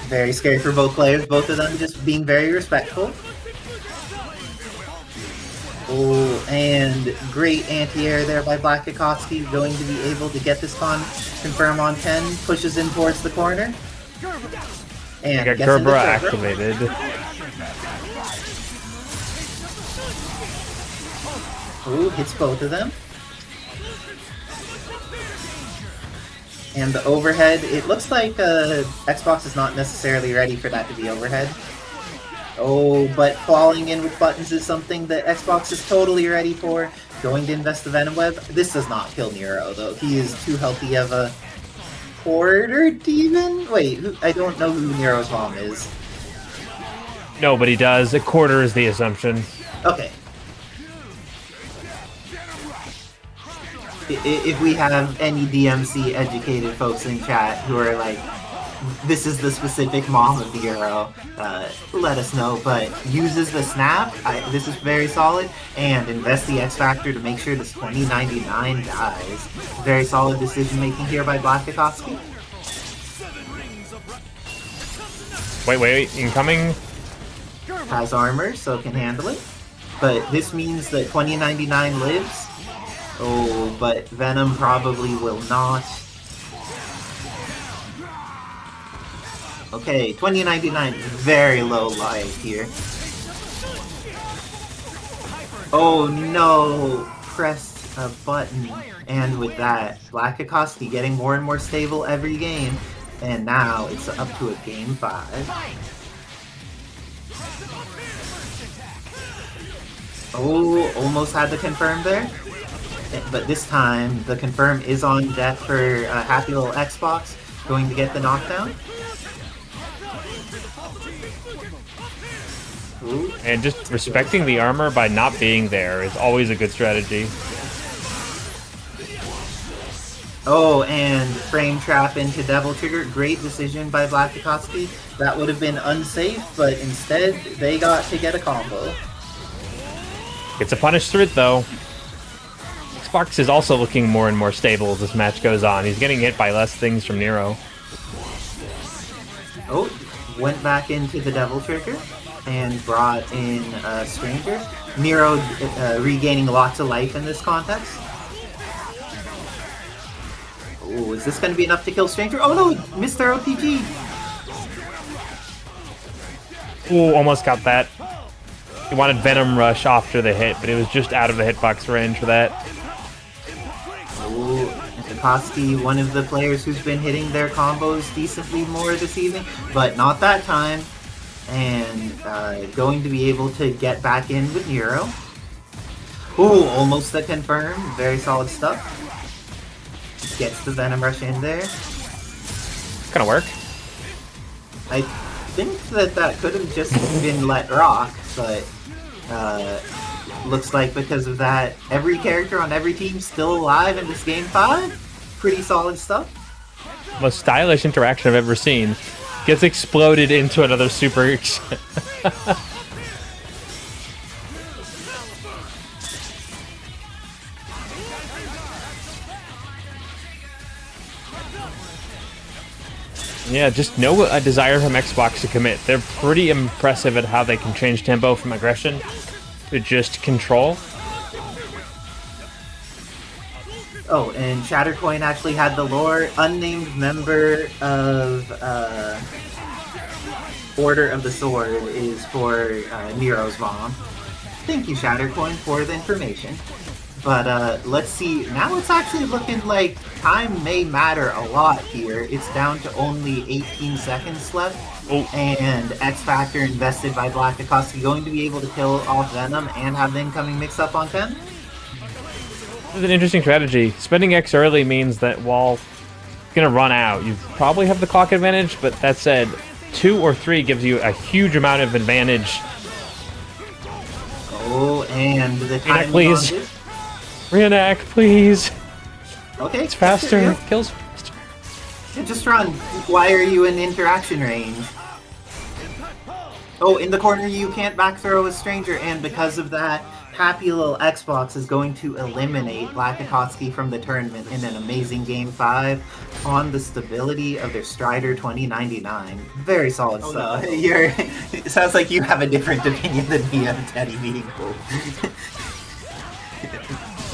[SPEAKER 2] Very scary for both players, both of them just being very respectful. Oh, and great anti-air there by BLACKxAKATSUKI, going to be able to get this confirm on 10, pushes in towards the corner. And
[SPEAKER 1] got Gerber activated.
[SPEAKER 2] Ooh, hits both of them. And the overhead, it looks like Xbox is not necessarily ready for that to be overhead. Oh, but falling in with buttons is something that Xbox is totally ready for. Going to invest the Venom Web. This does not kill Nero, though. He is too healthy of a quarter demon? Wait, I don't know who Nero's mom is.
[SPEAKER 1] Nobody does. A quarter is the assumption.
[SPEAKER 2] Okay. If we have any DMC educated folks in chat who are like, this is the specific mom of the hero, let us know, but uses the snap, this is very solid, and invest the X Factor to make sure this 2099 dies. Very solid decision making here by BLACKxAKATSUKI.
[SPEAKER 1] Wait, incoming?
[SPEAKER 2] Has armor, so can handle it. But this means that 2099 lives. Oh, but Venom probably will not. Okay, 2099 is very low life here. Oh no! Pressed a button. And with that, BLACKxAKATSUKI getting more and more stable every game. And now it's up to a game 5. Oh, almost had the confirm there. But this time, the confirm is on deck for a happy little Xbox, going to get the knockdown. Ooh.
[SPEAKER 1] And just respecting the armor by not being there is always a good strategy.
[SPEAKER 2] Oh, and frame trap into Devil Trigger. Great decision by BLACKxAKATSUKI. That would have been unsafe, but instead, they got to get a combo.
[SPEAKER 1] Gets a punish through it, though. Xbox is also looking more and more stable as this match goes on. He's getting hit by less things from Nero.
[SPEAKER 2] Oh, went back into the Devil Trigger and brought in Stranger. Nero regaining lots of life in this context. Oh, is this going to be enough to kill Stranger? Oh no, missed their OTG.
[SPEAKER 1] Ooh, almost got that. He wanted Venom Rush after the hit, but it was just out of the hitbox range for that.
[SPEAKER 2] Akatsuki, one of the players who's been hitting their combos decently more this evening, but not that time. And going to be able to get back in with Nero. Ooh, almost a confirm. Very solid stuff. Gets the Venom Rush in there.
[SPEAKER 1] Gonna work.
[SPEAKER 2] I think that could have just been let rock, but looks like because of that, every character on every team still alive in this game 5. Pretty solid stuff.
[SPEAKER 1] Most stylish interaction I've ever seen. Gets exploded into another super. Yeah, just no desire from Xbox to commit. They're pretty impressive at how they can change tempo from aggression to just control.
[SPEAKER 2] Oh, and Shattercoin actually had the lore. Unnamed member of Order of the Sword is for Nero's mom. Thank you, Shattercoin, for the information. But let's see. Now it's actually looking like time may matter a lot here. It's down to only 18 seconds left.
[SPEAKER 1] Oh.
[SPEAKER 2] And X Factor invested by BLACKxAKATSUKI going to be able to kill off Venom and have the incoming mix up on 10?
[SPEAKER 1] This is an interesting strategy. Spending X early means that while it's going to run out, you probably have the clock advantage, but that said, 2 or 3 gives you a huge amount of advantage.
[SPEAKER 2] Oh, and the time
[SPEAKER 1] please. Reenact, please.
[SPEAKER 2] Okay.
[SPEAKER 1] It's faster.
[SPEAKER 2] Yeah.
[SPEAKER 1] Kills faster.
[SPEAKER 2] Just run. Why are you in interaction range? Oh, in the corner you can't back throw a stranger, and because of that, happy little Xbox is going to eliminate BLACKxAKATSUKI from the tournament in an amazing Game 5 on the stability of their Strider 2099. Very solid stuff. No. It sounds like you have a different opinion than me on Teddy Meaningful.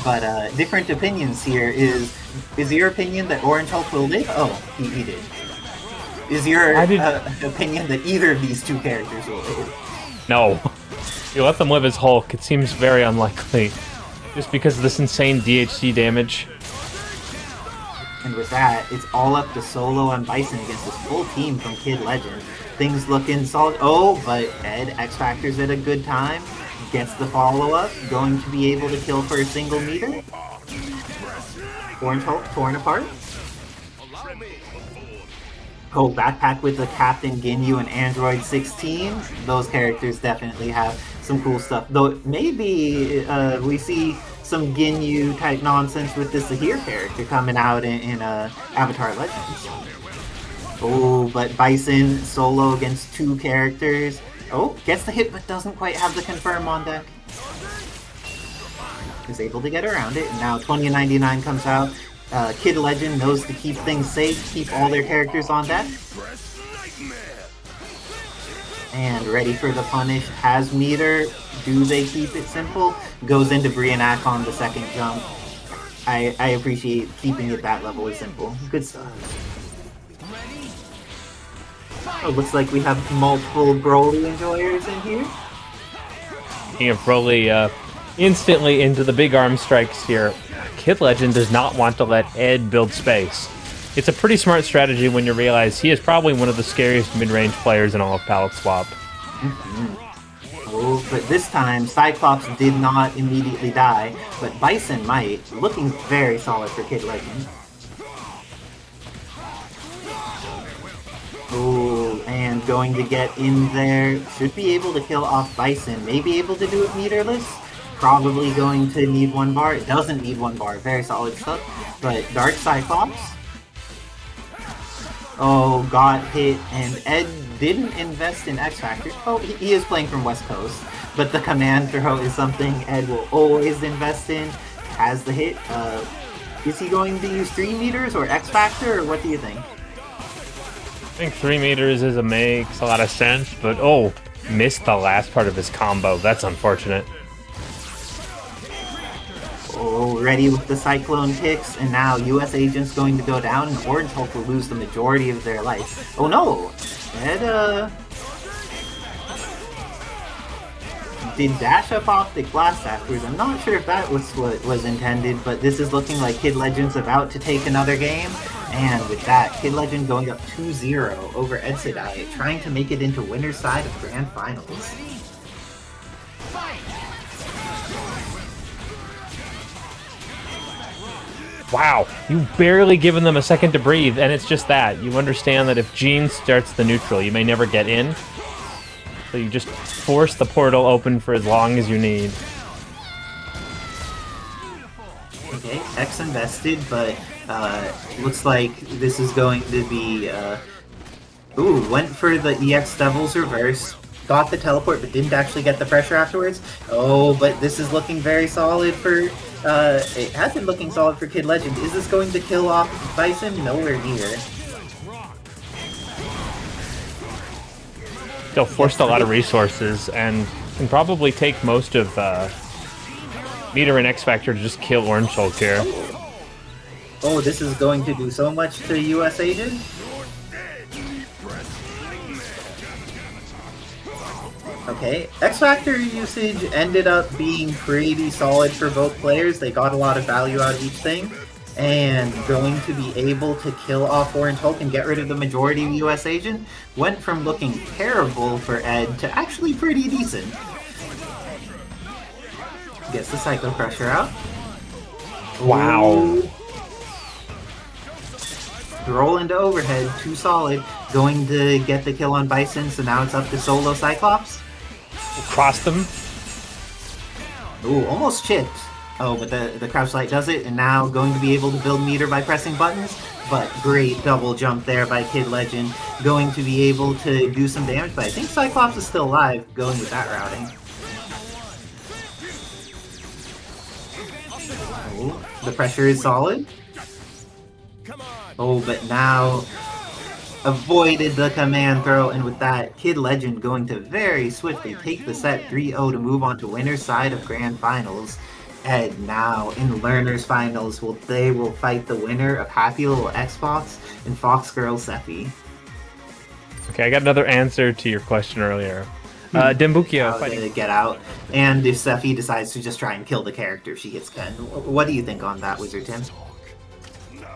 [SPEAKER 2] But different opinions here is your opinion that Orange Hulk will live? Oh, he did. Is your opinion that either of these two characters will live?
[SPEAKER 1] No. You let them live as Hulk, it seems very unlikely. Just because of this insane DHC damage.
[SPEAKER 2] And with that, it's all up to Solo and Bison against this full team from Kid Legend. Things looking solid. Oh, but Ed, X Factor's at a good time. Gets the follow-up. Going to be able to kill for a single meter. Orange Hulk torn apart. Oh, Backpack with the Captain Ginyu and Android 16. Those characters definitely have some cool stuff. Though maybe we see some Ginyu type nonsense with this Zahir character coming out in Avatar Legends. Oh, but Bison solo against 2 characters. Oh, gets the hit but doesn't quite have the confirm on deck. Is able to get around it. And now 2099 comes out. Kid Legend knows to keep things safe, keep all their characters on deck. And ready for the punish. Has meter. Do they keep it simple? Goes into Brionac on the second jump. I appreciate keeping it that level is simple. Good stuff. Oh, looks like we have multiple Broly enjoyers in here.
[SPEAKER 1] Speaking of Broly, instantly into the big arm strikes here. Kid Legend does not want to let Ed build space. It's a pretty smart strategy when you realize he is probably one of the scariest mid-range players in all of Palette Swap.
[SPEAKER 2] Oh, but this time Cyclops did not immediately die, but Bison might. Looking very solid for Kid Legend. Oh, and going to get in there. Should be able to kill off Bison. May be able to do it meterless. Probably going to need 1 bar. It doesn't need 1 bar. Very solid stuff. But Dark Cyclops. Oh, got hit. And Ed didn't invest in X Factor. Oh, he is playing from West Coast. But the command throw is something Ed will always invest in. Has the hit. Is he going to use 3 meters or X Factor, or what do you think?
[SPEAKER 1] I think 3 meters makes a lot of sense, but oh, missed the last part of his combo. That's unfortunate.
[SPEAKER 2] Oh, ready with the Cyclone kicks, and now US Agent's going to go down, and Orange Hulk will lose the majority of their life. Oh no! Ed, did dash up Optic Blast afterwards. I'm not sure if that was what was intended, but this is looking like Kid Legend's about to take another game. And with that, Kid Legend going up 2-0 over Edsadiet, trying to make it into winner's side of Grand Finals.
[SPEAKER 1] Wow, you've barely given them a second to breathe, and it's just that. You understand that if Gene starts the neutral, you may never get in. So you just force the portal open for as long as you need.
[SPEAKER 2] Okay, X invested, but looks like this is going to be... Ooh, went for the EX Devil's Reverse. Got the teleport, but didn't actually get the pressure afterwards. Oh, but this is looking very solid for... it has been looking solid for Kid Legend. Is this going to kill off Bison? Nowhere near.
[SPEAKER 1] They'll force a lot of resources and can probably take most of Meter and X Factor to just kill Orange Hulk here.
[SPEAKER 2] Oh, this is going to do so much to US Agent. Okay, X-Factor usage ended up being pretty solid for both players. They got a lot of value out of each thing. And going to be able to kill off Orange Hulk and get rid of the majority of US Agent went from looking terrible for Ed to actually pretty decent. Gets the Psycho Crusher out.
[SPEAKER 1] Wow.
[SPEAKER 2] Ooh. Roll into overhead, too solid. Going to get the kill on Bison, so now it's up to solo Cyclops.
[SPEAKER 1] Cross them.
[SPEAKER 2] Ooh, almost chipped. Oh, but the crouch light does it, and now going to be able to build meter by pressing buttons. But great double jump there by Kid Legend. Going to be able to do some damage, but I think Cyclops is still alive going with that routing. Oh, the pressure is solid. Oh, but now avoided the command throw, and with that, Kid Legend going to very swiftly take the set 3-0 to move on to winner's side of Grand Finals. And now in Learner's Finals, they will fight the winner of Happy Little Xbox and FoxGirlSephy.
[SPEAKER 1] Okay, I got another answer to your question earlier. Dembukio
[SPEAKER 2] fighting to get out, and if Sephy decides to just try and kill the character if she gets Ken. What do you think on that, Wizard Tim?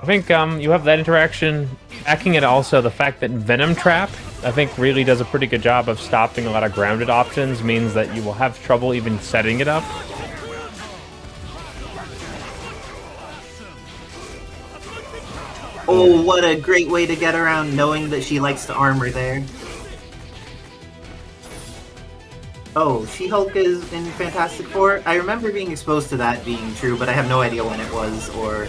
[SPEAKER 1] I think you have that interaction. Backing it also, the fact that Venom Trap, I think, really does a pretty good job of stopping a lot of grounded options, means that you will have trouble even setting it up.
[SPEAKER 2] Oh, what a great way to get around knowing that she likes to armor there. Oh, She-Hulk is in Fantastic Four? I remember being exposed to that being true, but I have no idea when it was or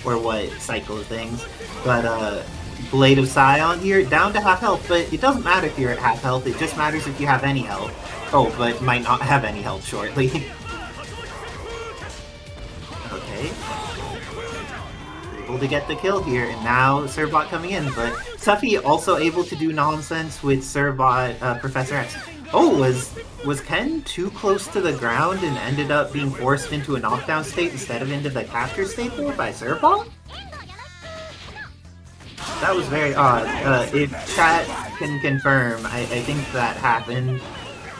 [SPEAKER 2] what cycle of things. But Blade of Scion here, down to half health, but it doesn't matter if you're at half health, it just matters if you have any health. Oh, but might not have any health shortly. Okay. Able to get the kill here, and now Servbot coming in, but Sephy also able to do nonsense with Servbot, Professor X. Oh, was Ken too close to the ground and ended up being forced into a knockdown state instead of into the capture state there by Servbot? That was very odd. If chat can confirm, I think that happened,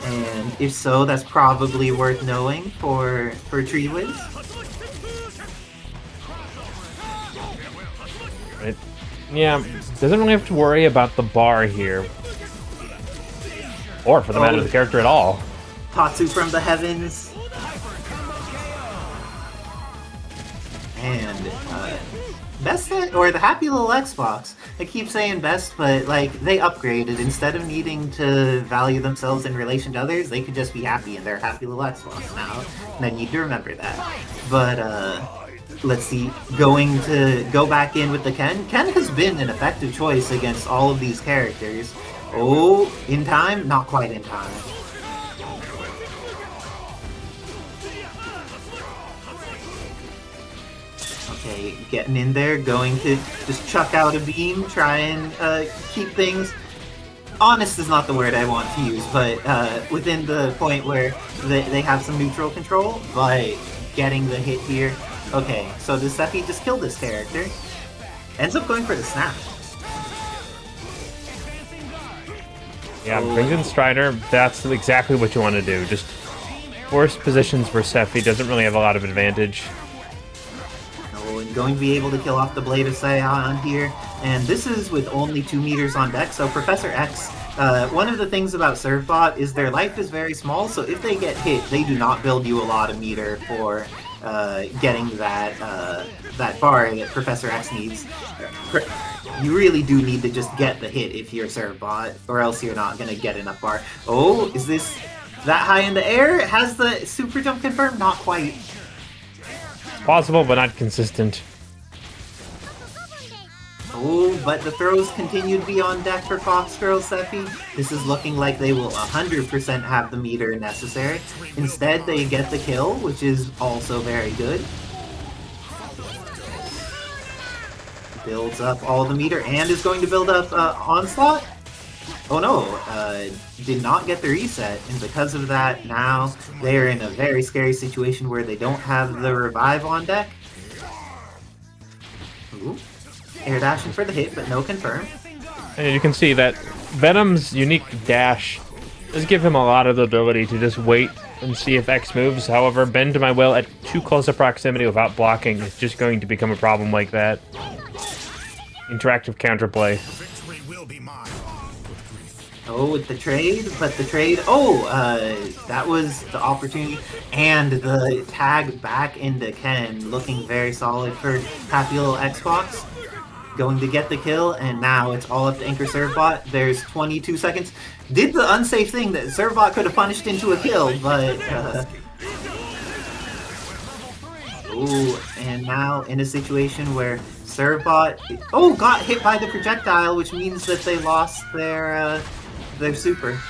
[SPEAKER 2] and if so, that's probably worth knowing for Tree Wiz.
[SPEAKER 1] Yeah, doesn't really have to worry about the bar here. Or, for the matter of the character at all.
[SPEAKER 2] Tatsu from the heavens. And, best set, or the Happy Little Xbox. I keep saying best, but, like, they upgraded. Instead of needing to value themselves in relation to others, they could just be happy in their Happy Little Xbox now. And I need to remember that. But, let's see, going to go back in with the Ken. Ken has been an effective choice against all of these characters. Oh, in time? Not quite in time. Okay, getting in there, going to just chuck out a beam, try and keep things... honest is not the word I want to use, but within the point where they have some neutral control, by getting the hit here. Okay, so does Sephy just kill this character? Ends up going for the snap.
[SPEAKER 1] Yeah, brings in Strider. That's exactly what you want to do. Just force positions where Sephy doesn't really have a lot of advantage.
[SPEAKER 2] Oh, and going to be able to kill off the Blade of Scion here. And this is with only 2 meters on deck, so Professor X, one of the things about Servbot is their life is very small, so if they get hit, they do not build you a lot of meter for getting that bar that Professor X needs. You really do need to just get the hit if you're Servbot, or else you're not going to get enough bar. Oh, is this that high in the air? Has the super jump confirmed? Not quite.
[SPEAKER 1] Possible, but not consistent.
[SPEAKER 2] Oh, but the throws continue to be on deck for FoxGirlSephy. This is looking like they will 100% have the meter necessary. Instead, they get the kill, which is also very good. Builds up all the meter and is going to build up Onslaught. Oh no, did not get the reset, and because of that, now they are in a very scary situation where they don't have the revive on deck. Ooh. Air dashing for the hit, but no confirm.
[SPEAKER 1] And you can see that Venom's unique dash Does give him a lot of the ability to just wait and see if X moves. However, bend to my will at too close a proximity without blocking is just going to become a problem like that. Interactive counterplay.
[SPEAKER 2] Oh, with the trade, but the trade... that was the opportunity. And the tag back into Ken, looking very solid for Happy Little Xbox. Going to get the kill, and now it's all up to Anchor Servbot. There's 22 seconds. Did the unsafe thing that Servbot could have punished into a kill, but... Ooh, and now in a situation where Servbot... got hit by the projectile, which means that they lost their super.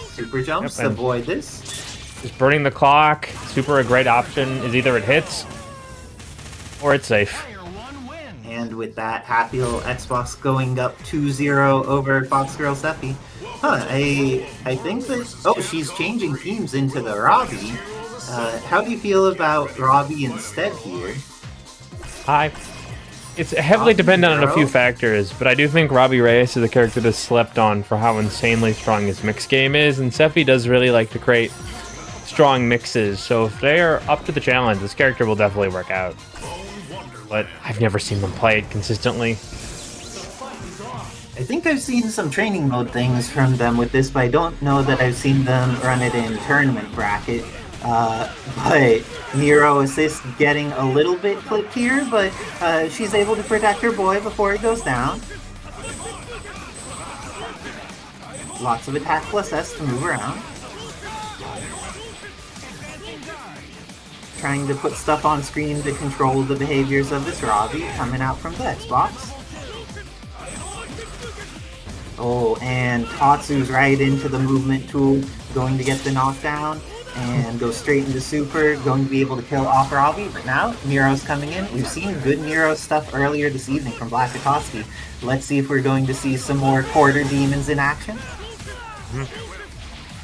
[SPEAKER 2] Super jumps, avoid this.
[SPEAKER 1] Just burning the clock, super a great option, is either it hits, or it's safe.
[SPEAKER 2] And with that, Happy Little Xbox going up 2-0 over FoxGirlSephy. I think that... Oh, she's changing teams into the Robbie. How do you feel about Robbie instead here?
[SPEAKER 1] It's heavily dependent on a few factors, but I do think Robbie Reyes is a character that's slept on for how insanely strong his mix game is, and Sephy does really like to create strong mixes, so if they're up to the challenge, this character will definitely work out. But I've never seen them play it consistently.
[SPEAKER 2] I think I've seen some training mode things from them with this, but I don't know that I've seen them run it in tournament bracket. But Nero assist getting a little bit clipped here, but she's able to protect her boy before he goes down. Lots of attack plus S to move around. Trying to put stuff on screen to control the behaviors of this Robbie coming out from the Xbox. Oh, and Tatsu's right into the movement tool, going to get the knockdown, and go straight into super, going to be able to kill off Robbie, but now Nero's coming in. We've seen good Nero stuff earlier this evening from BLACKxAKATSUKI. Let's see if we're going to see some more quarter demons in action.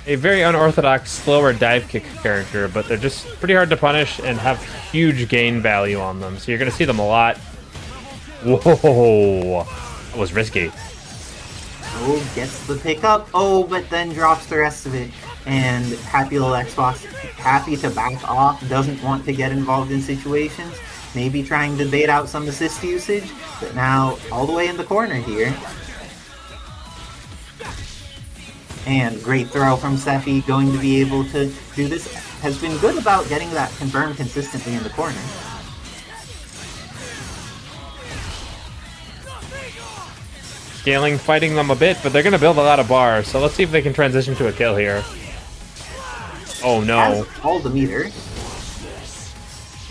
[SPEAKER 1] A very unorthodox, slower dive kick character, but they're just pretty hard to punish and have huge gain value on them, so you're going to see them a lot. Whoa! That was risky.
[SPEAKER 2] Oh, gets the pickup. Oh, but then drops the rest of it. And Happy Little Xbox, happy to back off, doesn't want to get involved in situations. Maybe trying to bait out some assist usage, but now all the way in the corner here. And great throw from Sephy, going to be able to do this. Has been good about getting that confirmed consistently in the corner.
[SPEAKER 1] Scaling, fighting them a bit, but they're going to build a lot of bars, so let's see if they can transition to a kill here. Oh no.
[SPEAKER 2] Hold the meter.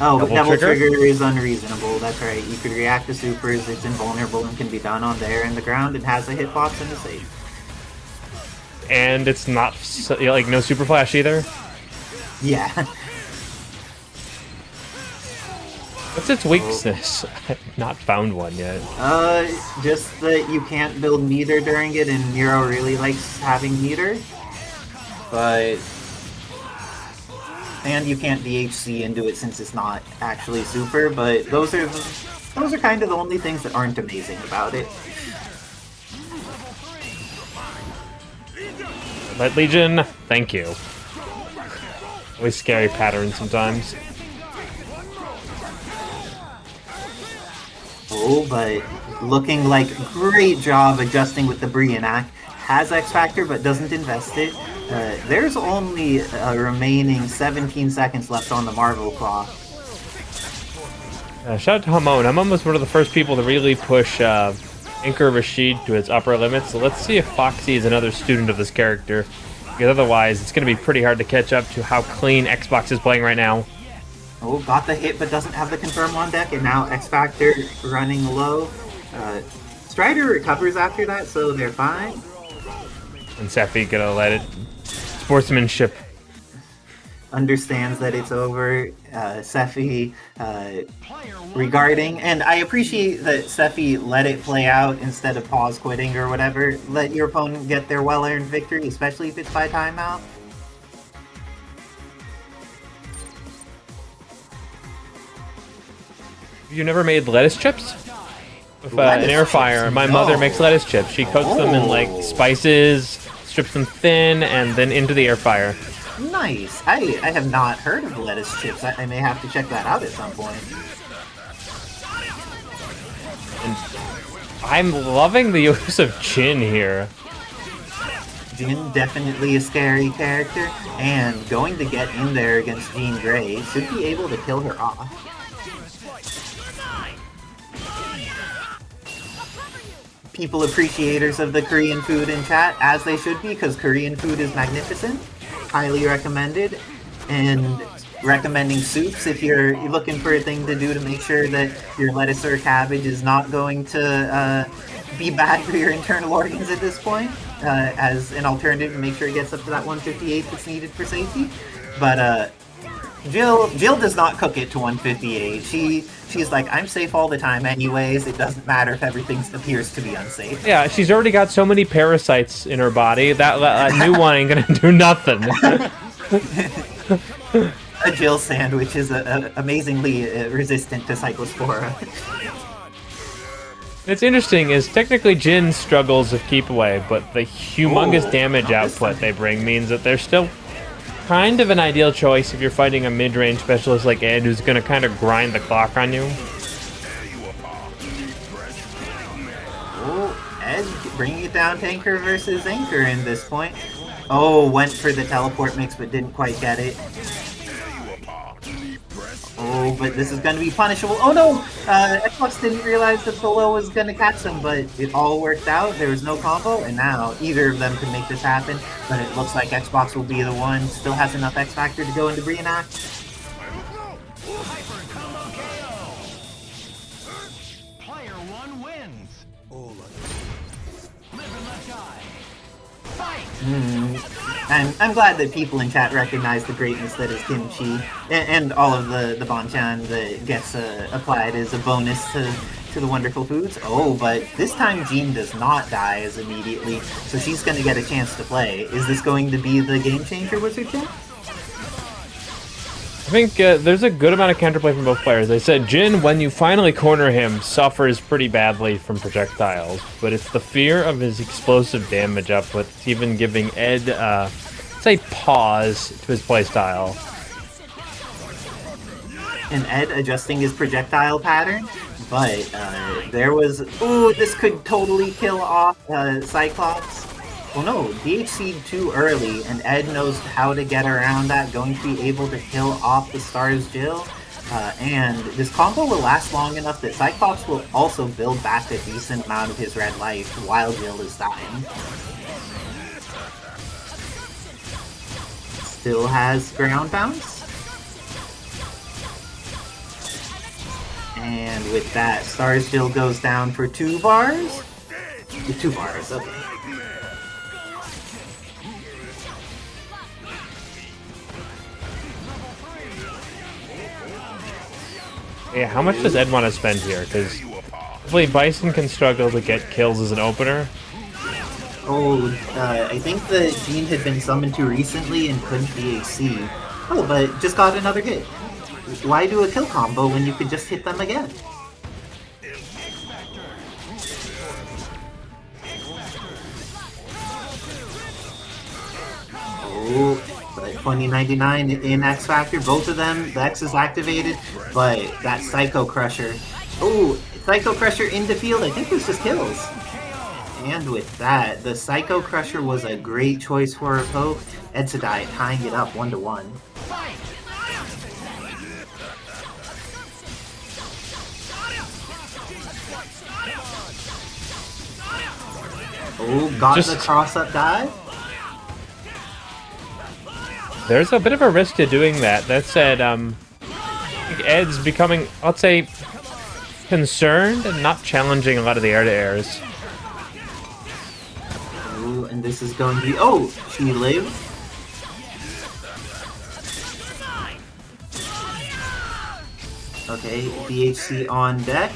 [SPEAKER 2] Oh, but double trigger is unreasonable, that's right. You could react to supers, it's invulnerable and can be done on there in the ground, and has a hitbox and a save.
[SPEAKER 1] And it's not, like, no super flash either?
[SPEAKER 2] Yeah.
[SPEAKER 1] What's its weakness? I've not found one yet.
[SPEAKER 2] Just that you can't build meter during it, and Nero really likes having meter. But... And you can't DHC into it since it's not actually super, but those are kind of the only things that aren't amazing about it.
[SPEAKER 1] Light Legion, thank you. Always scary pattern sometimes.
[SPEAKER 2] Oh, but looking like great job adjusting with the Brianac. Has X Factor, but doesn't invest it. There's only a remaining 17 seconds left on the Marvel clock.
[SPEAKER 1] Shout out to Hamon. Hamon was one of the first people to really push Anchor Rashid to its upper limits, so let's see if Foxy is another student of this character. Because otherwise, it's going to be pretty hard to catch up to how clean Xbox is playing right now.
[SPEAKER 2] Oh, got the hit, but doesn't have the confirm on deck, and now X Factor running low. Strider recovers after that, so they're fine.
[SPEAKER 1] And Sephy gonna let it. Sportsmanship.
[SPEAKER 2] Understands that it's over. Sephy regarding, and I appreciate that Sephy let it play out instead of pause quitting or whatever. Let your opponent get their well-earned victory, especially if it's by timeout.
[SPEAKER 1] You never made lettuce chips? With an air fryer. My mother makes lettuce chips. She coats them in like spices, strips them thin, and then into the air fryer.
[SPEAKER 2] Nice. I have not heard of lettuce chips. I may have to check that out at some point.
[SPEAKER 1] And I'm loving the use of Jin here.
[SPEAKER 2] Jin, definitely a scary character, and going to get in there against Jean Grey should be able to kill her off. People appreciators of the Korean food in chat, as they should be, because Korean food is magnificent. Highly recommended. And recommending soups if you're looking for a thing to do to make sure that your lettuce or cabbage is not going to be bad for your internal organs at this point, as an alternative to make sure it gets up to that 158 that's needed for safety. But Jill does not cook it to 158. She's like, I'm safe all the time anyways. It doesn't matter if everything appears to be unsafe.
[SPEAKER 1] Yeah, she's already got so many parasites in her body that new one ain't gonna do nothing.
[SPEAKER 2] A Jill sandwich is amazingly resistant to Cyclospora.
[SPEAKER 1] It's interesting is technically Jin struggles with keep away, but the humongous damage output they bring means that they're still kind of an ideal choice if you're fighting a mid-range specialist like Ed, who's going to kind of grind the clock on you.
[SPEAKER 2] Oh, Ed bringing it down, Tanker versus Anchor in this point. Oh, went for the teleport mix but didn't quite get it. Oh, but this is going to be punishable. Oh no! Xbox didn't realize that Solo was going to catch them, but it all worked out. There was no combo, and now either of them can make this happen, but it looks like Xbox will be the one. Still has enough X Factor to go into reenact.
[SPEAKER 3] Player 1 wins.
[SPEAKER 2] I'm glad that people in chat recognize the greatness that is kimchi, and all of the banchan that gets applied as a bonus to the wonderful foods. Oh, but this time Jean does not die as immediately, so she's going to get a chance to play. Is this going to be the game changer, Wizard King?
[SPEAKER 1] I think there's a good amount of counterplay from both players. They said Jin, when you finally corner him, suffers pretty badly from projectiles, but it's the fear of his explosive damage output that's even giving Ed, say, pause to his playstyle.
[SPEAKER 2] And Ed adjusting his projectile pattern, but there was... Ooh, this could totally kill off Cyclops. Well, no, DHC'd too early, and Ed knows how to get around that, going to be able to kill off the S.T.A.R.S Jill, and this combo will last long enough that Cyclops will also build back a decent amount of his red life while Jill is dying. Still has ground bounce. And with that, S.T.A.R.S Jill goes down for 2 bars? 2 bars, okay.
[SPEAKER 1] Yeah, how much does Ed want to spend here? Because hopefully Bison can struggle to get kills as an opener.
[SPEAKER 2] Oh, I think the Jean had been summoned too recently and couldn't DHC. Oh, but just got another hit. Why do a kill combo when you could just hit them again? Oh, but 2099 in X Factor, both of them, the X is activated, but that Psycho Crusher. Oh, Psycho Crusher into field, I think this just kills. And with that, the Psycho Crusher was a great choice for a poke. Edsadiet tying it up 1-1. Oh, got the cross-up dive.
[SPEAKER 1] There's a bit of a risk to doing that. That said, I think Ed's becoming, let's say, concerned and not challenging a lot of the air-to-airs.
[SPEAKER 2] Ooh, and this is going to be... Oh, she lived. Okay, DHC on deck.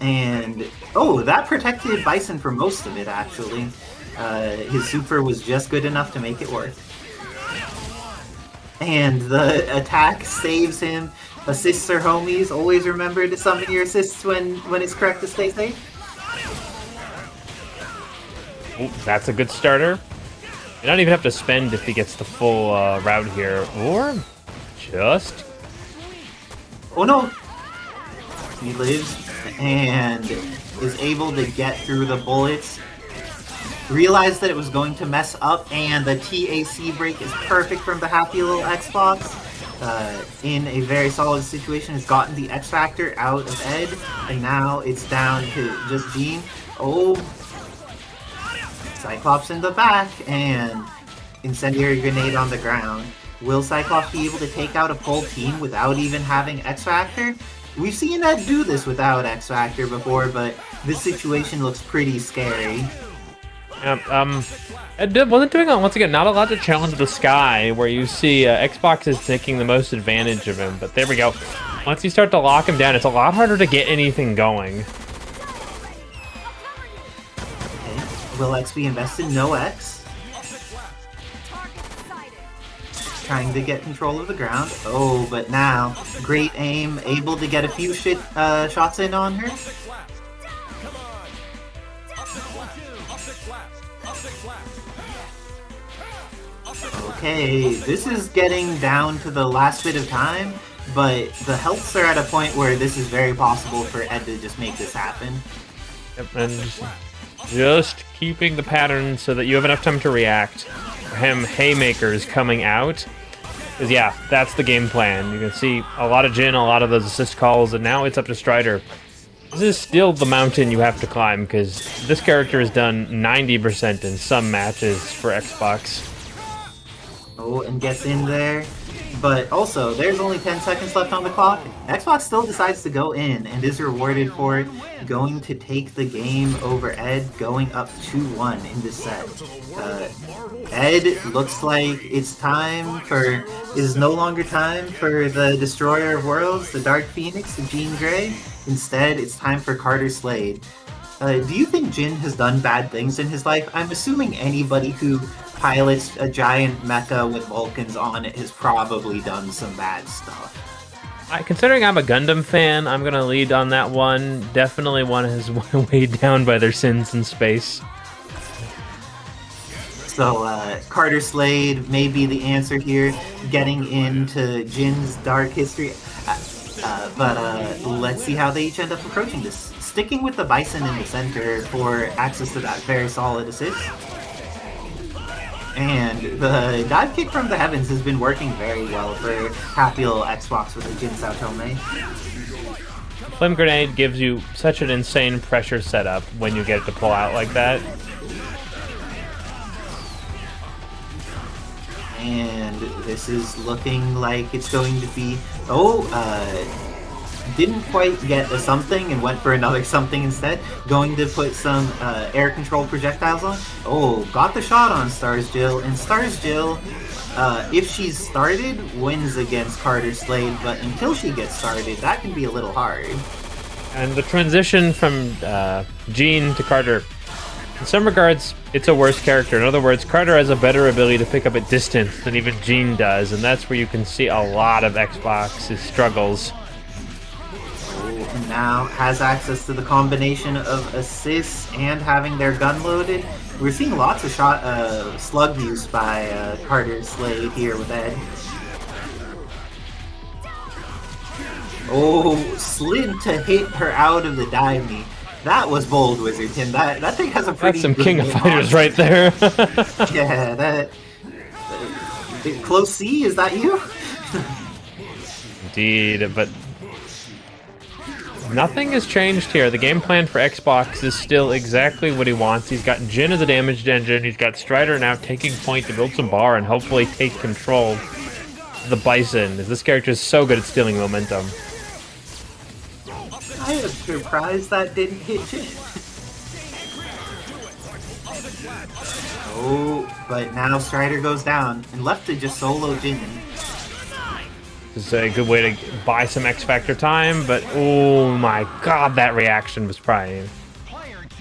[SPEAKER 2] And... Oh, that protected Bison for most of it, actually. His super was just good enough to make it work. And the attack saves him. Assists are homies. Always remember to summon your assists when it's correct to stay safe.
[SPEAKER 1] Ooh, that's a good starter. You don't even have to spend if he gets the full route here, or just...
[SPEAKER 2] Oh no! He lives and is able to get through the bullets. Realized that it was going to mess up, and the TAC break is perfect from the happy little Xbox. In a very solid situation, has gotten the X Factor out of Ed, and now it's down to just Jean. Oh, Cyclops in the back, and incendiary grenade on the ground. Will Cyclops be able to take out a full team without even having X Factor? We've seen Ed do this without X Factor before, but this situation looks pretty scary.
[SPEAKER 1] It wasn't doing once again, not a lot to challenge the sky, where you see Xbox is taking the most advantage of him, but there we go. Once you start to lock him down, it's a lot harder to get anything going.
[SPEAKER 2] Okay. Will X be invested? No X. Trying to get control of the ground. Oh, but now, great aim, able to get a few shots in on her. Okay, this is getting down to the last bit of time, but the healths are at a point where this is very possible for Ed to just make this happen.
[SPEAKER 1] Yep, and just keeping the pattern so that you have enough time to react. Him haymakers coming out. Because yeah, that's the game plan. You can see a lot of Jin, a lot of those assist calls, and now it's up to Strider. This is still the mountain you have to climb, because this character has done 90% in some matches for Xbox.
[SPEAKER 2] Oh, and gets in there. But also, there's only 10 seconds left on the clock. Xbox still decides to go in and is rewarded for it. Going to take the game over Ed, going up 2-1 in this set. Ed looks like it's time for... is no longer time for the Destroyer of Worlds, the Dark Phoenix, the Jean Grey. Instead, it's time for Carter Slade. Do you think Jin has done bad things in his life? I'm assuming anybody who pilots a giant mecha with Vulcans on it has probably done some bad stuff.
[SPEAKER 1] Considering I'm a Gundam fan, I'm gonna lead on that one. Definitely one is weighed down by their sins in space.
[SPEAKER 2] So Carter Slade may be the answer here, getting into Jin's dark history. But let's see how they each end up approaching this. Sticking with the Bison in the center for access to that very solid assist. And the dive kick from the heavens has been working very well for happy little Xbox with the Jin Saotome.
[SPEAKER 1] Flame Grenade gives you such an insane pressure setup when you get it to pull out like that.
[SPEAKER 2] And this is looking like it's going to be... Oh, didn't quite get a something and went for another something instead. Going to put some air control projectiles on. Oh, got the shot on Stars Jill. And Stars Jill, if she's started, wins against Carter Slade. But until she gets started, that can be a little hard.
[SPEAKER 1] And the transition from Jean to Carter, in some regards, it's a worse character. In other words, Carter has a better ability to pick up at distance than even Jean does. And that's where you can see a lot of Xbox's struggles.
[SPEAKER 2] And now has access to the combination of assists and having their gun loaded. We're seeing lots of slug use by Carter Slade here with Ed. Oh, slid to hit her out of the dive knee. That was bold, Wizardton. That thing has a pretty...
[SPEAKER 1] That's some King of Fighters right there.
[SPEAKER 2] Yeah, that... Close C, is that you?
[SPEAKER 1] Indeed, but... nothing has changed here. The game plan for Xbox is still exactly what he wants. He's got Jin as a damaged engine. He's got Strider now taking point to build some bar and hopefully take control of the Bison, as this character is so good at stealing momentum.
[SPEAKER 2] I am surprised that didn't hit Jin. Oh, but now Strider goes down and left to just solo Jin.
[SPEAKER 1] This is a good way to buy some X Factor time, but oh my god, that reaction was prime.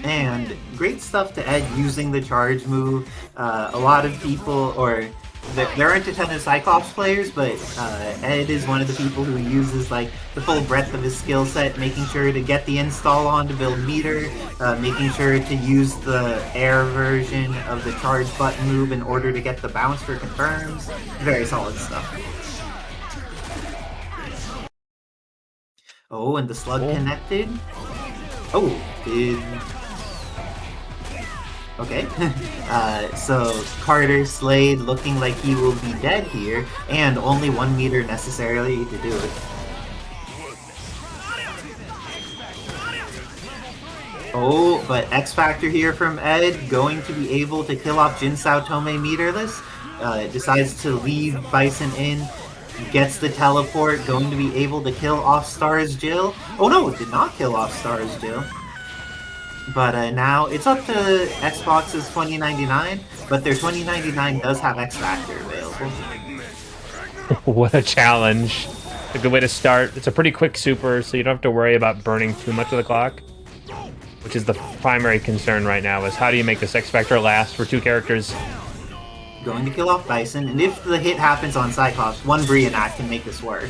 [SPEAKER 2] And great stuff to Ed using the charge move. A lot of people, or there aren't a ton of Cyclops players, but Ed is one of the people who uses like the full breadth of his skill set, making sure to get the install on to build meter, making sure to use the air version of the charge button move in order to get the bounce for confirms. Very solid stuff. Oh, and the slug connected. Oh, did... Okay, so Carter Slade looking like he will be dead here, and only 1 meter necessarily to do it. Oh, but X Factor here from Ed, going to be able to kill off Jin Sao Tome meterless. Decides to leave Bison in, gets the teleport, going to be able to kill off S.T.A.R.S Jill. Oh no, did not kill off S.T.A.R.S Jill. But now it's up to Xbox's 2099, but their 2099 does have X Factor available.
[SPEAKER 1] What a challenge. A good way to start. It's a pretty quick super, so you don't have to worry about burning too much of the clock. Which is the primary concern right now, is how do you make this X Factor last for 2 characters?
[SPEAKER 2] Going to kill off Bison, and if the hit happens on Cyclops, 1 Brianac can make this work.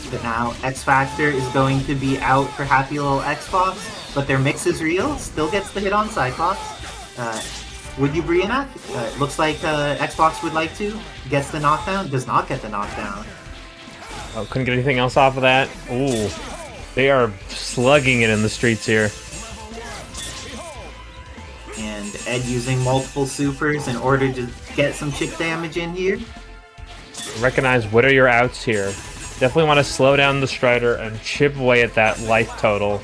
[SPEAKER 2] But now X Factor is going to be out for happy little Xbox, but their mix is real, still gets the hit on Cyclops. Would you Brianac? Looks like Xbox would like to. Gets the knockdown, does not get the knockdown.
[SPEAKER 1] Oh, couldn't get anything else off of that? Ooh. They are slugging it in the streets here.
[SPEAKER 2] And Ed using multiple supers in order to get some chip damage in here.
[SPEAKER 1] Recognize what are your outs here. Definitely want to slow down the Strider and chip away at that life total.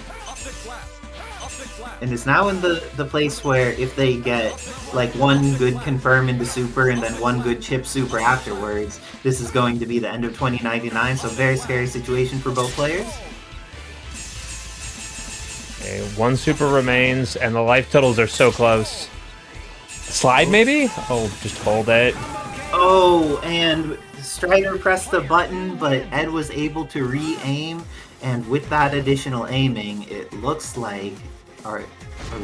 [SPEAKER 2] And it's now in the place where if they get like 1 good confirm into super and then 1 good chip super afterwards, this is going to be the end of 2099, so very scary situation for both players.
[SPEAKER 1] Okay, 1 super remains, and the life totals are so close. Slide maybe? Oh, just hold it.
[SPEAKER 2] Oh, and Strider pressed the button, but Ed was able to re-aim, and with that additional aiming, it looks like... Are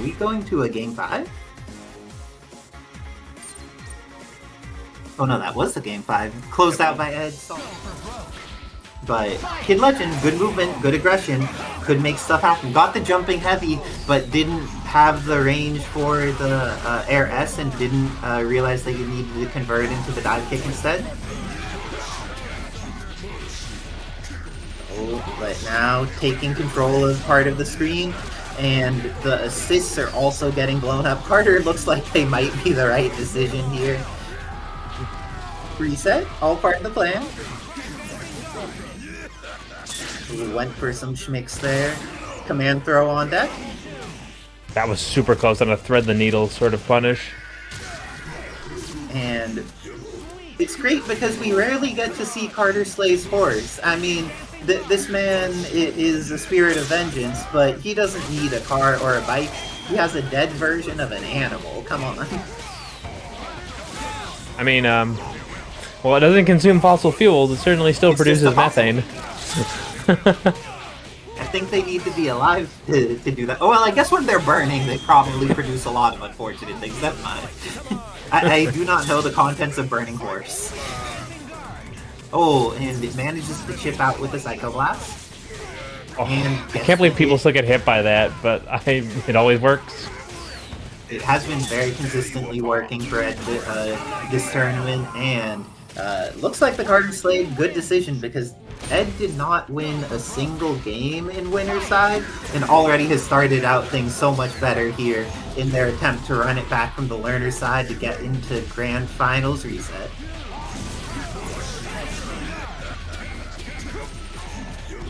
[SPEAKER 2] we going to a Game 5? Oh no, that was the Game 5. Closed out by Ed. But Kid Legend, good movement, good aggression, could make stuff happen. Got the jumping heavy, but didn't have the range for the air S and didn't realize that you needed to convert into the dive kick instead. Oh, but now taking control of part of the screen, and the assists are also getting blown up. Carter looks like they might be the right decision here. Reset, all part of the plan. We went for some schmicks there. Command throw on deck.
[SPEAKER 1] That was super close on a thread the needle sort of punish.
[SPEAKER 2] And it's great because we rarely get to see Carter Slay's horse. I mean, this man is a spirit of vengeance, but he doesn't need a car or a bike. He has a dead version of an animal. Come on.
[SPEAKER 1] I mean, well, it doesn't consume fossil fuels. It certainly still produces methane.
[SPEAKER 2] I think they need to be alive to do that. Oh, well, I guess when they're burning, they probably produce a lot of unfortunate things. Never mind. I do not know the contents of Burning Horse. Oh, and it manages to chip out with a Psycho Blast.
[SPEAKER 1] Oh, I can't believe people still get hit by that, but it always works.
[SPEAKER 2] It has been very consistently working for Ed this tournament, and looks like the Carter Slade, good decision, because Ed did not win a single game in winner's side, and already has started out things so much better here in their attempt to run it back from the learner's side to get into Grand Finals reset.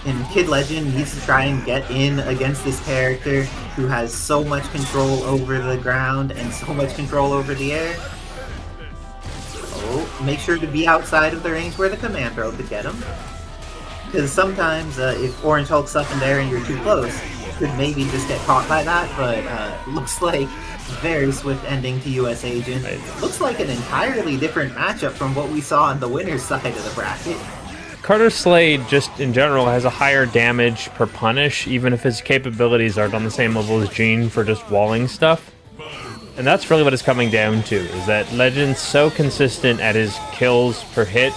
[SPEAKER 2] And Kid Legend needs to try and get in against this character who has so much control over the ground and so much control over the air. Oh, make sure to be outside of the range where the command throw could get him. Because sometimes, if Orange Hulk's up in there and you're too close, you could maybe just get caught by that, but looks like very swift ending to US Agent. Looks like an entirely different matchup from what we saw on the winner's side of the bracket.
[SPEAKER 1] Carter Slade, just in general, has a higher damage per punish, even if his capabilities aren't on the same level as Gene for just walling stuff. And that's really what it's coming down to, is that Legend's so consistent at his kills per hit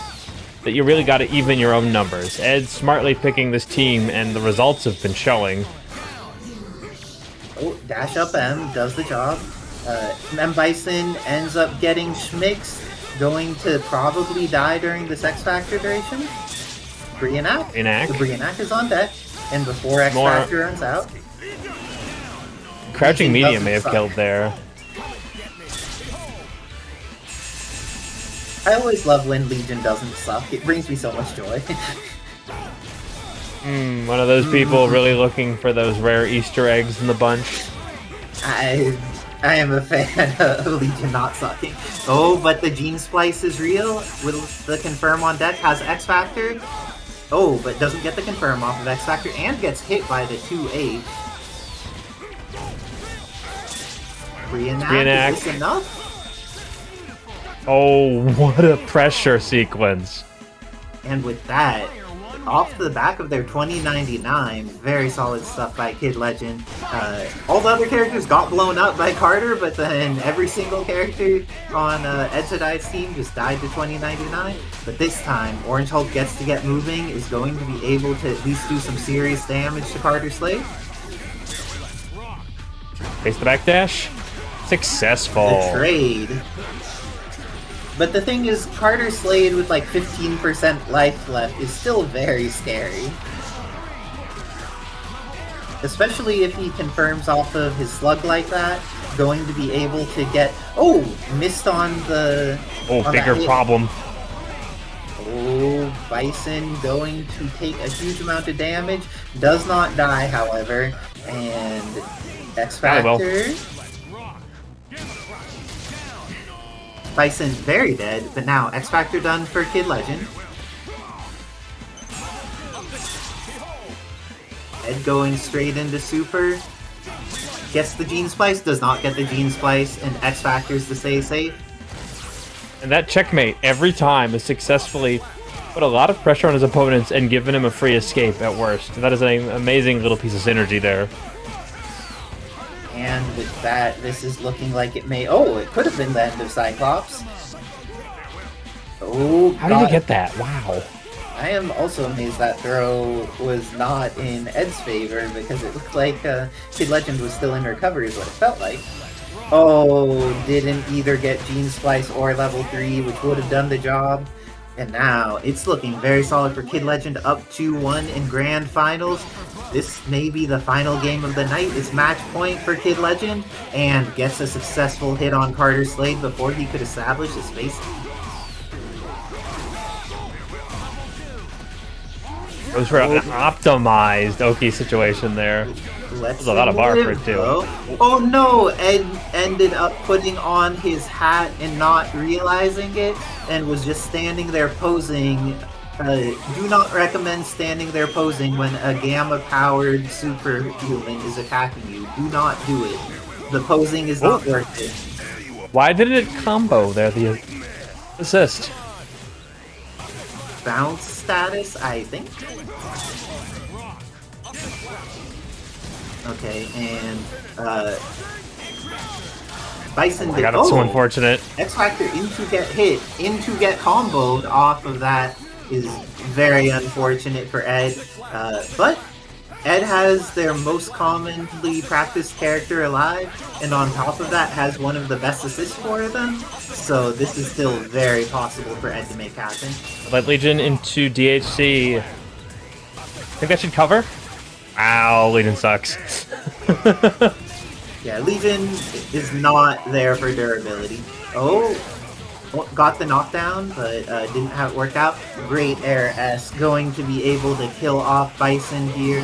[SPEAKER 1] that you really got to even your own numbers. Ed's smartly picking this team, and the results have been showing.
[SPEAKER 2] Oh, dash up M does the job. M.Bison ends up getting schmixed, going to probably die during this X Factor duration. Brionac. The Brionac is on deck, and before X Factor runs out.
[SPEAKER 1] Crouching medium may have killed there.
[SPEAKER 2] I always love when Legion doesn't suck. It brings me so much joy.
[SPEAKER 1] One of those people really looking for those rare Easter eggs in the bunch.
[SPEAKER 2] I am a fan of Legion not sucking. Oh, but the Gene Splice is real. With the confirm on deck, has X Factor. Oh, but doesn't get the confirm off of X Factor and gets hit by the 2H. Brionac, is this enough?
[SPEAKER 1] Oh, what a pressure sequence.
[SPEAKER 2] And with that, off the back of their 2099, very solid stuff by Kid Legend. All the other characters got blown up by Carter, but then every single character on Edsadiet's team just died to 2099. But this time, Orange Hulk gets to get moving, is going to be able to at least do some serious damage to Carter Slade.
[SPEAKER 1] Face the backdash. Successful.
[SPEAKER 2] The trade. But the thing is, Carter Slade with like 15% life left is still very scary. Especially if he confirms off of his slug like that, going to be able to get... Oh! Missed on the...
[SPEAKER 1] Oh, bigger problem.
[SPEAKER 2] Oh, Bison going to take a huge amount of damage. Does not die, however. And X Factor... Bison very dead, but now X Factor done for Kid Legend. Ed going straight into Super. Gets the Gene Splice, does not get the Gene Splice, and X Factor's to stay safe.
[SPEAKER 1] And that checkmate every time has successfully put a lot of pressure on his opponents and given him a free escape at worst. That is an amazing little piece of synergy there.
[SPEAKER 2] And with that, this is looking like it may... Oh, it could have been the end of Cyclops. Oh,
[SPEAKER 1] how did he get that? Wow.
[SPEAKER 2] I am also amazed that throw was not in Ed's favor, because it looked like Kid Legend was still in recovery is what it felt like. Oh, didn't either get Gene Splice or level 3, which would have done the job. And now, it's looking very solid for Kid Legend, up 2-1 in Grand Finals. This may be the final game of the night. It's match point for Kid Legend, and gets a successful hit on Carter Slade before he could establish his space.
[SPEAKER 1] Goes for an optimized Oki situation there. There's a lot of bar for it too.
[SPEAKER 2] Oh no! Ed ended up putting on his hat and not realizing it, and was just standing there posing. Do not recommend standing there posing when a gamma-powered superhuman is attacking you. Do not do it. The posing is not worth it.
[SPEAKER 1] Why didn't it combo there, the assist?
[SPEAKER 2] Bounce status, I think. Okay, and Bison did.
[SPEAKER 1] That's so unfortunate.
[SPEAKER 2] X Factor into get hit, into get comboed off of that is very unfortunate for Ed. But Ed has their most commonly practiced character alive, and on top of that has one of the best assists for them. So this is still very possible for Ed to make happen.
[SPEAKER 1] Let Legion into DHC. Think that should cover? Ow, Legion sucks.
[SPEAKER 2] Yeah, Legion is not there for durability. Oh, got the knockdown, but didn't have it worked out. Great Air S, going to be able to kill off Bison here.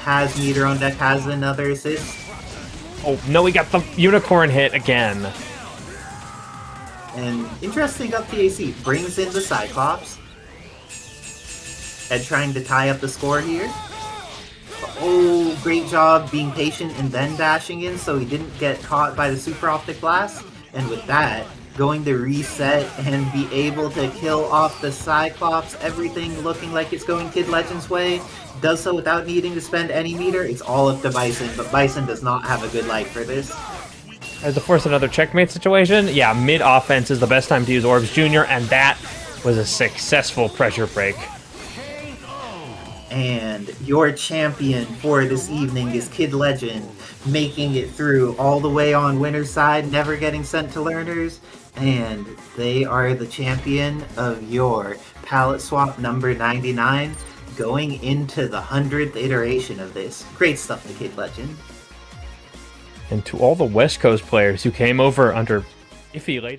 [SPEAKER 2] Has meter on deck, has another assist.
[SPEAKER 1] Oh, no, we got the unicorn hit again.
[SPEAKER 2] And interesting up the AC, brings in the Cyclops. Ed trying to tie up the score here. Oh, great job being patient and then dashing in so he didn't get caught by the Super Optic Blast. And with that, going to reset and be able to kill off the Cyclops. Everything looking like it's going Kid Legend's way. Does so without needing to spend any meter. It's all up to Bison, but Bison does not have a good life for this.
[SPEAKER 1] to force another checkmate situation. Yeah, mid-offense is the best time to use Orbs Jr., and that was a successful pressure break.
[SPEAKER 2] And your champion for this evening is Kid Legend, making it through all the way on winner's side, never getting sent to learners, and they are the champion of your palette swap number 99, going into the 100th iteration of this. Great stuff to Kid Legend.
[SPEAKER 1] And to all the West Coast players who came over under iffy late